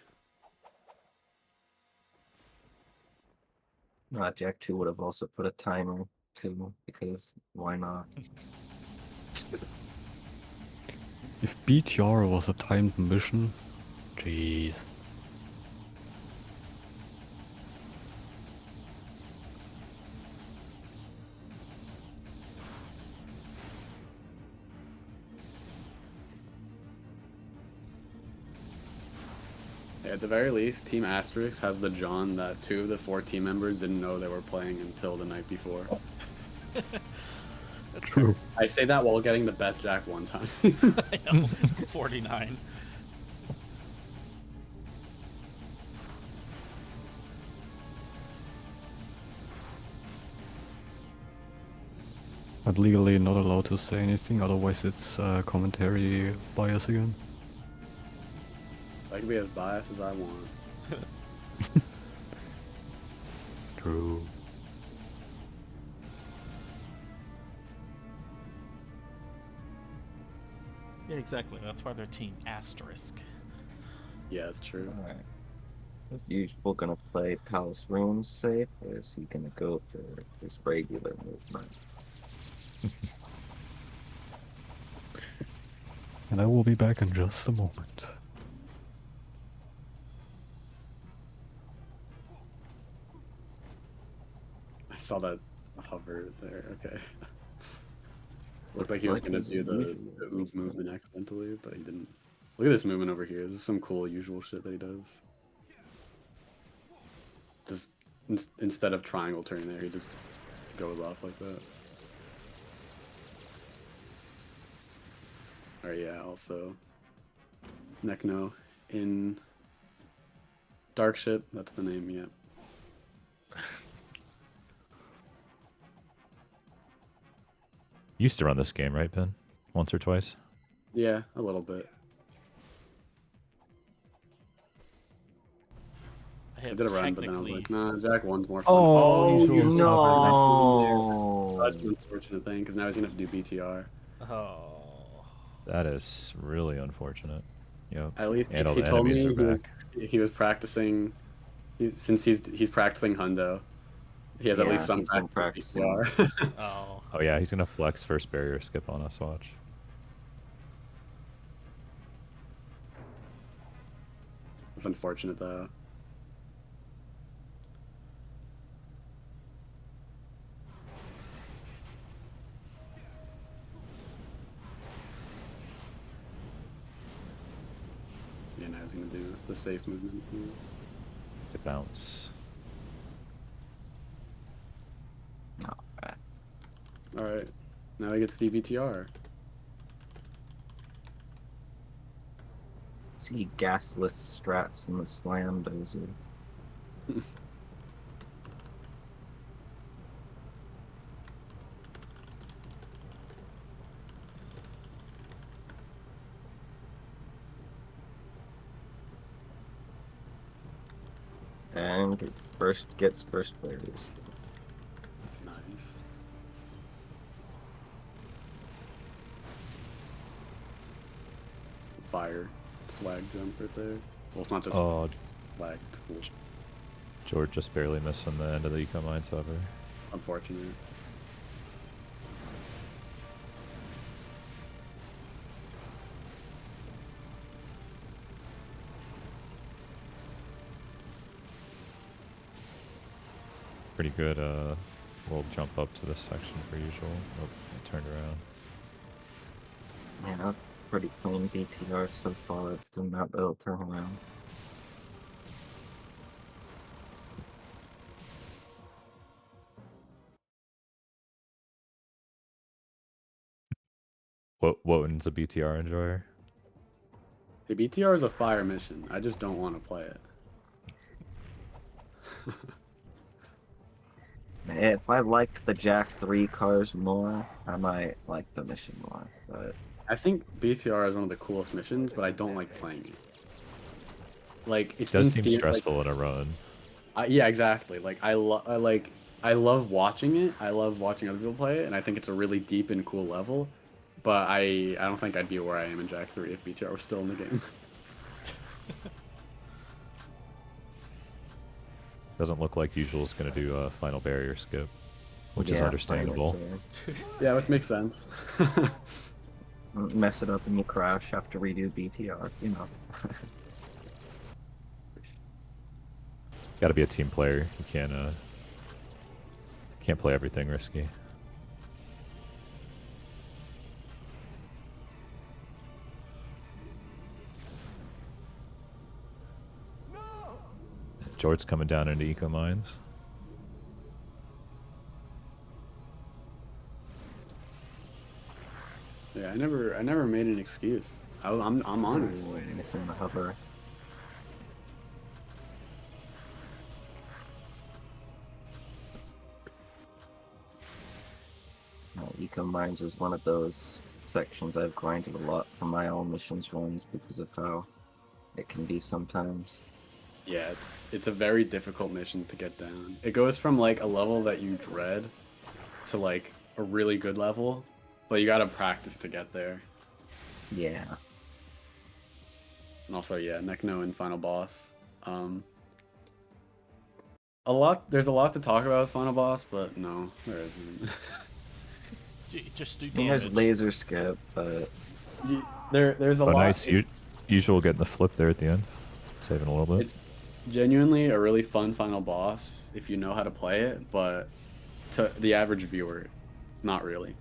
Jack 2 would have also put a timer, too, because why not? If BTR was a timed mission, jeez. At the very least, Team Asterisk has the John that 2 of the 4 team members didn't know they were playing until the night before. That's True. I say that while getting the best Jack one time. I know. 49. I'm legally not allowed to say anything, otherwise it's commentary bias again. I can be as biased as I want. True. Yeah, exactly. That's why they're Team Asterisk. Yeah, it's true. Alright. Is usual gonna play Palace Ruins safe, or is he gonna go for his regular movement? And I will be back in just a moment. I saw that hover there. Okay. Looked like he was gonna he's do the usually oof movement accidentally, but he didn't. Look at this movement over here. This is some cool usual shit that he does. Just instead of triangle turning there, he just goes off like that. Alright, yeah, also Nekno in Dark Ship, that's the name, yeah. You used to run this game, right, Ben? Once or twice? Yeah, a little bit. I I have did a run, but then I was technically. like, nah, Jack 1's more fun. Oh, usual you No. That's an unfortunate thing, because now he's gonna have to do BTR. Oh. That is really unfortunate. Yep. At least And all he the told me enemies are he was practicing. Since he's practicing Hundo, he has at Yeah, least some he's been practice practicing. with BTR. Oh. Oh yeah, he's gonna flex first barrier skip on us, watch. It's unfortunate though. Yeah, now he's gonna do the safe movement. To bounce. Alright, now he gets DBTR. See gasless strats in the slam dozer. And it first gets first players. Nice. Fire swag jump right there. Well, it's not just Oh, swag. It's cool. George just barely missing the end of the Eco Mines hover. Unfortunate. Pretty good little jump up to this section for usual. Oh, I turned around. Yeah, that's pretty clean BTR so far. It's done not really turn around. Wotan's a BTR enjoyer. The BTR is a fire mission. I just don't want to play it. If I liked the Jack 3 cars more, I might like the mission more. But I think BTR is one of the coolest missions, but I don't like playing it. Like It it's does in seem theory, stressful in a run. yeah, exactly. Like I love watching it. I love watching other people play it, and I think it's a really deep and cool level. But I don't think I'd be where I am in Jack 3 if BTR was still in the game. Doesn't look like usual's gonna do a final barrier skip, which is yeah, understandable. Yeah, which makes sense. Mess it up and you crash, have to redo BTR, you know. Got to be a team player. You can't play everything risky. George's coming down into Eco Mines. Yeah, I never made an excuse. I'm honest. Ooh, missing the hover. Eco Mines is one of those sections I've grinded a lot for my own missions runs because of how it can be sometimes. Yeah, it's a very difficult mission to get down. It goes from like a level that you dread to like a really good level, but you gotta practice to get there. Yeah. And also, yeah, Nekno and Final Boss. There's a lot to talk about with Final Boss, but no, there isn't. Just do I mean, there's damage. laser skip, but There's a Oh, lot. nice. Usual getting the flip there at the end, saving a little bit. It's genuinely a really fun final boss if you know how to play it, but to the average viewer, not really.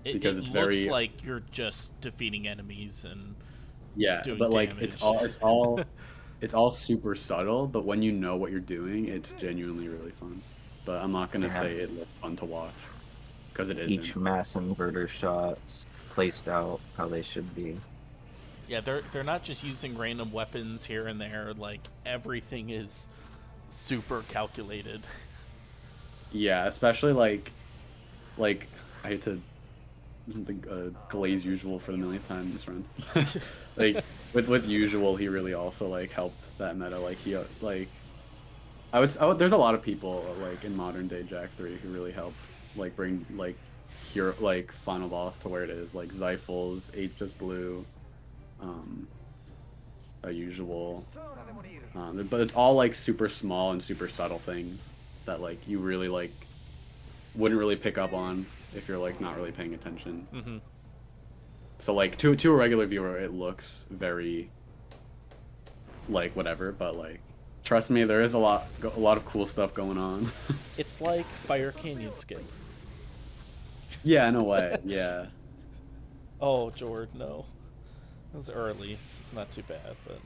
Because It it's looks very like you're just defeating enemies and yeah, doing but like damage. it's all super subtle. But when you know what you're doing, it's genuinely really fun. But I'm not gonna Yeah. say it looks fun to watch because it isn't. each mass inverter shots placed out how they should be. Yeah, they're not just using random weapons here and there. Like everything is super calculated. Yeah, especially like I hate to glaze usual for the millionth time this run. Like with usual, he really also like helped that meta. Like he like I would there's a lot of people like in modern day Jack 3 who really helped like bring like hero like final boss to where it is. Like Zyphals, Just Blue, usual. But it's all like super small and super subtle things that like you really like wouldn't really pick up on if you're like not really paying attention. Mm-hmm. So like to a regular viewer, it looks very like whatever, but like trust me, there is a lot of cool stuff going on. It's like Fire Canyon skin. Yeah, in a way, yeah. Oh, Jord, no. It was early. It's not too bad, but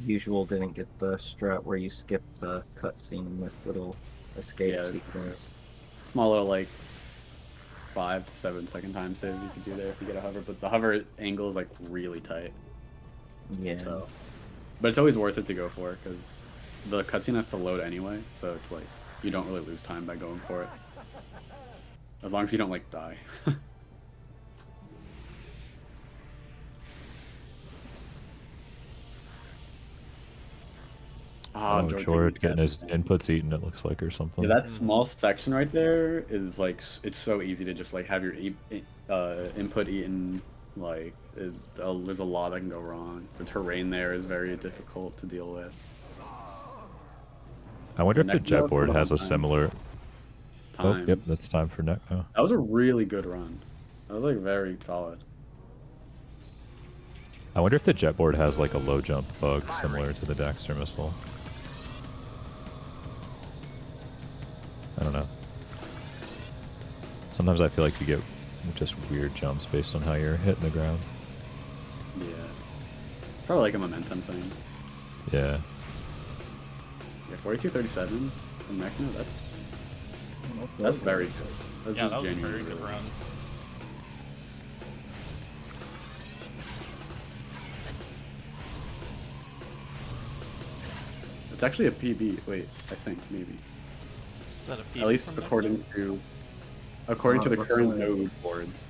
Usual didn't get the strat where you skip the cutscene in this little escape Yeah, sequence. Small little like 5 to 7 second time save you could do there if you get a hover, but the hover angle is like really tight. Yeah. So, but it's always worth it to go for because the cutscene has to load anyway, so it's like you don't really lose time by going for it. As long as you don't like die. Ah, Oh, George Jord taking getting his inputs eaten, it looks like, or something. Yeah, that small section right there is like it's so easy to just like have your input eaten. Like there's a lot that can go wrong. The terrain there is very difficult to deal with. I wonder if the Neck note, jetboard put has on a similar. Oh, time. yep, that's time for Necno. That was a really good run. That was like very solid. I wonder if the jetboard has like a low jump bug similar to the Daxter missile. I don't know. Sometimes I feel like you get just weird jumps based on how you're hitting the ground. Yeah. Probably like a momentum thing. Yeah. Yeah, 42-37 from Mechno, that's very good. That's Yeah, just that was a genuinely very good really run. It's actually a PB. Wait, I think maybe. Is that a PB At least from according Necno? to the it looks current like- node boards.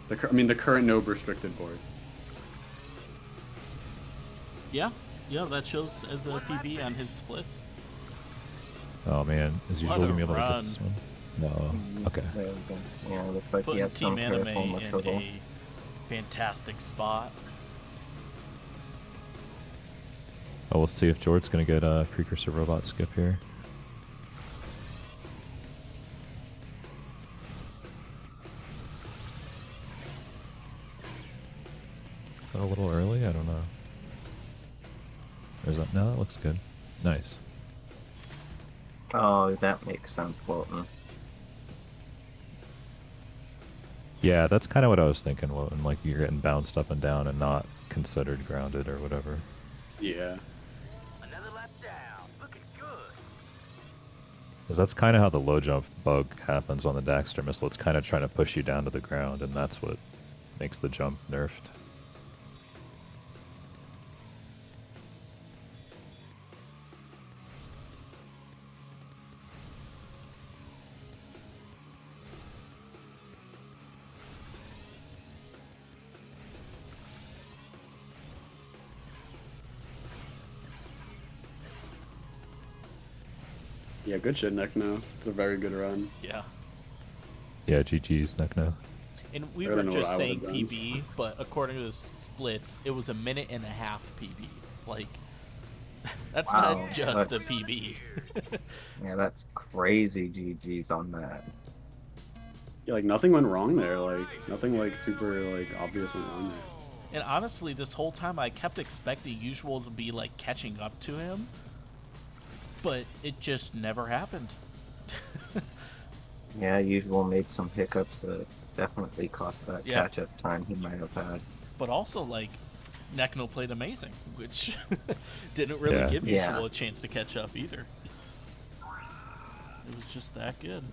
The current node restricted board. Yeah, yeah, that shows as a PB on his splits. Oh man, is What usually a gonna be able to run. get this one? No. Okay. There we go. Yeah, it looks like he Putting had some Team Anime careful in trouble. a fantastic spot. Oh, we'll see if Jord's gonna get a precursor robot skip here. Is that a little early? I don't know. There's that. No, that looks good. Nice. Oh, that makes sense, Walton. Yeah, that's kind of what I was thinking, Wotan. Like you're getting bounced up and down and not considered grounded or whatever. Yeah. Another lap down. Looking good. Because that's kind of how the low jump bug happens on the Daxter missile. It's kind of trying to push you down to the ground, and that's what makes the jump nerfed. Yeah, good shit, Necno. It's a very good run. Yeah. Yeah, GG's Necno. And we Better were than what just I saying would've done. PB, but according to the splits, it was a minute and a half PB. Like, that's Wow, not just a that's- PB. Yeah, that's crazy GG's on that. Yeah, like nothing went wrong there. Like nothing like super like obvious went wrong there. And honestly, this whole time I kept expecting Usual to be like catching up to him, but it just never happened. Yeah, Usual made some hiccups that definitely cost that Yeah. catch-up time he might have had. But also, like, Necno played amazing, which didn't really Yeah. give Yeah. Usual a chance to catch up either. It was just that good.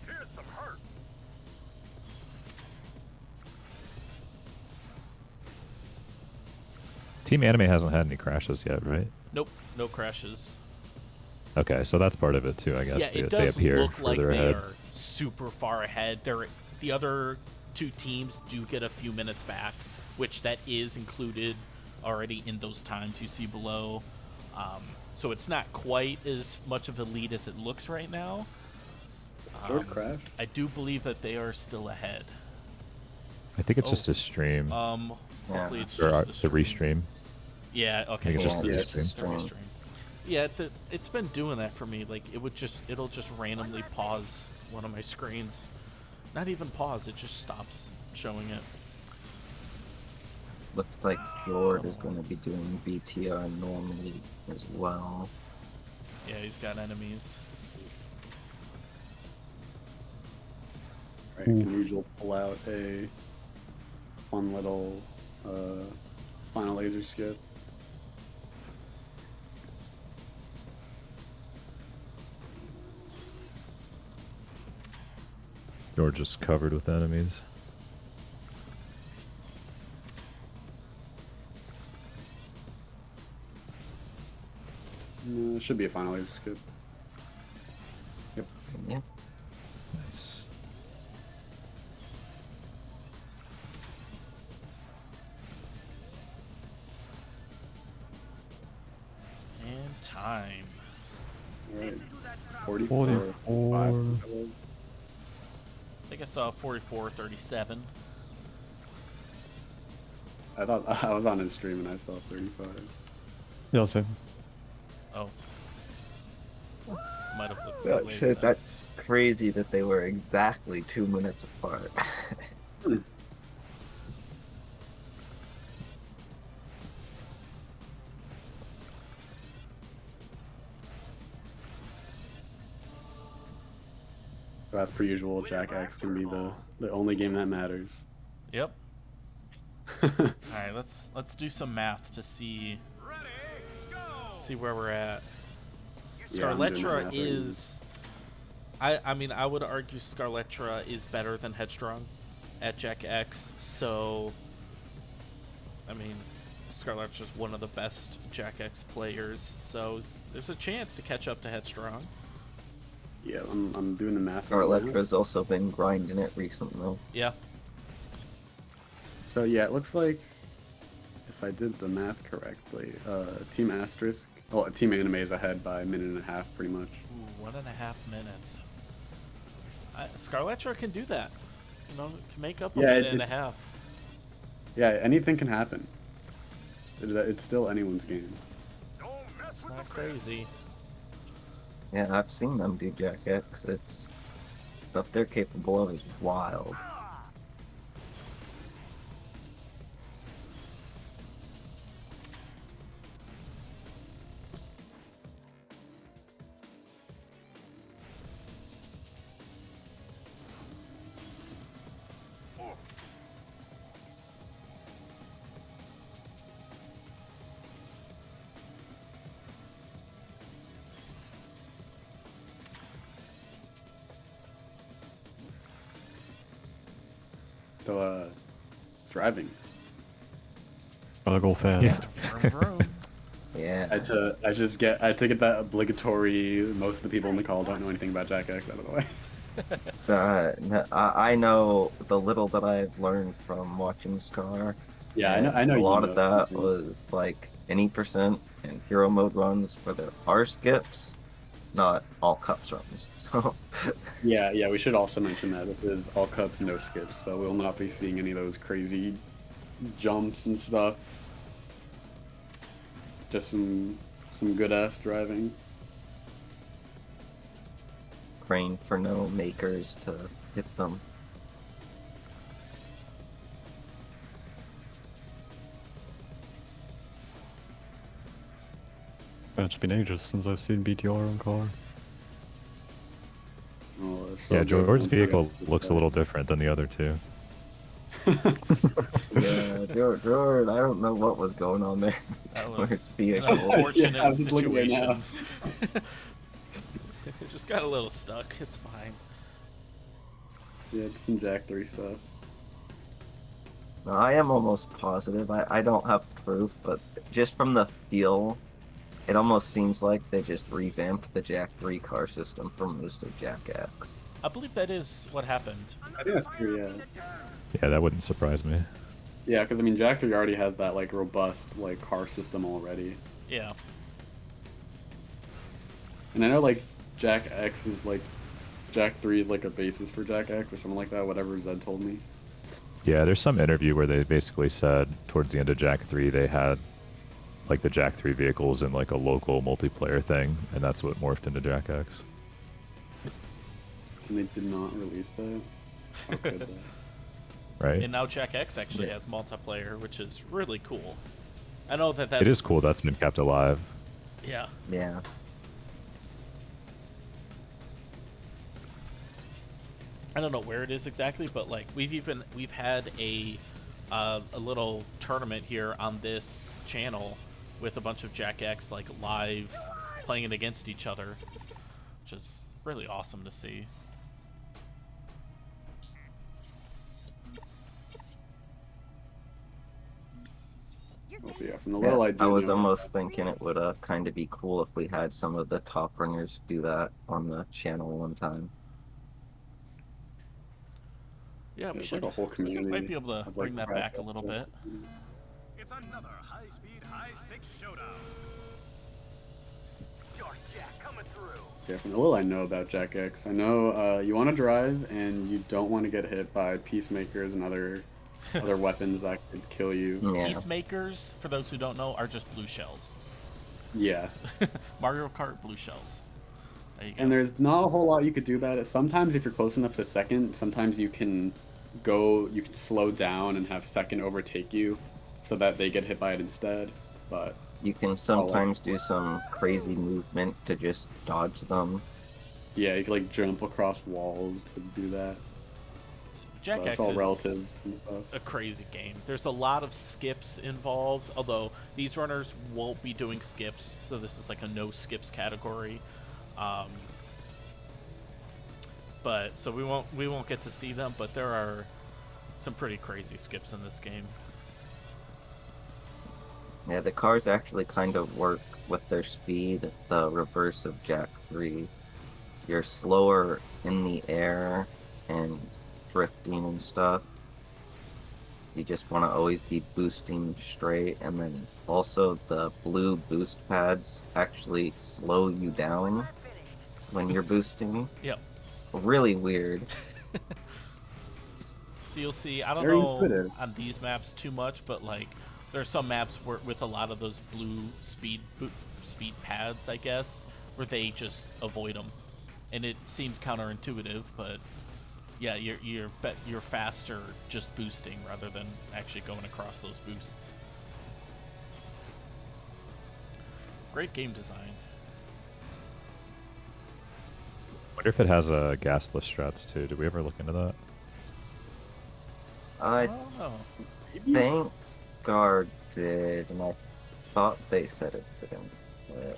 Here's some hurt. Team Anime hasn't had any crashes yet, right? Nope, no crashes. Okay, so that's part of it too, I guess. Yeah, they, it they does appear look like further they ahead. are super far ahead. The other two teams do get a few minutes back, which that is included already in those times you see below. So it's not quite as much of a lead as it looks right now. Short crash. I do believe that they are still ahead. I think it's Oh. just a stream. Hopefully it's or just the a stream. restream. Yeah, I okay. think it's just the Yeah, restream. it's The restream. Yeah, it's been doing that for me. Like it'll just randomly pause one of my screens. Not even pause, it just stops showing it. Looks like Jord is going to be doing BTR normally as well. Yeah, he's got enemies. Right, can Usual pull out a fun little final laser skip? George is covered with enemies. Should be a final skip. Yep. Yeah. Nice. And time. Alright. 44. 44. I think I saw 44:37. I thought I was on his stream and I saw 35. Yeah, same. Oh. Might have looked Oh, way shit, back. that's crazy that they were exactly 2 minutes apart. So as per usual, Jak X can be the only game that matters. Yep. Alright, let's do some math to see where we're at. Yeah, I'm doing the Scarlettra math right now. is I mean I would argue Scarlettra is better than Headstrong at Jak X, so I mean Scarlettra's one of the best Jak X players, so there's a chance to catch up to Headstrong. Yeah, I'm doing the math. Or right now. Electra's also been grinding it recently. Yeah. So yeah, it looks like if I did the math correctly, Team Asterisk, Team Anime is ahead by a minute and a half, pretty much. Ooh, 1.5 minutes. Scarlettra can do that. You know, can make up a Yeah, minute and a it's- half. Yeah, anything can happen. It's still anyone's game. It's not crazy. Yeah, I've seen them do Jak X. It's stuff they're capable of is wild. So driving. Gotta go fast. Vroom, vroom. Yeah. I had to get that obligatory. Most of the people in the call don't know anything about Jak X out of the way. I know the little that I've learned from watching Scar. Yeah, and I know. A you lot know of that something. was like any percent and hero mode runs where there are skips, not all cups runs. So Yeah. We should also mention that this is all cups, no skips, so we will not be seeing any of those crazy jumps and stuff. Just some good ass driving. praying for no makers to hit them. It's been ages since I've seen BTR on car. Oh, it's so Yeah, good George's once you get vehicle to the looks a little test. different than the other two. Yeah, George, I don't know what was going on there. That With was an vehicle. unfortunate Yeah, I was looking right now. situation. It just got a little stuck. It's fine. Yeah, just some Jak 3 stuff. No, I am almost positive. I don't have proof, but just from the feel, it almost seems like they just revamped the Jak 3 car system for most of Jak X. I believe that is what happened. I think that's true, yeah. Yeah, that wouldn't surprise me. Yeah, because I mean, Jak 3 already has that like robust like car system already, Yeah. and I know like Jak X is like Jak 3 is like a basis for Jak X or something like that. Whatever Zed told me. Yeah, there's some interview where they basically said towards the end of Jak 3 they had like the Jak 3 vehicles in like a local multiplayer thing, and that's what morphed into Jak X. And they did not release that. How could they? Right? And now Jak X actually Yeah. has multiplayer, which is really cool. I know that that's... It is cool that's been kept alive. Yeah. Yeah. I don't know where it is exactly, but like we've had a little tournament here on this channel with a bunch of Jak X like live playing it against each other, which is really awesome to see. You're We'll see. Yeah, from the Yeah, little I was know. almost thinking it would kind of be cool if we had some of the top runners do that on the channel one time. Yeah, we There's should. like a whole community. Might be able to of, bring like, that back a little bit. It's another high-speed, high-stakes showdown. Dark Jak coming through. Yeah, from the little I know about Jak X, I know you want to drive and you don't want to get hit by peacemakers and other weapons that could kill you. Yeah. Peacemakers, for those who don't know, are just blue shells. Yeah. Mario Kart blue shells. There you go. And there's not a whole lot you could do about it. Sometimes if you're close enough to second, sometimes you can slow down and have second overtake you so that they get hit by it instead. But You can sometimes do some crazy movement to just dodge them. yeah, you can like jump across walls to do that. Jak But X it's all is relative and stuff. a crazy game. There's a lot of skips involved, although these runners won't be doing skips, so this is like a no skips category. But so we won't get to see them, but there are some pretty crazy skips in this game. Yeah, the cars actually kind of work with their speed, the reverse of Jak 3. You're slower in the air and drifting and stuff. You just want to always be boosting straight, and then also the blue boost pads actually slow you down when you're boosting. Yep. Really weird. So you'll see, I don't Very know intuitive. on these maps too much, but like there are some maps where, with a lot of those blue speed pads, I guess, where they just avoid them, and it seems counterintuitive, but yeah, you're faster just boosting rather than actually going across those boosts. Great game design. Wonder if it has a gasless strats too. Did we ever look into that? I Oh, think Scar did, and I thought they said it didn't. But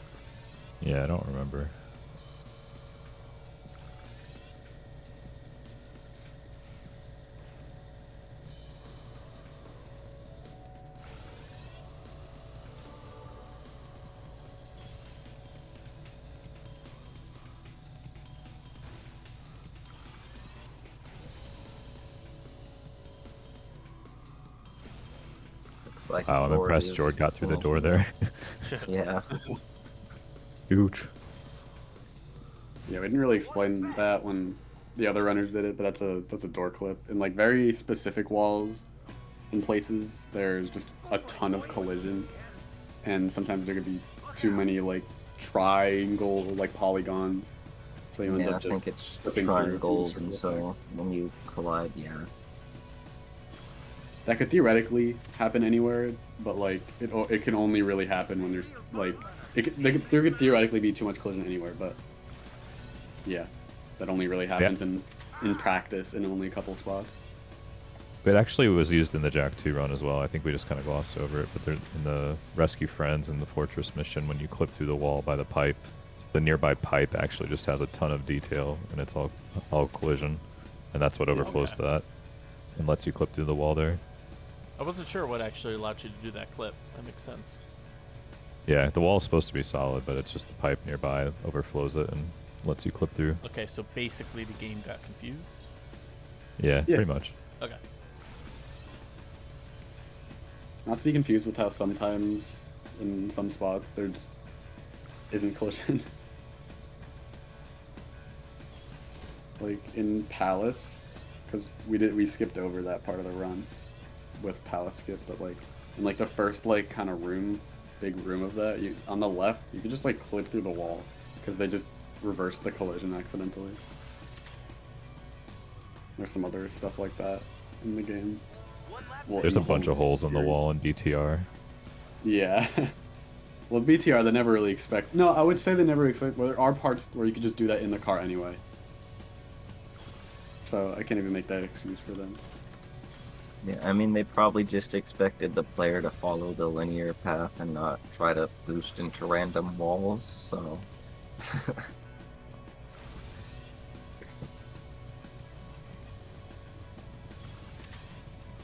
Yeah, I don't remember. looks like Wow, I'm impressed Lord Jord is got through the full. door there. Yeah. Huge. Yeah, we didn't really explain that when the other runners did it, but that's a door clip. In like very specific walls, in places, there's just a ton of collision, and sometimes there could be too many like triangle like polygons, so you end Yeah, I up just think it's flipping through triangles, from and circle so when you collide, yeah. that could theoretically happen anywhere, but like it can only really happen when there's like there could theoretically be too much collision anywhere, but yeah, that only really happens in practice in only a couple spots. It actually was used in the Jak 2 run as well. I think we just kind of glossed over it, but in the Rescue Friends and the Fortress mission, when you clip through the wall by the pipe, the nearby pipe actually just has a ton of detail, and it's all collision, and that's what overflows to that, and lets you clip through the wall there. I wasn't sure what actually allowed you to do that clip. That makes sense. Yeah, the wall is supposed to be solid, but it's just the pipe nearby overflows it and lets you clip through. Okay, so basically the game got confused. Yeah, pretty much. Okay. Not to be confused with how sometimes in some spots there just isn't collision. Like in Palace, because we skipped over that part of the run with Palace skip, but like in like the first like kind of big room of that, on the left you could just like clip through the wall because they just reversed the collision accidentally. There's some other stuff like that in the game. Well, There's in a the bunch whole of holes in the series. wall in BTR. Yeah. Well, BTR, they never really expect... No, I would say they never expect... Well, there are parts where you could just do that in the car anyway. So I can't even make that excuse for them. Yeah, I mean, they probably just expected the player to follow the linear path and not try to boost into random walls, so...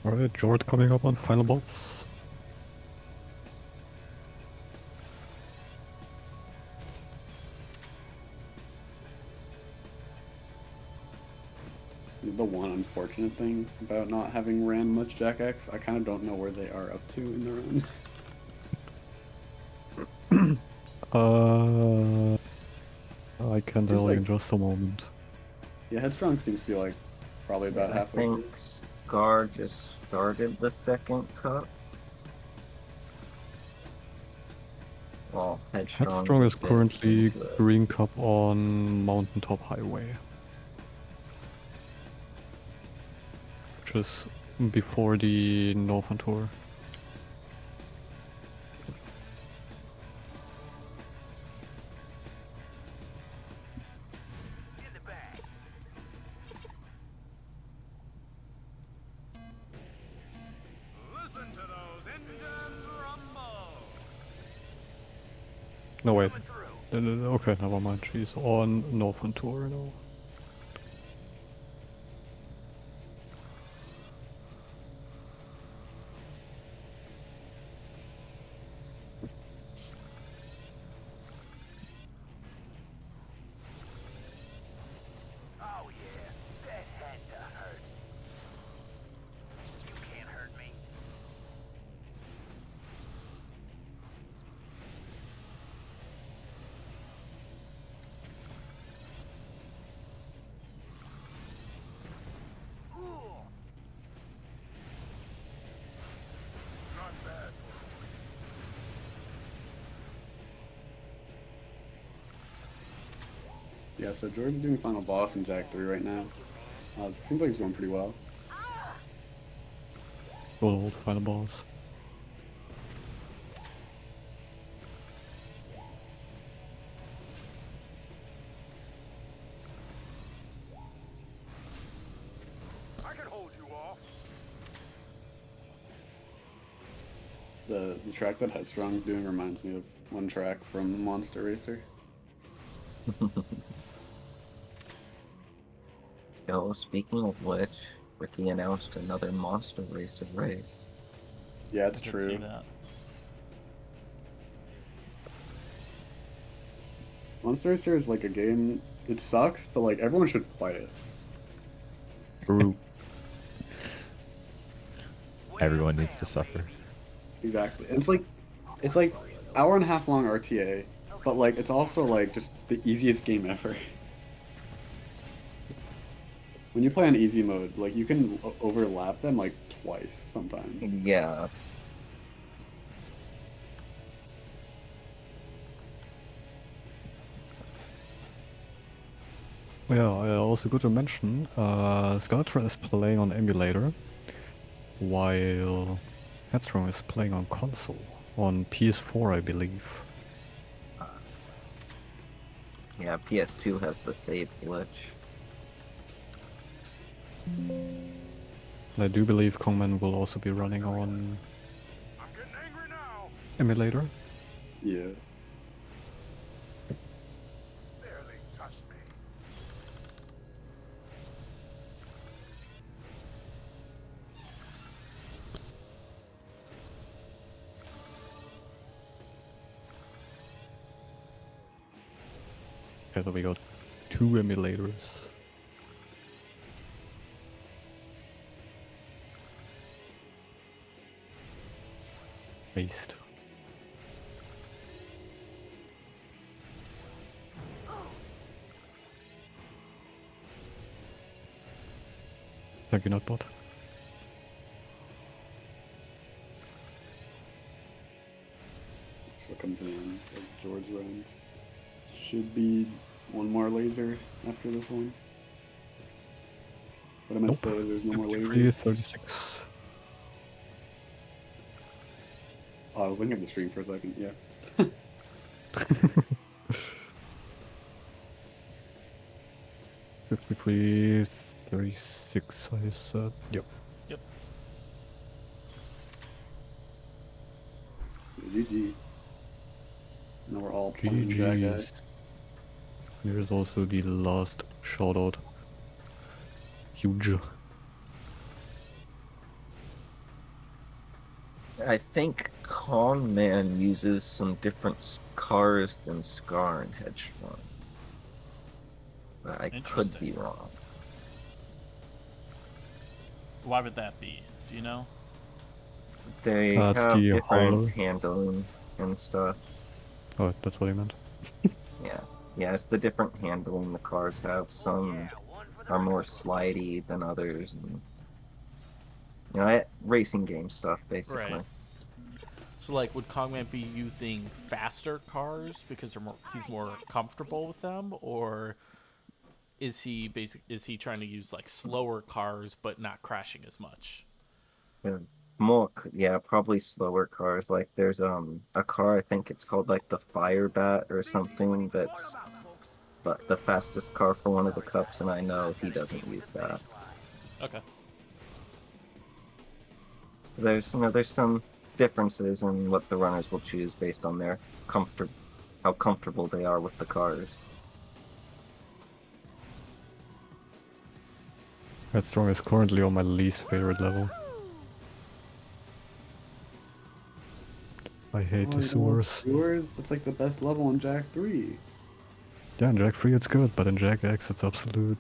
Alright, Jord coming up on final boss. unfortunate thing about not having ran much Jack X. I kind of don't know where they are up to in the run. I can Seems tell you like- in just a moment. Yeah, Headstrong seems to be like probably about I halfway through. think Scar just started the second cup. Well, Headstrong is a bit currently into it. Green Cup on Mountaintop Highway, which is before the Northern Tour. In the bag. Listen to those engines rumble. No, wait. Coming through. Okay, never mind. She's on Northern Tour now. Oh yeah, that had to hurt. You can't hurt me. Ooh. Not bad. Yeah, so George's doing final boss in Jack 3 right now. It seems like he's going pretty well. Good old final boss. I can hold you off. The track that Headstrong's doing reminds me of one track from Monster Racer. Yo, speaking of which, Ricky announced another Monster Racer race. Yeah, it's I did true. see that. Monster Racer is like a game. It sucks, but like everyone should play it. True. Everyone needs to suffer. Exactly. And it's like hour and a half long RTA, but like it's also like just the easiest game ever. When you play on easy mode, like you can overlap them like twice sometimes. Yeah. Yeah, also good to mention, Skeletor is playing on emulator, while Headstrong is playing on console, on PS4 I believe. Yeah, PS2 has the save glitch. And I do believe Kongman will also be running on I'm getting angry now. emulator. Yeah. Barely touched me. Okay, so we got 2 emulators. Waste. Thank you, Notbot. So come to the end of George's round. Should be one more laser after this one. What I meant to say is there's no more 53, lasers. 36. Oh, I was looking at the stream for a second, yeah. 53, 36, I said. Yep. Yep. GG. Now we're all playing Jack GG's. X. Here's also the last shoutout. Huge. I think Conman uses some different cars than Scar and Hedgehog. But I could be Interesting. wrong. Why would that be? Do you know? They That's have the different hauler. handling and stuff. Oh, that's what he meant. Yeah. Yeah, it's the different handling the cars have. Some are more slidey than others. And, racing game stuff, basically. Right. So like, would Cogman be using faster cars because he's more comfortable with them, or is he trying to use like slower cars but not crashing as much? Probably slower cars. Like there's a car, I think it's called like the Firebat or something, that's the fastest car for one of the cups, and I know he doesn't use that. Okay. There's some differences in what the runners will choose based on their how comfortable they are with the cars. Headstrong is currently on my least favorite level. I hate the sewers. Sewers? That's like the best level in Jak 3. Yeah, in Jak 3 it's good, but in Jak X it's absolute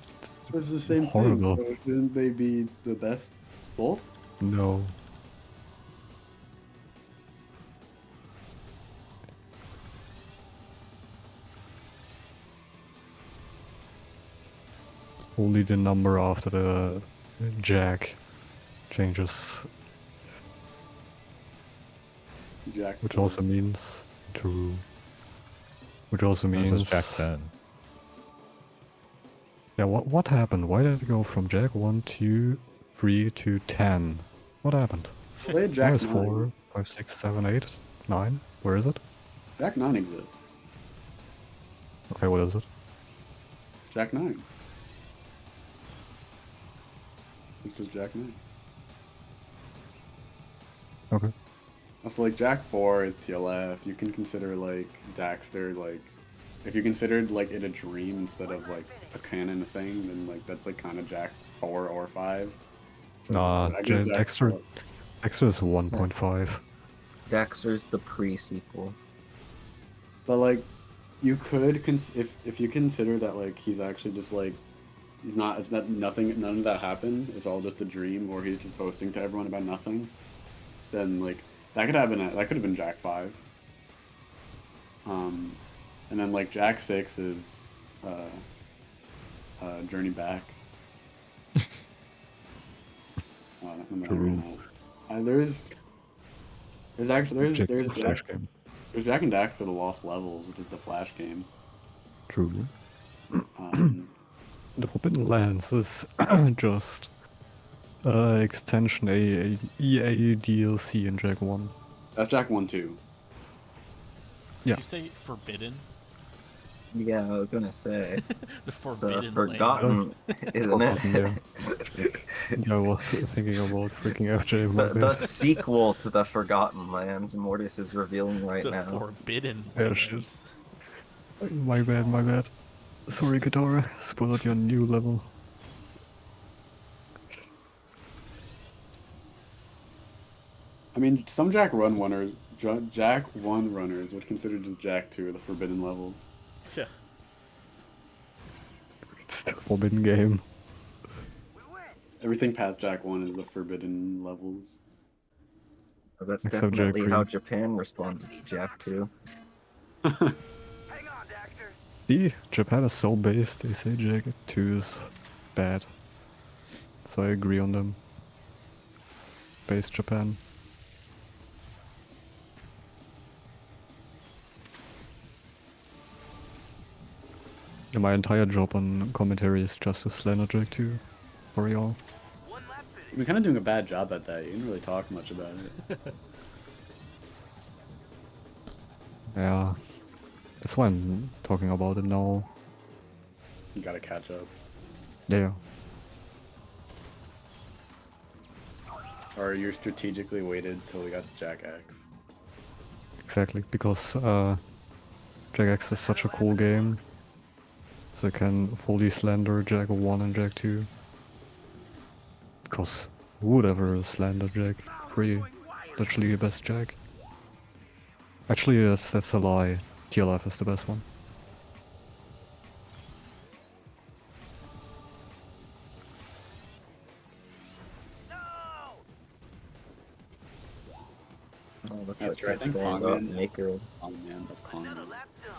It's the same horrible. thing, so shouldn't they be the best both? No. Only the number after the Jak changes, Jak which 4. also means true. Which also This means is Jak 10. Yeah, what happened? Why did it go from Jak 1, 2, 3 to 10? What happened? Play Jak Where's 9. 4, 5, 6, 7, 8, 9? Where is it? Jak 9 exists. Okay, what is it? Jak 9. It's just Jak 9. Okay. Also, like, Jak 4 is TLF. You can consider, like, Daxter, like, if you considered, like, it a dream instead of, like, a canon thing, then, like, that's, like, kind of Jak 4 or 5. So, Nah, I guess Jak Dexter 4. is 1.5. Daxter's the pre-sequel. But, like, you could, if you consider that, like, he's actually just, like, none of that happened, it's all just a dream, or he's just boasting to everyone about nothing, then, like, that could have been Jak 5. And then, like, Jak 6 is Journey Back. True. There's Jak game. there's Jak and Daxter the Lost Levels, which is the Flash game. True. Um, The Forbidden Lands is just extension a EA DLC in Jak 1. that's Jak 1 too. Yeah. Did you say forbidden? Yeah, I was gonna say. The It's forbidden forgotten, isn't Forgotten, it? Yeah, I was thinking about freaking FJ. The sequel to the Forgotten Lands, Mortis is revealing right the now. forbidden. Yeah, shit. My bad. Sorry, Katara. Spoiled your new level. I mean, some Jak 1 runners would consider just Jak 2 the forbidden level. Yeah. It's the forbidden game. Everything past Jak 1 is the forbidden levels. That's Except definitely Jak how 3. Japan responded to Jak 2. Hang on, Daxter. See, Japan is so based, they say Jak 2 is bad. So I agree on them. Base Japan. Yeah, my entire job on commentary is just to slander Jak 2 for y'all. One lap finish. We're kind of doing a bad job at that. You didn't really talk much about it. Yeah, that's why I'm talking about it now. You gotta catch up. Yeah. Or you strategically waited till we got to Jak X. Exactly, because Jak X is such a cool game. So I can fully slander Jak 1 and Jak 2. Because who would ever slander Jak 3? Literally the best Jak. Actually, that's a lie. TLF is the best one. Oh, looks That's like true. I think Headstrong got Kongman. Maker. Kongman of Another Kongman. lap done.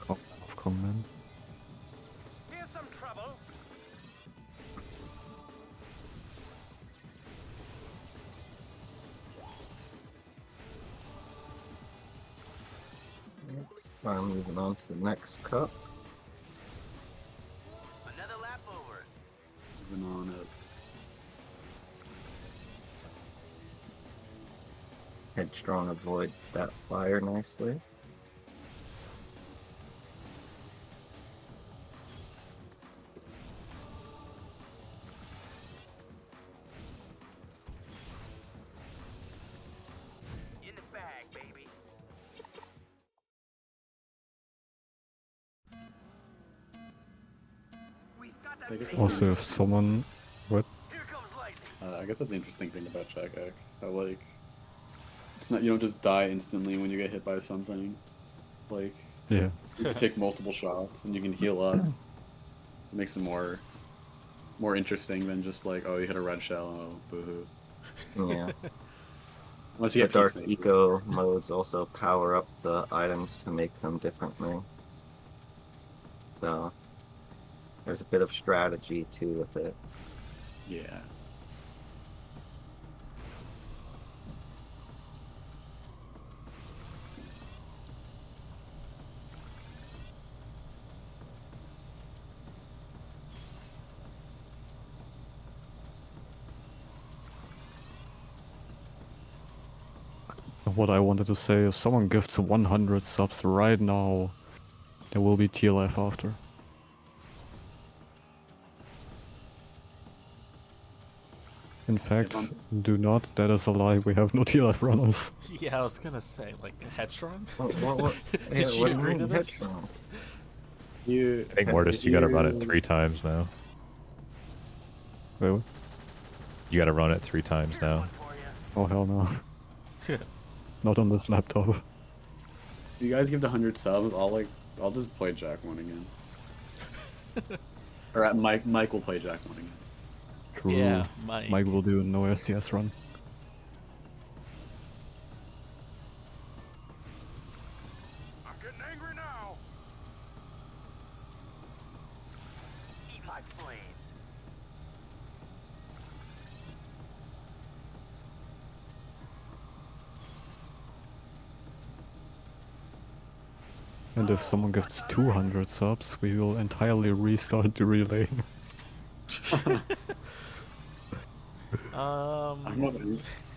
Of Kongman. Here's some trouble. Next, I'm moving on to the next cup. Another lap over. Moving on up. Headstrong avoid that fire nicely. In the bag, baby. We've got that I guess thing. Also, if someone... What? Here comes lightning. I guess that's the interesting thing about Jak X. How like it's not you don't just die instantly when you get hit by something. Like Yeah. you can take multiple shots and you can heal up. It makes it more interesting than just like, oh, you hit a red shell, oh boo-hoo. Yeah. Unless you The get dark Peacemaker. eco modes also power up the items to make them differently. So there's a bit of strategy too with it. Yeah. What I wanted to say, if someone gifts 100 subs right now, there will be TLF after. In fact, do not, that is a lie, we have no TLF runners. Yeah, I was gonna say, like, Headstrong? What? Did Yeah, you what do agree you to mean this? Headstrong? You I think Mortis, you gotta run it 3 times now. Wait, what? You gotta run it 3 times now. Oh hell no. Not on this laptop. If you guys give the 100 subs, I'll just play Jak 1 again. Or Mike will play Jak 1 again. True. Yeah, Mike. Mike will do no SCS run. I'm getting angry now. Eat my flames. And if someone gets 200 subs, we will entirely restart the relay. I'm not,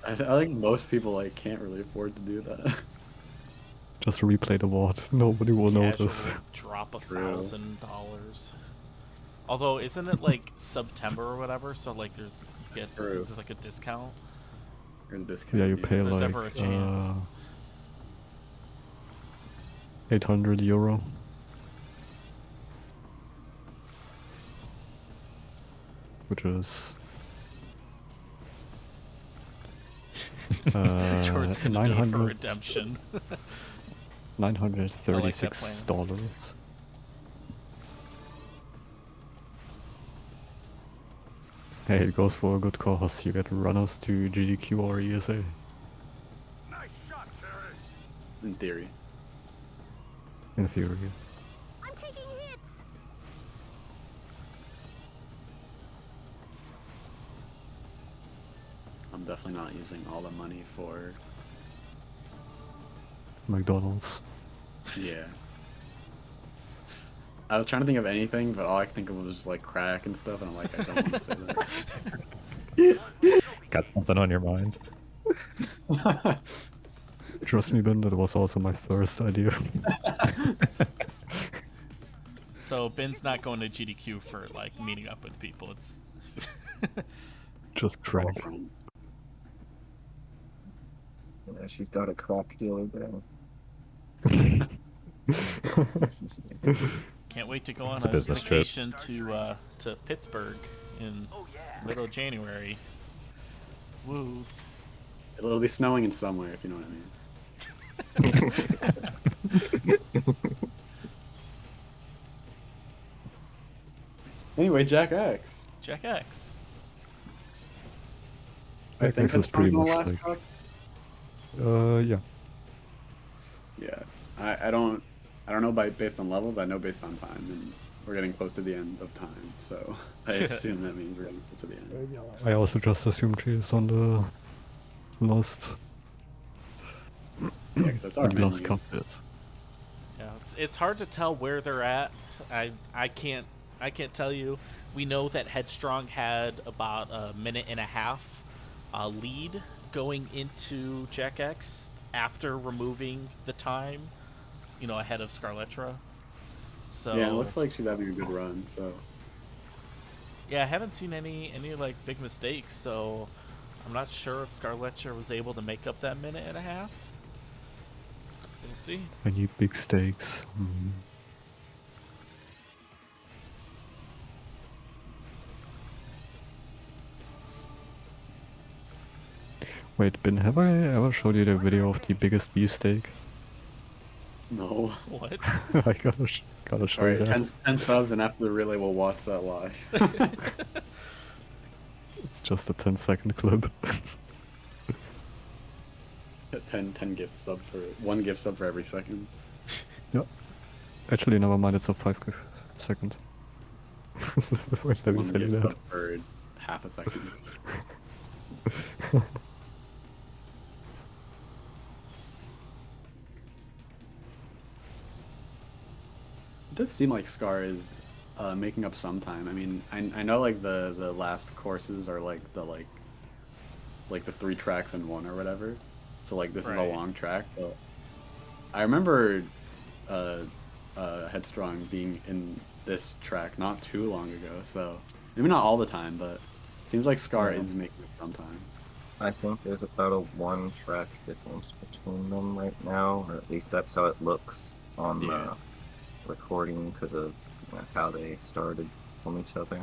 I think most people like can't really afford to do that. Just replay the VOD, nobody will notice. Casually drop True. $1,000. Although, isn't it like September or whatever? So like, you get True. is this like a discount? There's a discount. Yeah, you pay There's like ever a chance. 800 euro. Which is George's gonna do it for 900 redemption. $936. Hey, it goes for a good cause. You get runners to GDQ or ESA. Nice shot, Terry. In theory. In theory. I'm taking hits. I'm definitely not using all the money for McDonald's. yeah. I was trying to think of anything, but all I could think of was just like crack and stuff, and I'm like, I don't want to say Got something on your mind? that. Trust me, Ben, that was also my first idea. So Ben's not going to GDQ for like meeting up with people. It's Just crack. Yeah, she's got a crack dealer there. can't wait to go on It's a a business trip. vacation to Pittsburgh in Oh yeah. middle of January. Woo! It'll be snowing in somewhere, if you know what I mean. Anyway, Jak X. Jak X. I think X is it's pretty from the much last like. cup. Yeah. Yeah, I don't know by based on levels. I know based on time, and we're getting close to the end of time. So I assume that means we're getting close to the end. I also just assumed she is on the last, Yeah, because I saw her last menu. cup bit. Yeah, it's hard to tell where they're at. I can't tell you. We know that Headstrong had about a minute and a half lead going into Jack X after removing the time, ahead of Scarlettra. So Yeah, it looks like she's having a good run. So yeah, I haven't seen any like big mistakes. So I'm not sure if Scarlettra was able to make up that minute and a half. We'll see. I need big stakes. Wait, Ben, have I ever showed you the video of the biggest beefsteak? no. What? I gotta show All you right, that. 10 subs, and after the relay, we'll watch that live. It's just a 10-second clip. 10 gift sub for 1 gift sub for every second. Yeah. Actually, never mind, it's a 5 second. Wait, let me 1 tell you gift that. sub for half a second. It does seem like Scar is making up some time. I mean, I know like the last courses are like the 3 tracks in one or whatever. So like this is a Right. long track, but I remember Headstrong being in this track not too long ago. So maybe not all the time, but it seems like Scar Yeah. is making up some time. I think there's about a 1 track difference between them right now, or at least that's how it looks on Yeah. the recording because of how they started from each other.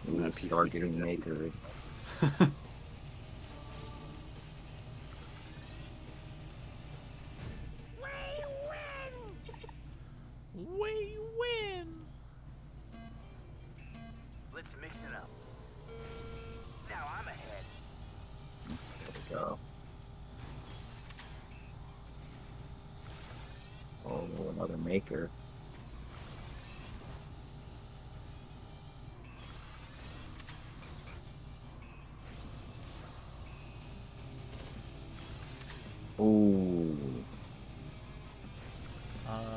And Ooh, that piece Star we getting could makered. We win. Let's mix it up. Now I'm ahead. There we go. Oh, another maker. Ooh.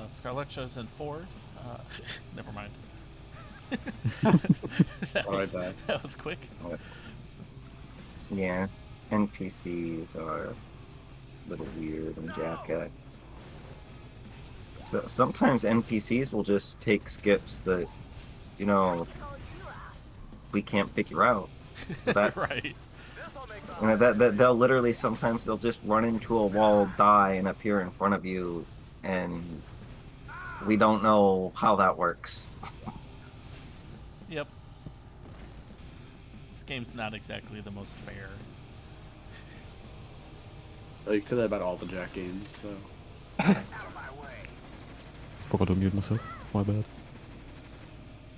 Scarlettra's in 4th. Never mind. Alright, bad. That was quick. Yeah, NPCs are a little weird in Jak X. So sometimes NPCs will just take skips that, we can't figure out. So that's Right. that they'll literally sometimes they'll just run into a wall, die, and appear in front of you, and we don't know how that works. Yep. This game's not exactly the most fair. You can say that about all the Jack games, so. Forgot to mute myself. My bad.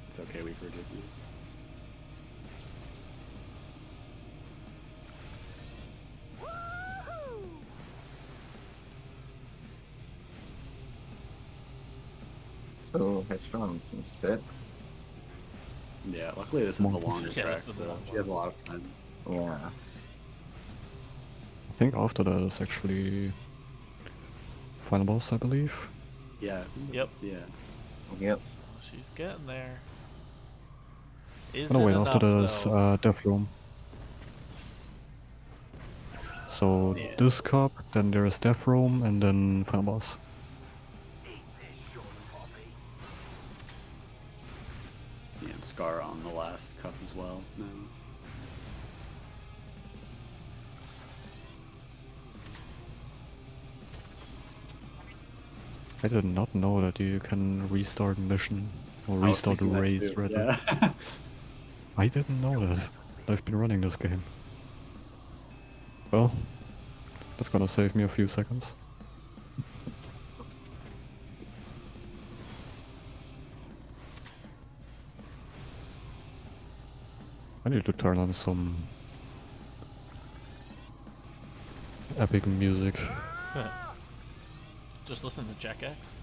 It's okay, we forgive you. So Headstrong's in 6th. Yeah, luckily this is the longer Yeah, track, this is the so long she has a lot of time. Yeah. I think after that is actually final boss, I believe. Yeah. Yep. Yeah. Yep. She's getting there. Is Oh no, it wait, enough, after that is though? Death Room. So this cup, then there is Death Room, and then final boss. Yeah, and Scar on the last cup as well now. I did not know that you can restart mission, or I was restart a thinking that race, too, rather. yeah. I didn't know that. I've been running this game. Well, that's gonna save me a few seconds. I need to turn on some epic music. Just listen to Jak X.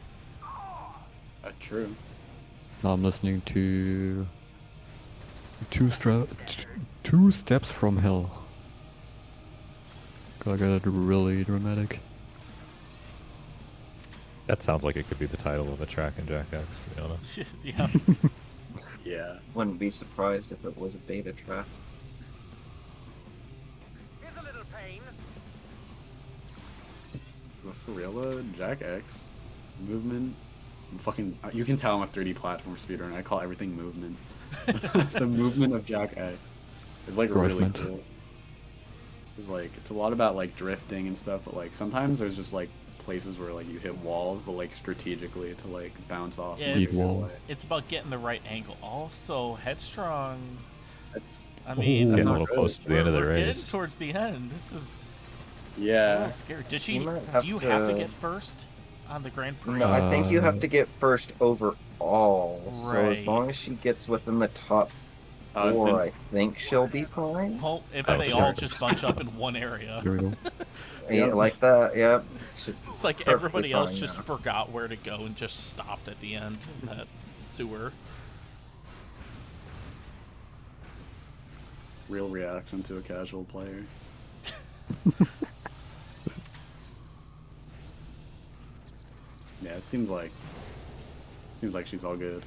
That's true. Now I'm listening to two steps from hell. Gotta get it really dramatic. That sounds like it could be the title of a track in Jak X, to be honest. Yeah. Yeah. Wouldn't be surprised if it was a beta track. Here's a little pain. But for real though, Jak X movement, fucking. You can tell I'm a 3D platform speedrunner. I call everything movement. The movement of Jak X is like really Driftment. cool. It's like it's a lot about like drifting and stuff, but like sometimes there's just like places where like you hit walls, but like strategically to like bounce off. Yeah, and Lead get wall. away. It's about getting the right angle. Also, Headstrong. That's I mean, Ooh. Getting a not little good. close to the end of the we're getting race. towards the end. This is a yeah. little scary. Did she? You might have Do you have to to- get first on the Grand Prix? No, I think you have to get first overall. So as Right. long as she gets within the top Then- 4, I think she'll be fine. Well, if Oh, they sure. all just bunch up in one area, Here we go. Yeah, like that. Yep. Should it's like perfectly everybody else fine just now. forgot where to go and just stopped at the end in that sewer. Real reaction to a casual player. Yeah, it seems like she's all good.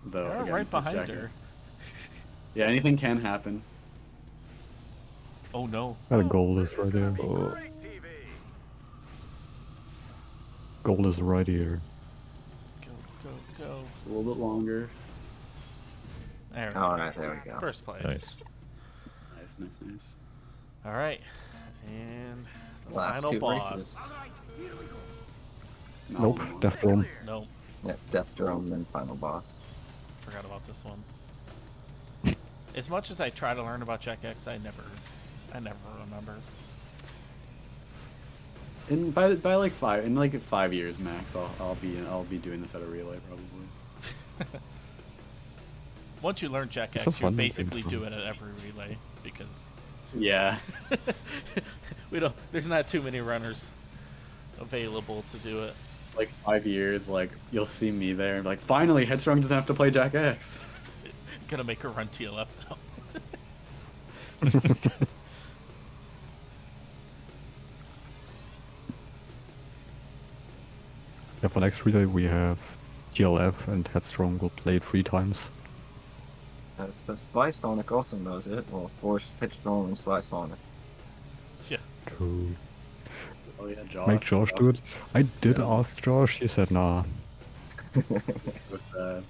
Though They're again, right it's behind Jak her. X. Yeah, anything can happen. Oh no. Got a goal is right there. Great TV. Goal is right here. Go, go, go. Just a little bit longer. There we go. All right, there we go. First place. Nice. Nice, nice, nice. All right. And the Last final 2 boss. races. No, Nope, no. Death Dome. Nope. Yep, Death Dome, then final boss. Forgot about this one. As much as I try to learn about Jak X, I never remember. In by like 5 years max, I'll be doing this at a relay probably. Once you learn Jak It's X, a you fun basically intro. do it at every relay because Yeah. there's not too many runners available to do it. Like 5 years, like you'll see me there, like finally Headstrong doesn't have to play Jak X. Gonna make her run TLF now. Yeah, for next relay we have TLF and Headstrong will play it 3 times. The Sly Sonic also knows it. Well, Force, Headstrong, and Sly Sonic. Yeah. True. Oh yeah, Josh. Make Josh do it. I did Yeah. ask Josh, he said nah. It's so sad.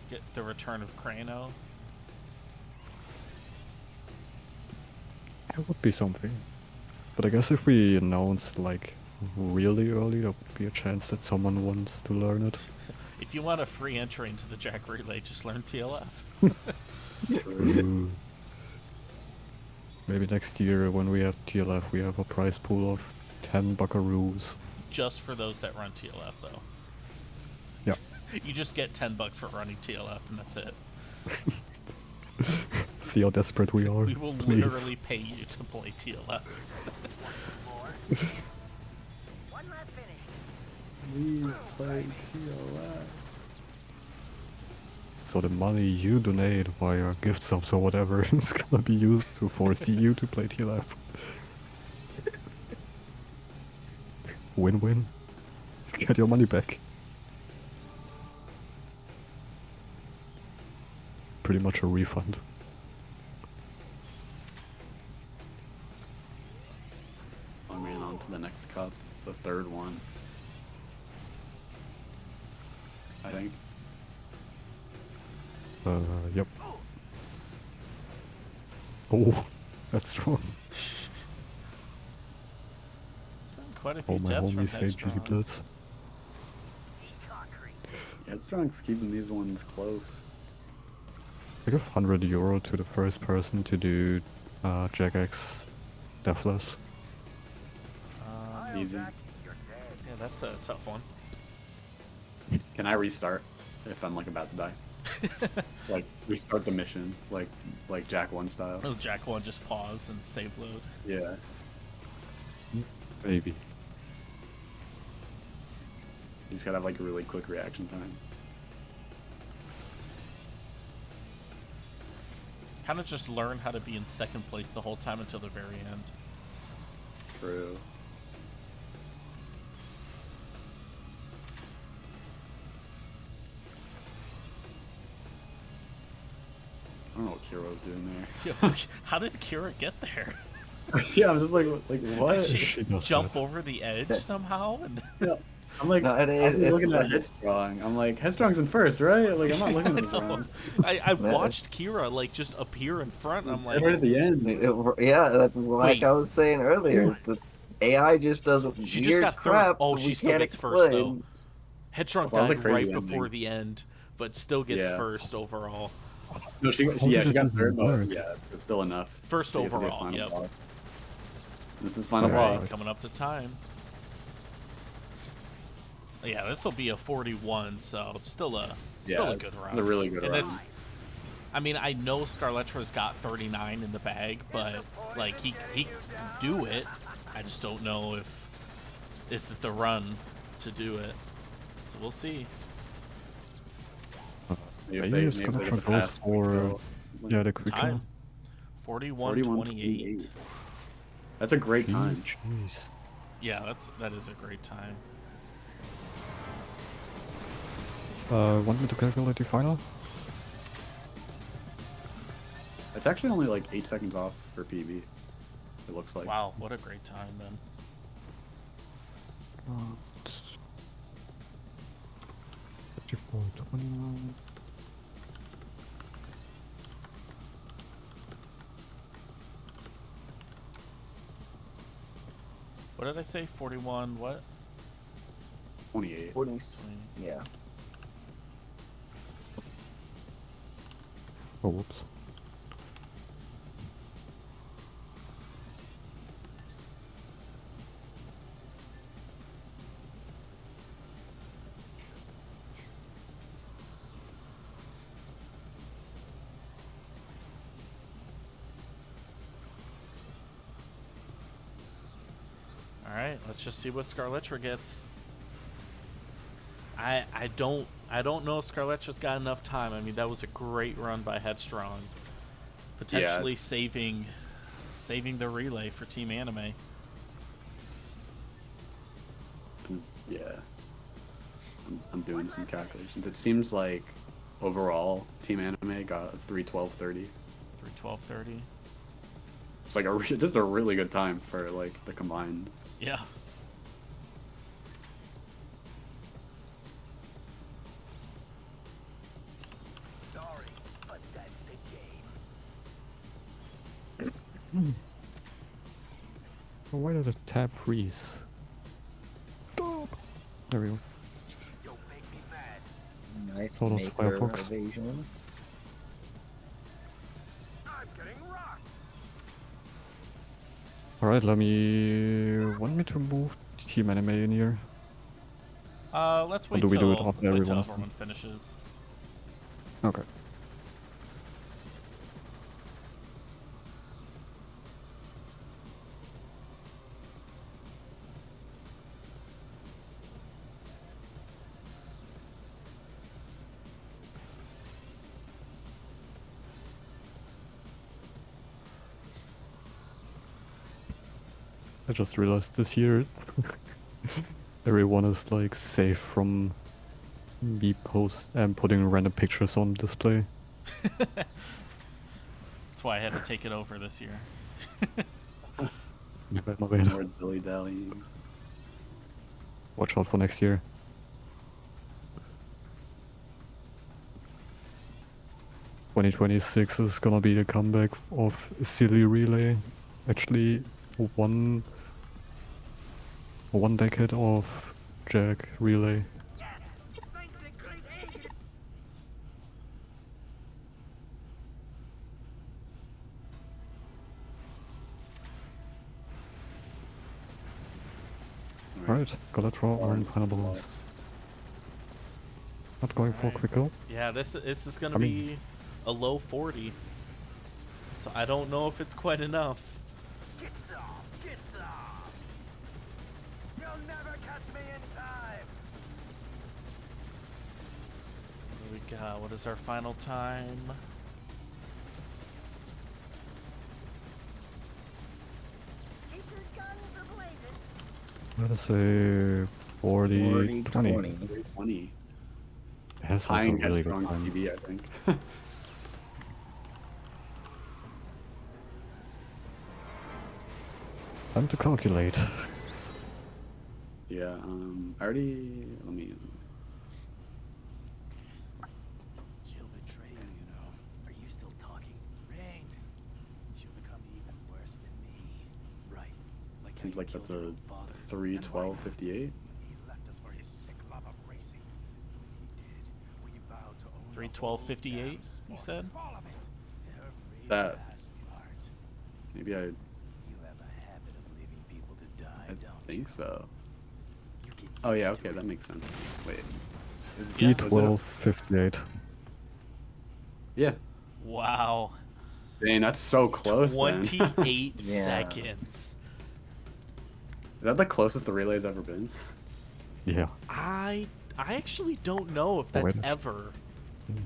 Get the return of Crano. It would be something. But I guess if we announce like really early, there would be a chance that someone wants to learn it. If you want a free entry into the Jak Relay, just learn TLF. Ooh. Maybe next year when we have TLF we have a prize pool of 10 buckaroos. Just for those that run TLF, though. Yeah. You just get $10 for running TLF, and that's it. See how desperate we are. We will Please. literally pay you to play TLF. One lap finish. Please play TLF. So the money you donate via gift subs or whatever is gonna be used to force you to play TLF. Win-win. Get your money back. Pretty much a refund. I ran on to the next cup, the third one. I think. Yep. Oh, that's strong. It's been quite a few All my deaths from homies say GG Headstrong. Blitz. Concrete. Headstrong's keeping these ones close. I give €100 to the first person to do Jak X Deathless. Easy. Jack, you're dead. Yeah, that's a tough one. Can I restart if I'm like about to die? Like restart the mission, like Jak 1 style. Oh, Jak 1 just pause and save load. Yeah. Maybe. You just gotta have like a really quick reaction time. Kind of just learn how to be in second place the whole time until the very end. True. I don't know what Kiro's doing there. Yo, how did Kira get there? Yeah, I'm just like what? Did she She does jump that. over the edge somehow? And Yeah. I'm like, No, I'm it's looking at like- Headstrong. I'm like, Headstrong's in first, right? Like, I'm not looking at this No. round. I watched Kira like just appear in front. I'm like, Right at the end. Yeah, that's like Wait. I was saying earlier. The AI just does She weird just got third. crap. Oh, that she we still can't gets first though. explain. Headstrong Well, that was a died crazy right before ending. the end, but still gets Yeah. first overall. No, she How yeah, did she it got even third, but work? yeah, it's still enough. First to get to the overall, final yep. boss. This is final Alright. boss. Coming up to time. Yeah, this will be a 41, so it's still a Yeah, good round. It's a really good And round. it's, I mean, I know Scarlettra's got 39 in the bag, but like he can do it. I just don't know if this is the run to do it. So we'll see. Maybe Maybe if it's they gonna did try the both fast for throw, like, yeah the quick kill. Time 41-28. That's a great time. Jeez. Yeah, that is a great time. Want me to calculate the final? It's actually only like 8 seconds off for PB. It looks like. Wow, what a great time then. 54, 29. What did I say? 41 what? 28. 40, yeah. Oh, whoops. Alright, let's just see what Scarlettra gets. I don't know if Scarlettra's got enough time. I mean, that was a great run by Headstrong. Potentially it's- saving the relay for Team Anime. Yeah. I'm doing some calculations. It seems like overall Team Anime got 3:12:30. 3:12:30. It's like just a really good time for like the combined. Yeah. Sorry, but that's the game. Why did the tab freeze? Stop. There we go. You'll make me mad. Nice Sort of maker Firefox. evasion. I'm getting rocked. Alright, want me to move Team Anime in here? Let's wait do we do it till after let's wait till everyone else? everyone finishes. Okay. I just realized this year everyone is like safe from me putting random pictures on display. That's why I had to take it over this year. My bad. More dilly dallying. Watch out for next year. "2026 is gonna be the comeback of Silly Relay. Actually, one decade of Jak Relay. Thanks a great aid. Alright, gotta draw our final balance. Not going for a Alright. quick kill. Yeah, this is gonna I mean- be a low 40. So I don't know if it's quite enough. Get some! Get some! You'll never catch me in time! What do we got? What is our final time? Keep your guns a-blazing! Let us say 40, 20. 20. That's also Tying really good Headstrong time. TV, I think. Time to calculate. Yeah, I already. Let me. She'll betray you, know. Are you still talking? Rain. She'll become even worse than me. Right. Like how Seems you like killed that's your a own father. 3:12:58. He left us for his sick love of racing. When he did, we vowed to own the whole 3:12:58, damn you sport. said? All of it. Every That- last part. Maybe I You have a habit of leaving people to die, don't think you? so. You get Oh yeah, used to okay, it. that makes sense. Wait. Is, Yeah. E1258. Yeah. Wow. Dang, that's so close then. 28 Yeah. seconds. Is that the closest the relay's ever been? Yeah. I actually don't know if Oh, that's it is. ever. Hmm.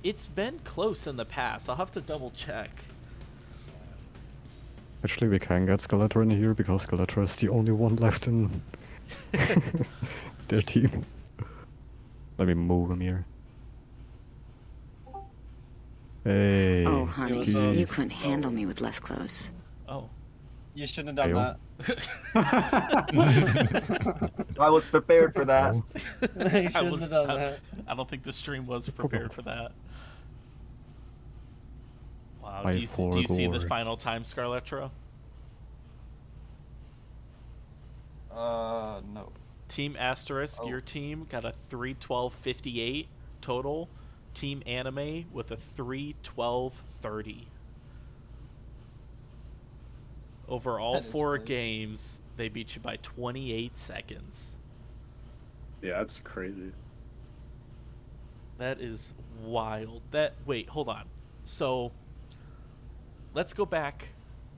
It's been close in the past. I'll have to double check. Actually, we can get Skeletor in here because Skeletor is the only one left in their team. Let me move him here. Hey. Oh, honey, you jeez. couldn't handle me with less clothes. Oh. You shouldn't have done Ayo. that. I was prepared for that. Oh, You shouldn't have done that. I don't think the stream was I prepared forgot. for that. Wow. I Do you see the forgot. final time, Scarletro? No. Team Asterisk, Oh. your team got a 3:12:58 total. Team Anime with a 3:12:30. Over all That is 4 crazy. games, they beat you by 28 seconds. Yeah, that's crazy. That is wild. Wait, hold on. So let's go back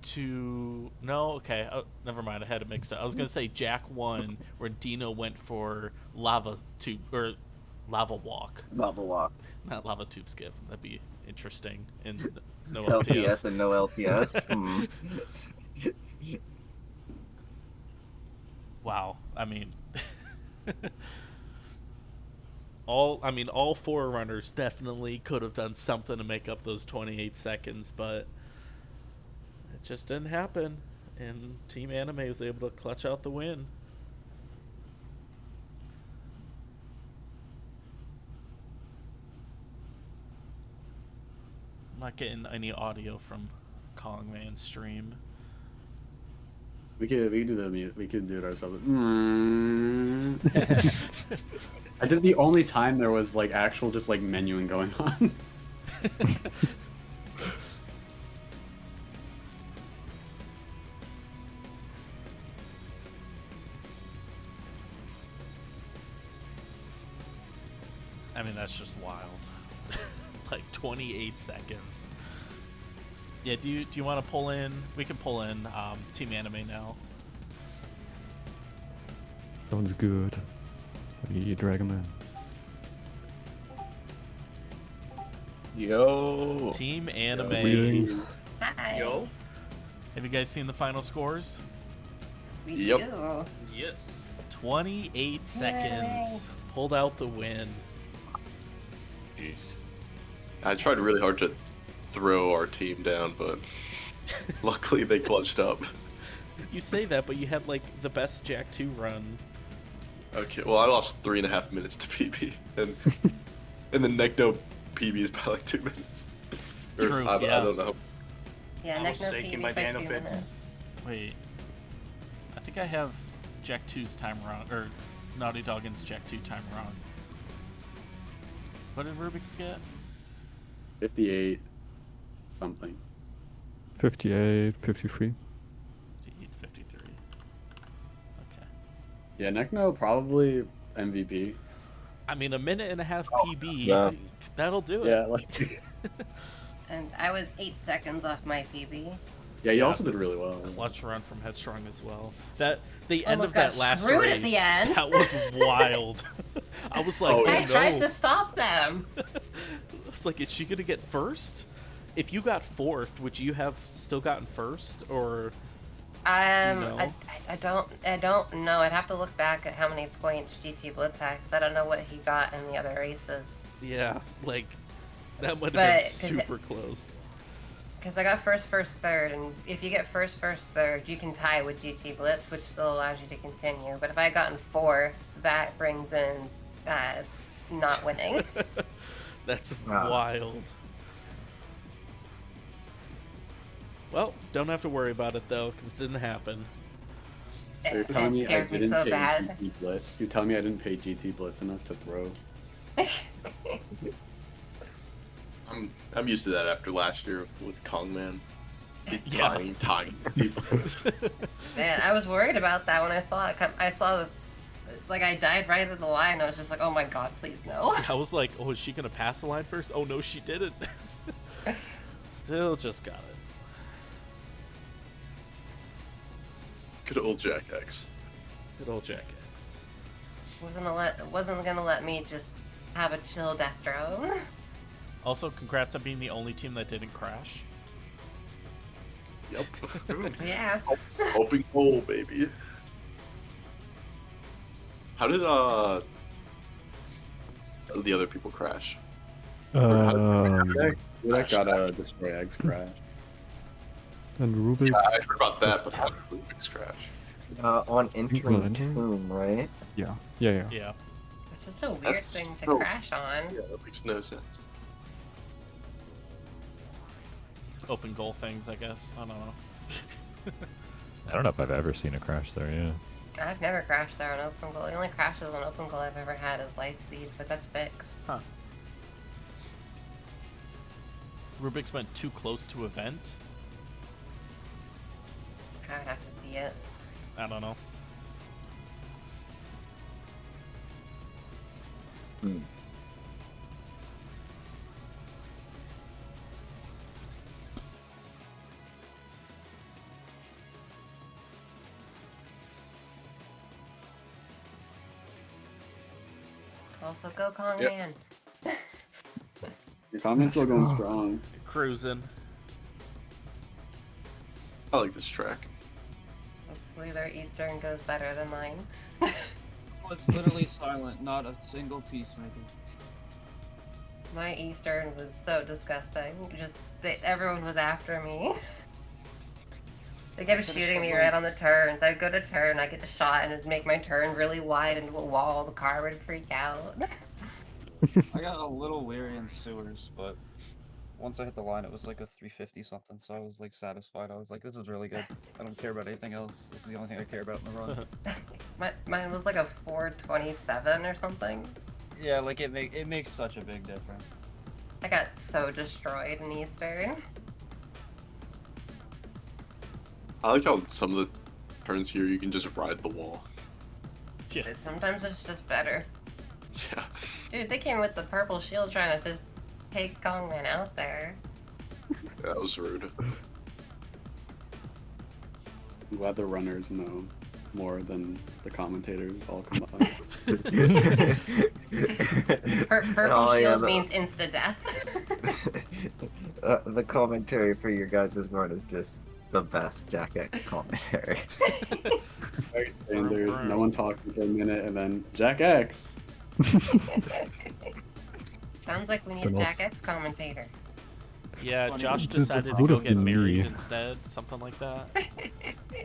to okay. Never mind. I had it mixed up. I was gonna say Jak 1, where Dino went for lava tube or lava walk, Lava walk. not lava tube skip. That'd be interesting. And no LTS LTS. and no LTS. Wow. I mean, all 4 runners definitely could have done something to make up those 28 seconds, but it just didn't happen, and Team Anime was able to clutch out the win. I'm not getting any audio from Kongman's stream. We could do the mute. We could do it ourselves. I did the only time there was like actual just like menuing going on. I mean, that's just wild. Like 28 seconds. Yeah, do you want to pull in? We can pull in Team Anime now. sounds good. Let me drag him in. Yo. Team Anime. Greetings. Hi. Yo. Have you guys seen the final scores? We Yep. do. Yes. 28 seconds. Pulled out the win. Jeez. I tried really hard to throw our team down, but luckily they clutched up. You say that, but you had like the best Jak 2 run. Okay, well I lost 3.5 minutes to PB, and the Necto PB is by like 2 minutes. Or True, I yeah. don't know. Yeah, I was next no shaking PB my by Dano 2 fit. minutes. Wait. I think I have Jak 2's time wrong, or Naughty Doggin's Jak 2 time wrong. What did Rubik's get? 58 something. 58, 53. 53. Okay. Yeah, Necno probably MVP. I mean, a minute and a half PB, yeah. that'll do it. Yeah, like And I was 8 seconds off my PB. yeah, you also did really well. Clutch run from Headstrong as well. That the end Almost of that got last screwed race, at the end. that was wild. I was like, Oh, oh, yeah. I tried no. to stop them. I was like, is she gonna get first? If you got fourth, would you have still gotten first, or? No. I don't know. I'd have to look back at how many points GT Blitz had, 'cause I don't know what he got in the other races. Yeah, like that would But, have 'cause been super close. Because I got first, third, and if you get first, third, you can tie with GT Blitz, which still allows you to continue. But if I had gotten fourth, that brings in not winning. That's Wow. wild. Well, don't have to worry about it though, because it didn't happen. So you're telling me I scared me didn't so pay bad. GT Blitz? You're telling me I didn't pay GT Blitz enough to throw? I'm used to that after last year with Kongman. Yeah. Tying people. Man, I was worried about that when I saw it come. I saw, like, I died right at the line. I was just like, oh my god, please no. I was like, oh, is she gonna pass the line first? Oh no, she didn't. Still just got it. Good old Jack X. Good old Jack X. Wasn't gonna let me just have a chill death drone. Also, congrats on being the only team that didn't crash. Yep. Yeah. Hoping goal, baby. How did the other people crash? Rudek got a Destroy Eggs crash. And Rubik's. Yeah, I heard about that, but how did Rubik's crash? On entering entering? tomb, right? Yeah. It's such a weird That's thing to so- crash on. Yeah, that makes no sense. Open goal things, I guess. I don't know. I don't know if I've ever seen a crash there. Yeah. I've never crashed there on open goal. The only crashes on open goal I've ever had is life seed, but that's fixed. Huh. Rubik's went too close to event? I would have to see it. I don't know. Also, go Kong Yep. Man. Your comments still going strong. Cruising. I like this track. Hopefully their Eastern goes better than mine. It's literally silent, not a single piece maybe. My Eastern was so disgusting. Everyone was after me. They kept shooting me right on the turns. I'd go to turn, I'd get a shot, and it'd make my turn really wide into a wall. The car would freak out. I got a little weary in sewers, but once I hit the line, it was like a 350 something, so I was like satisfied. I was like, this is really good. I don't care about anything else. This is the only thing I care about in the run. Mine was like a 427 or something. Yeah, like it makes such a big difference. I got so destroyed in Eastern. I like how some of the turns here you can just ride the wall. Yeah. Sometimes it's just better. Yeah. Dude, they came with the purple shield trying to just take Kongman out there. That was rude. I'm glad the runners know more than the commentators all combined. Purple Oh, yeah, shield the- means insta-death. The commentary for your guys' run is just the best Jack X commentary. Very standard. No one talking for a minute, and then Jack X. Sounds like we need a Then Jack also- X commentator. Yeah, Funny. Josh It decided to would go have get been married me. instead, something like that.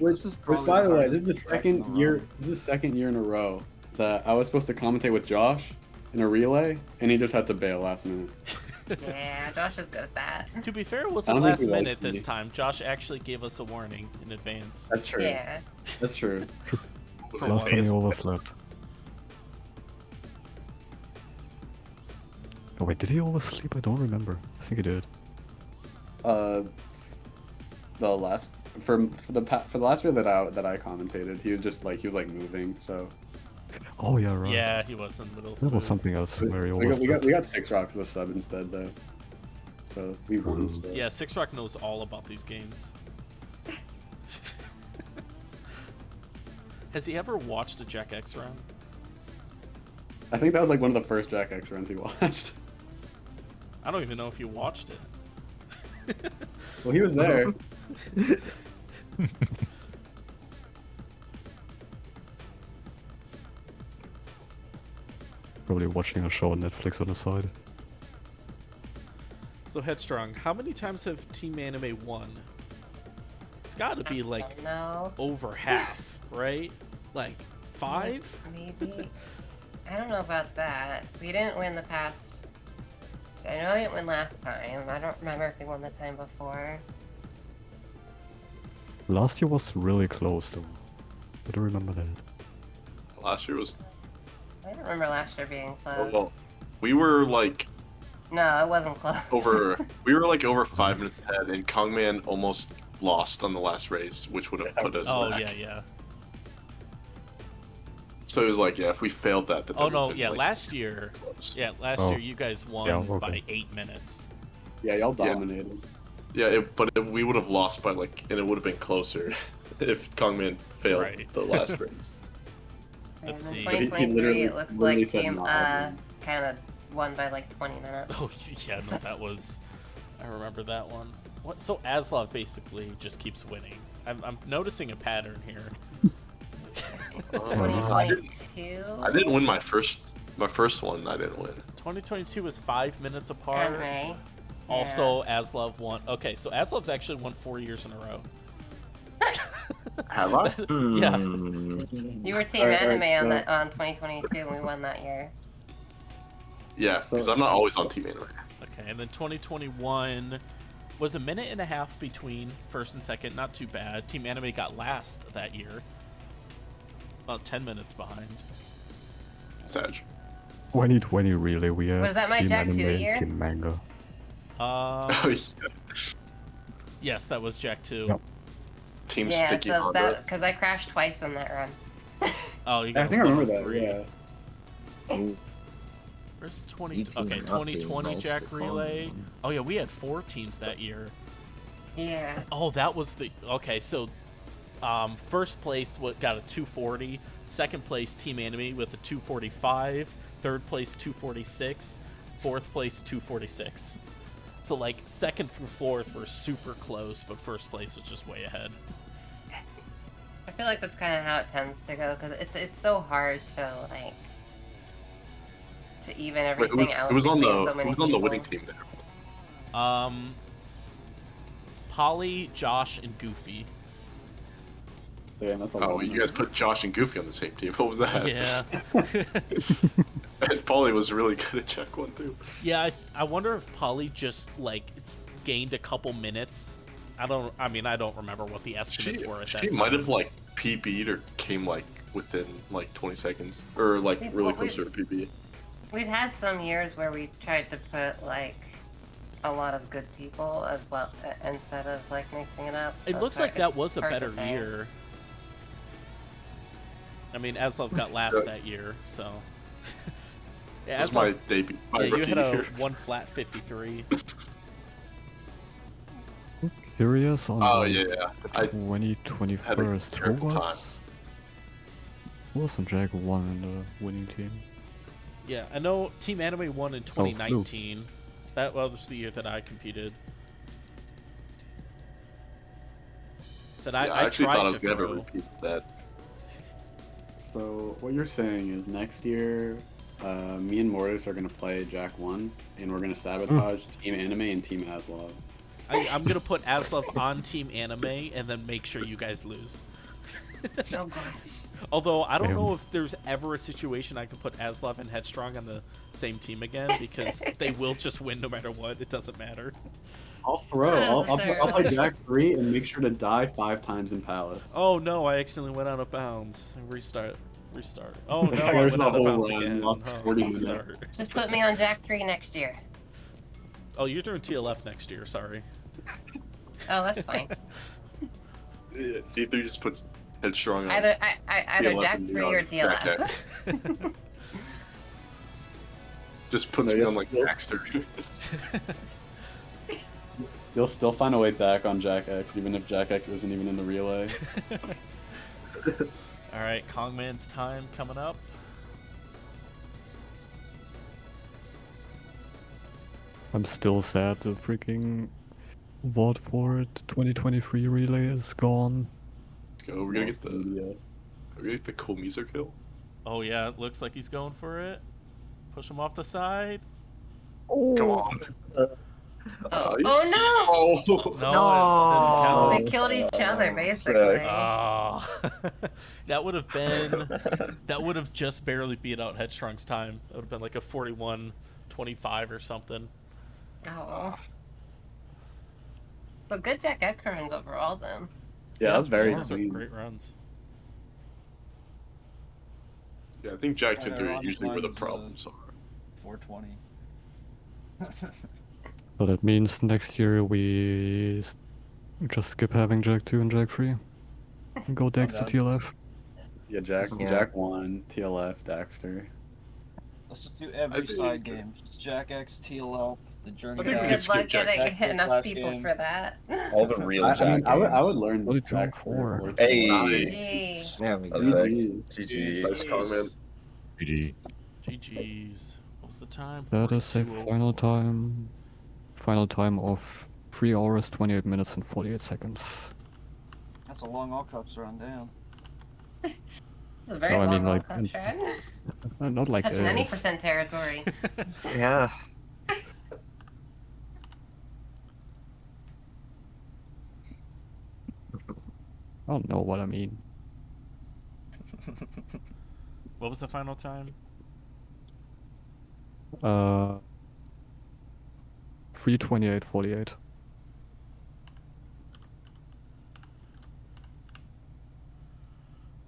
Which, is probably by the the way, hardest this is the track in second the year. run. This is the second year in a row that I was supposed to commentate with Josh in a relay, and he just had to bail last minute. Yeah, Josh is good at that. To be fair, it I wasn't don't think last he liked minute this me. time. Josh actually gave us a warning in advance. That's true. Yeah. That's true. Last time he overslept. Oh wait, did he oversleep? I don't remember. I think he did. The last for the last video that I commentated, he was like moving. So Oh yeah, right. Yeah, he was in the middle of That was food. something else very We got 6 Rocks as a sub instead though. So we won Ooh. still. Yeah, Six Rock knows all about these games. Has he ever watched a Jack X run? I think that was like one of the first Jack X runs he watched. I don't even know if you watched it. Well, he was there. Probably watching a show on Netflix on the side. So Headstrong, how many times have Team Anime won? It's got to be like No, over half, right? Like 5? maybe. I don't know about that. We didn't win the past. I know we didn't win last time. I don't remember if we won the time before. Last year was really close though. I don't remember that. Last year was. I don't remember last year being Oh, close. well, we were like No, it wasn't close. we were like over 5 minutes ahead, and Kongman almost lost on the last race, which would have put us Oh, back. yeah. So it was like, yeah, if we failed that, then Oh, it no, would've been, yeah, like, last year. close. Yeah, last Oh. year you guys won Yeah, okay. by 8 minutes. Yeah, y'all Yeah. dominated. Yeah, we would have lost by like, and it would have been closer if Kongman failed Right. the last race. And Let's then see. He 2023, literally- it looks literally like said Team no. kind of won by like 20 minutes. Oh, yeah, no, that was. I remember that one. What? So Aslov basically just keeps winning. I'm noticing a pattern here. I 2022. didn't win my first one. I didn't win. 2022 was 5 minutes apart. Okay. Also, Aslov won. Okay, so Aslov's actually won 4 years in a row. Have I? Yeah. You were Team Alright, Anime alright, on 2022 and we won that year. Yeah, because I'm not always on Team Anime. Okay, and then 2021 was a minute and a half between first and second. Not too bad. Team Anime got last that year. About 10 minutes behind. Sag. 2020 really, we have Was that my Team Jack 2 Anime and year? Team Manga. Oh, yeah. Yes, that was Jack 2. Yep. Team Yeah, Sticky so Honda. that because I crashed twice in that run. Oh, you got I think I remember that. 103. Yeah. Where's 20? You team Okay, up 2020 in Jack most of Relay. them. Oh yeah, we had 4 teams that year. Yeah. Oh, that was the okay. So, first place got a 240. Second place Team Anime with a 245. Third place 246. Fourth place 246. So like second through fourth were super close, but first place was just way ahead. I feel like that's kind of how it tends to go because it's so hard to like to even Wait, everything out. who was on between the so many who was on the people. winning team there? Polly, Josh, and Goofy. Damn, that's a Oh, lot. you guys put Josh and Goofy on the same team. What was that? Yeah. And Paulie was really good at check one too. Yeah, I wonder if Polly just like gained a couple minutes. I don't remember what the estimates were at that She time. might have like PB'd or came like within like 20 seconds or like We've- really we've- close to a PB. We've had some years where we tried to put like a lot of good people as well instead of like mixing it up. It so looks it's like hard- that was a hard to better say. year. I mean, Aslov got last Yeah. that year, so. That was my debut, my yeah, you rookie had a year. 1 flat 53. Curious on Oh the yeah, I 2021st. had a Who terrible time. was on Jack 1 in the winning team? Yeah, I know Team Anime won in Flu. 2019. That was the year that I competed. That Yeah, I I actually tried thought I was to gonna have a throw. repeat of that. So what you're saying is next year, me and Mortis are gonna play Jack 1, and we're gonna sabotage Team Anime and Team Aslov. I'm gonna put Aslov on Team Anime and then make sure you guys lose. Oh gosh. Although I don't Damn. know if there's ever a situation I can put Aslov and Headstrong on the same team again because they will just win no matter what. It doesn't matter. I'll throw. I'll play Jack 3 and make sure to die 5 times in Palace. Oh no, I accidentally went out of bounds. Restart. Oh no, I There's went a out of whole bounds run, again. lost Oh, 40 minutes. restart. Just put me on Jack 3 next year. Oh, you're doing TLF next year. Sorry. Oh, that's fine. Yeah, D3 just puts Headstrong on Either TLF Jack and 3 me or on Jack TLF. X. Just puts No, me you'll on like still- Baxter. You'll still find a way back on Jack X, even if Jack X isn't even in the relay. Alright, Kongman's time coming up. I'm still sad the freaking Vault for 2023 relay is gone. Let's go. We're gonna get the cool Miso kill. Oh yeah, it looks like he's going for it. Push him off the side. Come on. Oh, you- oh no! Oh. No, They it didn't count. killed each other, basically. Oh. That would have been. That would have just barely beat out Headstrong's time. It would have been like a 41-25 or something. Oh. So good Jack X runs overall, then. Yeah, that was very those are clean. great runs. Yeah, I think Jack 2 and 3 are Ironic usually where the mine's, problems are. 420. So that means next year we just skip having Jack 2 and Jack 3. And go Dex to down. TLF. Yeah, Jack 1, TLF, Daxter. Let's just do every think- side game. Just Jack X, TLF, the Journey I think we Pass. can Good skip luck Jack getting X enough Flash people game. for that. All the real I Jack mean, I would games. learn What did you Daxter for? or Hey. GG. There we go. That's sick. GG. Nice Kongman. GG. GG's. What was the time? That is a 42:04. final time of 3 hours, 28 minutes and 48 seconds. That's a long all cups run, damn. It's a very So, I long mean, World like, Cup run. Not like Touching any this. percent territory. Yeah. I don't know what I mean. What was the final time? 3:28:48.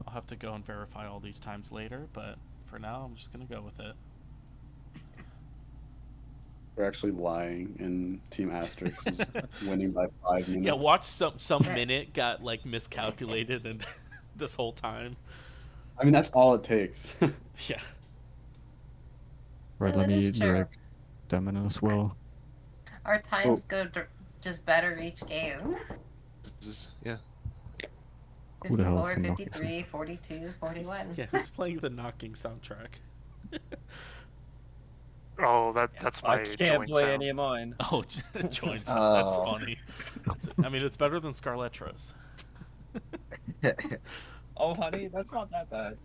I'll have to go and verify all these times later, but for now, I'm just gonna go with it. We're actually lying, and Team Asterix is winning by 5 minutes. Yeah, watch some minute got like miscalculated and this whole time. I mean, that's all it takes. Yeah. Right, Yeah, let that me is true. direct them in as well. Our times go just better each game. Yeah. Who the hell is 54, the knocking 53, 42, 41. Yeah, who's playing the knocking soundtrack? Oh, that's my I can't joint play sound. any of mine. Oh, joins. That's Oh. funny. I mean, it's better than Scarletra's. Oh, honey, that's not that bad.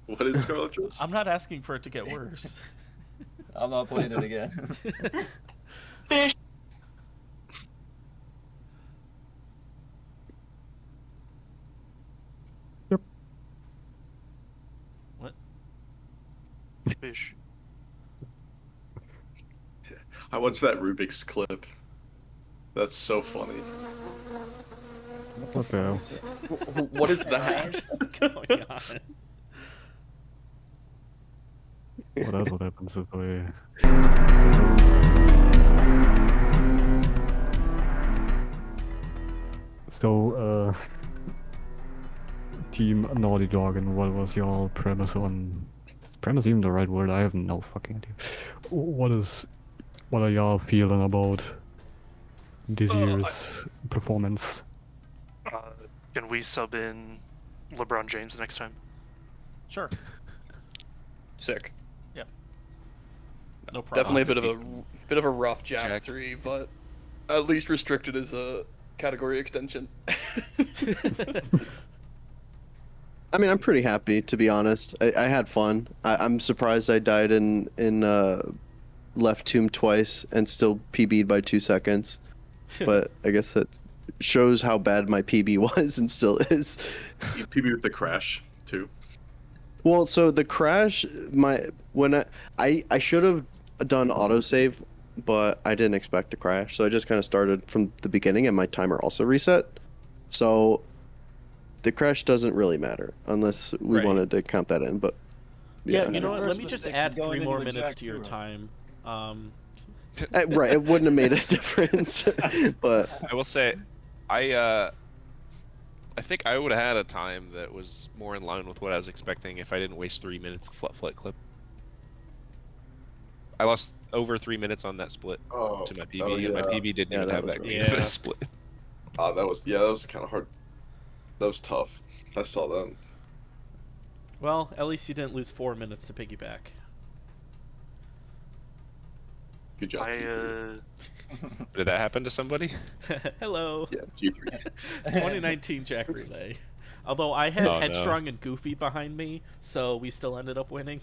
What is Scarlet Witch? I'm not asking for it to get worse. I'm not playing it again. What? Fish. I watched that Rubik's clip. That's so funny. What the hell? What is that? What's going on? Well, that's what happens if I... So, Team Naughty Dog, and what was your premise on... Is premise even the right word? I have no fucking idea. What are y'all feeling about this year's performance? Can we sub in LeBron James next time? Sure. Sick. Yep. No problem. Definitely a bit of a rough Jack 3, but at least restricted as a category extension. I mean, I'm pretty happy, to be honest. I had fun. I'm surprised I died in left tomb twice and still PB'd by 2 seconds. But I guess that shows how bad my PB was and still is. You PB with the crash too. Well, so the crash, I should have done autosave, but I didn't expect to crash, so I just kind of started from the beginning, and my timer also reset. So the crash doesn't really matter unless we Right. wanted to count that in. But Yeah, you know what? Let First me just mistake add going 3 more into a minutes Jack to your 2. time. right, it wouldn't have made a difference. But I will say, I I think I would have had a time that was more in line with what I was expecting if I didn't waste 3 minutes of flight clip. I lost over 3 minutes on that split to my PB, and my PB didn't even have that great of a split. That was kind of hard. That was tough. I saw that. Well, at least you didn't lose 4 minutes to piggyback. Good job. Did that happen to somebody? Hello. Yeah, G3. 2019 Jak Relay. Although I had Oh, no. Headstrong and Goofy behind me, so we still ended up winning.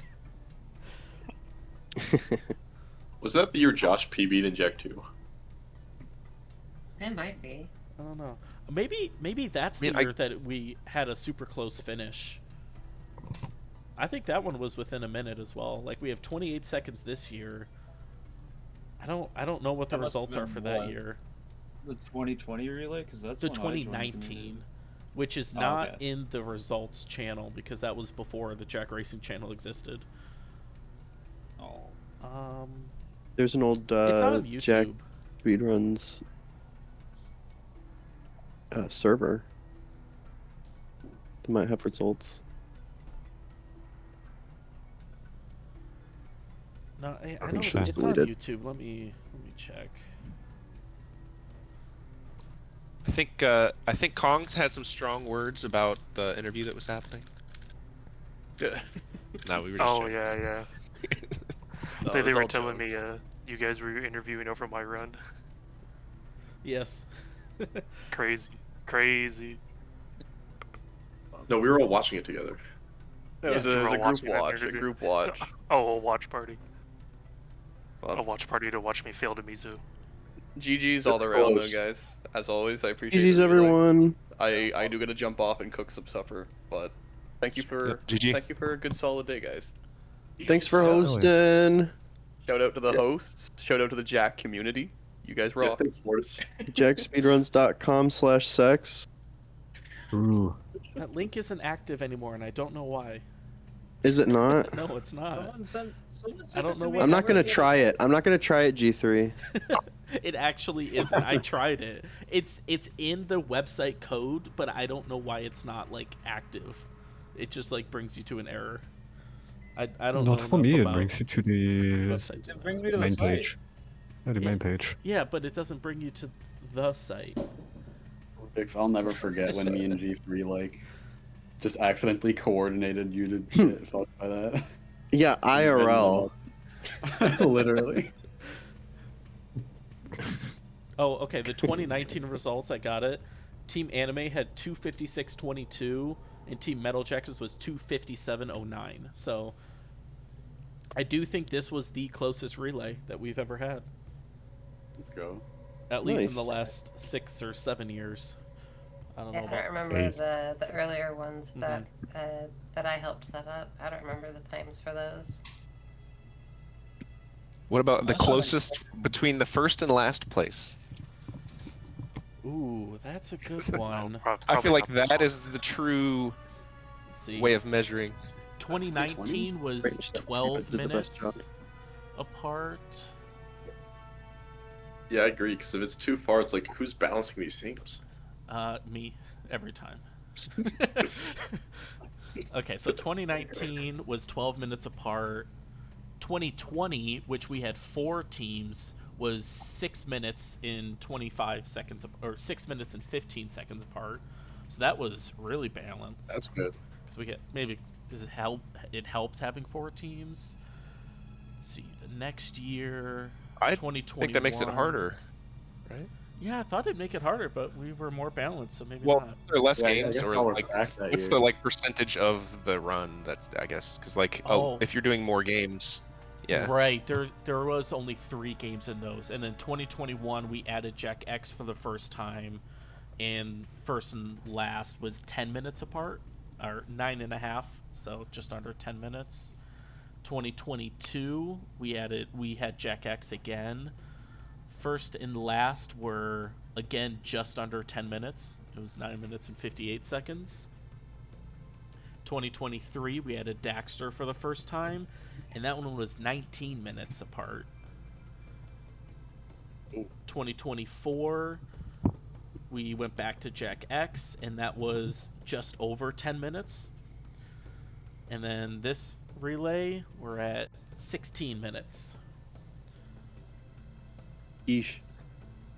Was that the year Josh PB'd in Jak 2? It might be. I don't know. Maybe that's the year that we had a super close finish. I think that one was within a minute as well. Like, we have 28 seconds this year. I don't know what the results are for that year. The 2020 relay, because that's the when I joined the 2019, community. which is not in the results channel because that was before the Jak Racing channel existed. Oh. There's an old It's on Jak YouTube. Speedruns server. They might have results. No, I I'm know sure it's it's on deleted. YouTube. Let me check. I think Kongs has some strong words about the interview that was happening. No, we were just joking. Yeah. No, they it was were all telling me jokes. you guys were interviewing over my run. Yes. Crazy. No, we were all watching it together. It was You were a all group watching that watch. A interview? group watch. Oh, a watch party. Well, A watch party to watch me fail to Mizu. GG's all around though, guys. As always, I appreciate GG's the relay. everyone. I do gotta jump off and cook some supper, but thank you for a good solid day, guys. Thanks for hosting. Shout out to the hosts. Shout out to the Jak community. You guys rock. thanks, Mortis. JackSpeedruns.com/sex. Ooh. That link isn't active anymore, and I don't know why. Is it not? No, it's not. Someone I don't know what. I'm not gonna try it. I'm not gonna try it, G3. It actually isn't. I tried it. It's in the website code, but I don't know why it's not like active. It just like brings you to an error. I don't know. Not for enough me, it about brings you to the website design. It brings me to the main site. page. Yeah, the main page. Yeah, but it doesn't bring you to the site. I'll never forget when me and G3 like just accidentally coordinated you to get fucked by that. Yeah, IRL. Literally. Oh, okay. The 2019 results, I got it. Team Anime had 256.22, and Team Metal Jackets was 257.09. So, I do think this was the closest relay that we've ever had. Let's go. At least in Nice. the last 6 or 7 years. I don't know I about. don't remember the earlier ones that that I helped set up. I don't remember the times for those. What about the closest between the first and last place? Ooh, that's a good one. I feel like that is the true way of measuring. 2019 was 12 minutes apart. Yeah, I agree. Because if it's too far, it's like who's balancing these teams? Me, every time. Okay, so 2019 was 12 minutes apart. 2020, which we had 4 teams, was 6 minutes in 25 seconds, or 6 minutes and 15 seconds apart. So that was really balanced. That's good. Because we get does it help? It helps having 4 teams. Let's see, the next year, I 2021. think that makes it harder, right? Yeah, I thought it'd make it harder, but we were more balanced, so maybe Well, not. there are less Yeah, I games, guess or all were like cracked that what's year. the like percentage of the run? That's I guess because like if you're doing more games, yeah. Right, there was only 3 games in those, and then 2021 we added Jak X for the first time, and first and last was 10 minutes apart, or 9.5, so just under 10 minutes. 2022 we had Jak X again. First and last were again just under 10 minutes. It was 9 minutes and 58 seconds. 2023 we added Daxter for the first time, and that one was 19 minutes apart. 2024 we went back to Jak X, and that was just over 10 minutes. And then this relay, we're at 16 minutes. Eesh.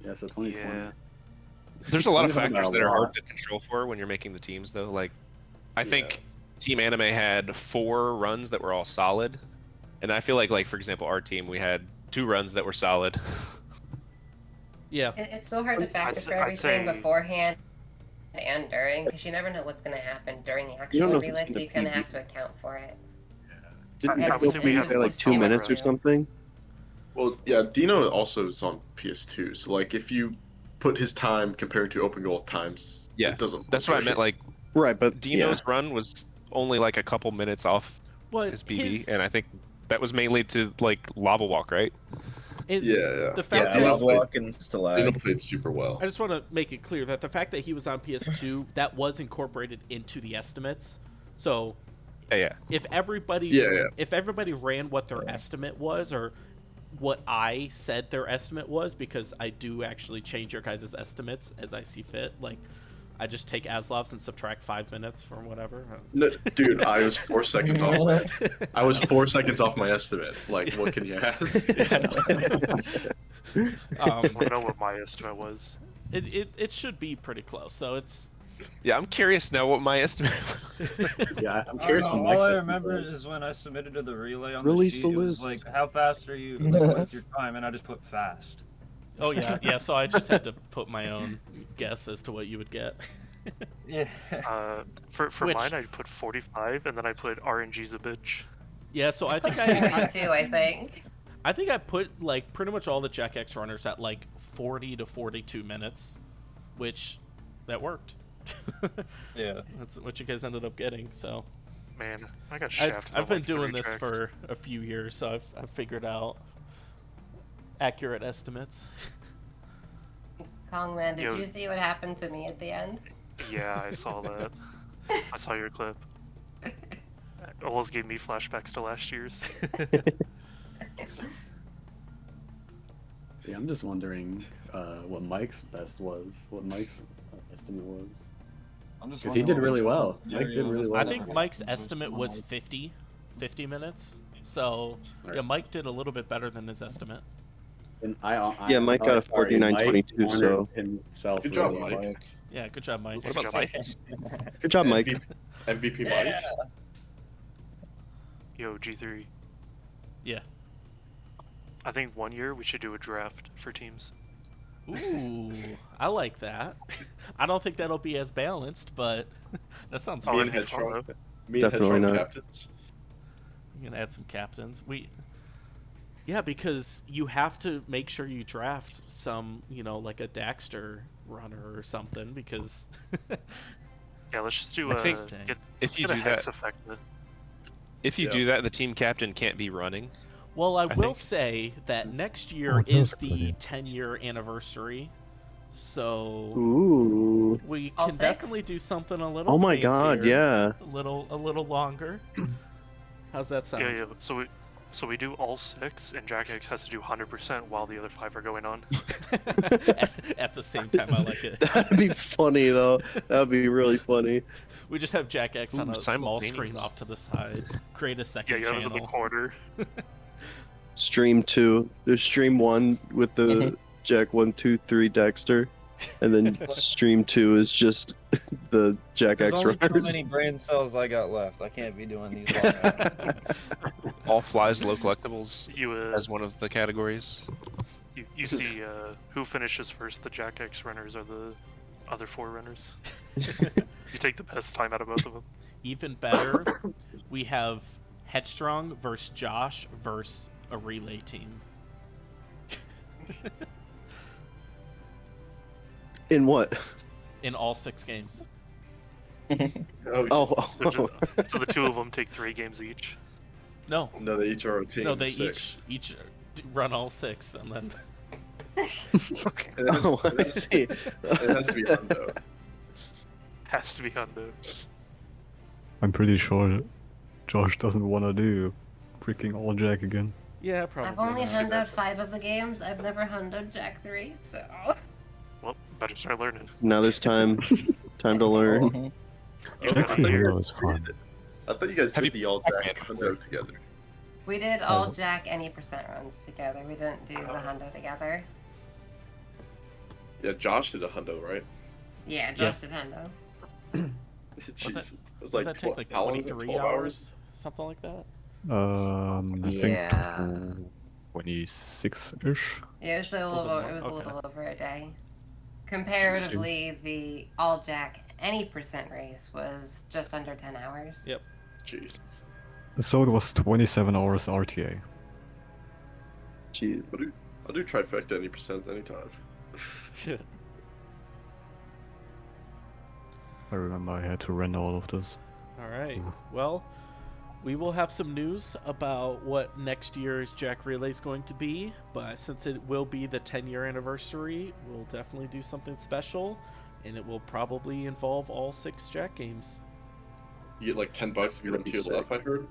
Yeah, so 2020. Yeah. There's a lot of We've had factors a that are lot. hard to control for when you're making the teams, though. Like, I think Team Anime had 4 runs that were all solid, and I feel like for example, our team, we had 2 runs that were solid. Yeah. It's so hard to factor for everything beforehand and during, because you never know what's going to happen during the don't actual know if relay, it's so you gonna kind of be- have to account for it. Didn't Yeah, you we have play like just 2 too much minutes or to- something? Well, yeah, Dino also is on PS2, so like if you put his time compared to open goal times, Yeah, it doesn't. that's what I meant. Like, right, but Dino's run was only like a couple minutes off his PB, and I think that was mainly to like lava walk, right? The fact Lava that walk and Stalag. Dino played super well. I just want to make it clear that the fact that he was on PS2, that was incorporated into the estimates. So if everybody ran what their estimate was, or what I said their estimate was, because I do actually change your guys' estimates as I see fit. Like, I just take Aslov's and subtract 5 minutes from whatever. No, dude, I was 4 seconds off. I was 4 seconds off my estimate. Like, what can you ask? I want to know what my estimate was. It should be pretty close. So it's. Yeah, I'm curious now what my estimate. Yeah, I'm curious what All Mike's I estimate remember was. is when I submitted to the relay on Release the sheet, the it was list. like, how fast are you? Like, what's your time? And I just put fast. Oh yeah. So I just had to put my own guess as to what you would get. Yeah. For mine, I put 45, and then I put RNG's a bitch. Yeah, so I think Me too, I think. I think I put like pretty much all the Jak X runners at like 40 to 42 minutes, which that worked. Yeah. That's what you guys ended up getting. So. Man, I got shafted. I've been like doing 3 this tracks. for a few years, so I've figured out accurate estimates. Kong Man, did Yo. you see what happened to me at the end? Yeah, I saw that. I saw your clip. It almost gave me flashbacks to last year's. Yeah, I'm just wondering what Mike's best was. What Mike's estimate was. Because he did really well. Mike did really well. I think Mike's estimate was 50 minutes. So yeah, Mike did a little bit better than his estimate. And Yeah, Mike got a 49-22, so- himself Good job, really. Mike. Yeah, good job, Mike. What about Mike? Good job, Mike. MVP Mike. Yo, G3. Yeah. I think one year we should do a draft for teams. Ooh, I like that. I don't think that'll be as balanced, but that sounds Me and fun. Headstrong. Me and Definitely Headstrong not. captains. You can add some captains. Yeah, because you have to make sure you draft some, like a Daxter runner or something, because. Yeah, let's just do I think if you do hex that, effect. if you do that, the team captain can't be running. Well, I will think. say that next year Oh, it is does the include it. 10-year anniversary, so Ooh. we All can 6? definitely do something a little. Oh my god, fancier, yeah. A little longer. How's that sound? Yeah. So we do all 6, and Jak X has to do 100% while the other 5 are going on. At the same time, I like it. That'd be funny, though. That'd be really funny. We just have Jak X on Ooh, a small screen simultaneous. off to the side. Create a Yeah, second you have us in the channel. corner. Stream 2. There's stream 1 with the Jak 1, 2, 3 Dexter. And then stream 2 is just the Jak There's X only so runners. many brain cells I got left. I can't be doing these long rounds. All flies, low collectibles You as one of the categories. you see who finishes first, the Jak X runners or the other 4 runners. You take the best time out of both of them. Even better, we have Headstrong versus Josh versus a relay team. In what? In all 6 games. Oh. So the 2 of them take 3 games each. No. No, they each are a team. No, of they 6. each run all 6 and then. Oh, I see. It has to be Hundo. Has to be Hundo. I'm pretty sure Josh doesn't want to do freaking all Jack again. Yeah, probably. I've only not. hundoed 5 of the games. I've never hundoed Jak 3, so. Well, Better start learning. Now there's time to learn. Jack I thought you Hero guys is fun. I thought you guys did the all Jack hundo together. We did all Jack any percent runs together. We didn't do the hundo together. Yeah, Josh did a hundo, right? Yeah, Josh did hundo. Jesus. It was Would like, that take like how long was it? 23 12 hours? Something like that? I Yeah. think 26-ish. Yeah, it was a Was it little. more? It was Okay. a little over a day. Comparatively, the all Jack any percent race was just under 10 hours. Yep. Jesus. So it was 27 hours RTA. Jeez. I'll do trifecta any percent anytime. I remember I had to render all of this. All right. Well, we will have some news about what next year's Jak Relay is going to be, but since it will be the 10-year anniversary, we'll definitely do something special, and it will probably involve all 6 Jak games. You get like $10 if you run to your left, I heard.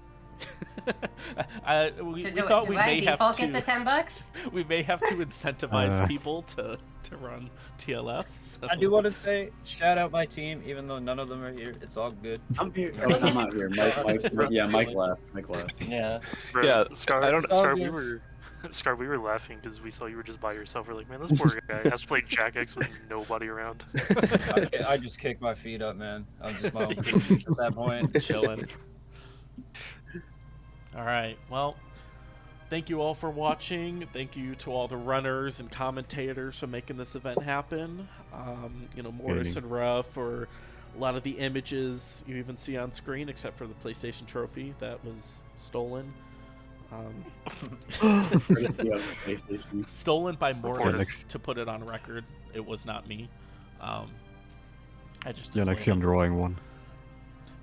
We Do thought I we may have default to. get the $10? We may have to incentivize people to run TLF. So. I do want to say, shout out my team, even though none of them are here. It's all good. I'm here. Oh, I'm not here. Mike left. Yeah. Bro, Yeah, Scar, I don't- Scar, It's all we were laughing because we saw you were just by yourself. We're like, man, this poor guy has to play Jak X with nobody around. I just kick my feet up, man. I'm just my own priest at that point. Chilling. All right. Well, thank you all for watching. Thank you to all the runners and commentators for making this event happen. Morris and Ruff for a lot of the images you even see on screen, except for the PlayStation trophy that was stolen. Stolen by Morris, to put it on record. It was not me. I just Yeah, next year I'm drawing one.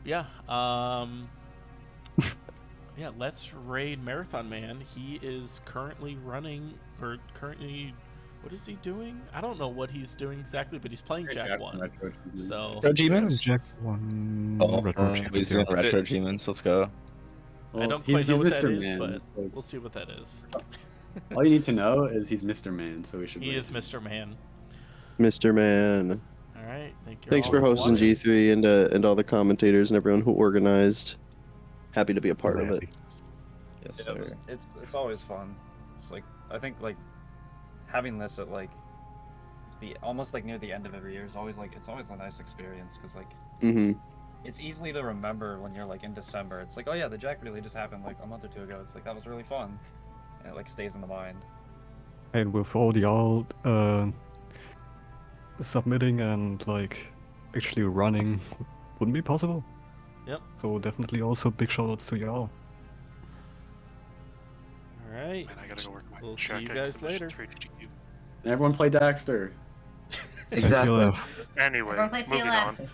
Yeah. Yeah, Let's Raid Marathon Man. He is currently running, what is he doing? I don't know what he's doing exactly, but he's playing Jak 1. So Retro Demons? Jak 1. Oh, Retro he's doing Retro Demons. Let's go. I don't quite know what that is, but we'll see what that is. All you need to know is he's Mr. Man, so we should. He is Mr. Man. Mr. Man. All right, thank you. Thanks all for hosting watching. G3 and all the commentators and everyone who organized. Happy to be a part of it. Yes, Yeah, sir. it's always fun. It's like I think like having this at like the almost like near the end of every year is always like it's always a nice experience because like it's easily to remember when you're like in December. It's like, oh yeah, the Jak Relay just happened like a month or two ago. It's like that was really fun, and it like stays in the mind. And with all y'all submitting and like actually running wouldn't be possible. Yep. So definitely also big shoutouts to y'all. All right. Man, I gotta go work my We'll see Jak you X guys submissions later. for HGQ. Everyone play Daxter. Exactly. Anyway, Everyone play moving TLF. on.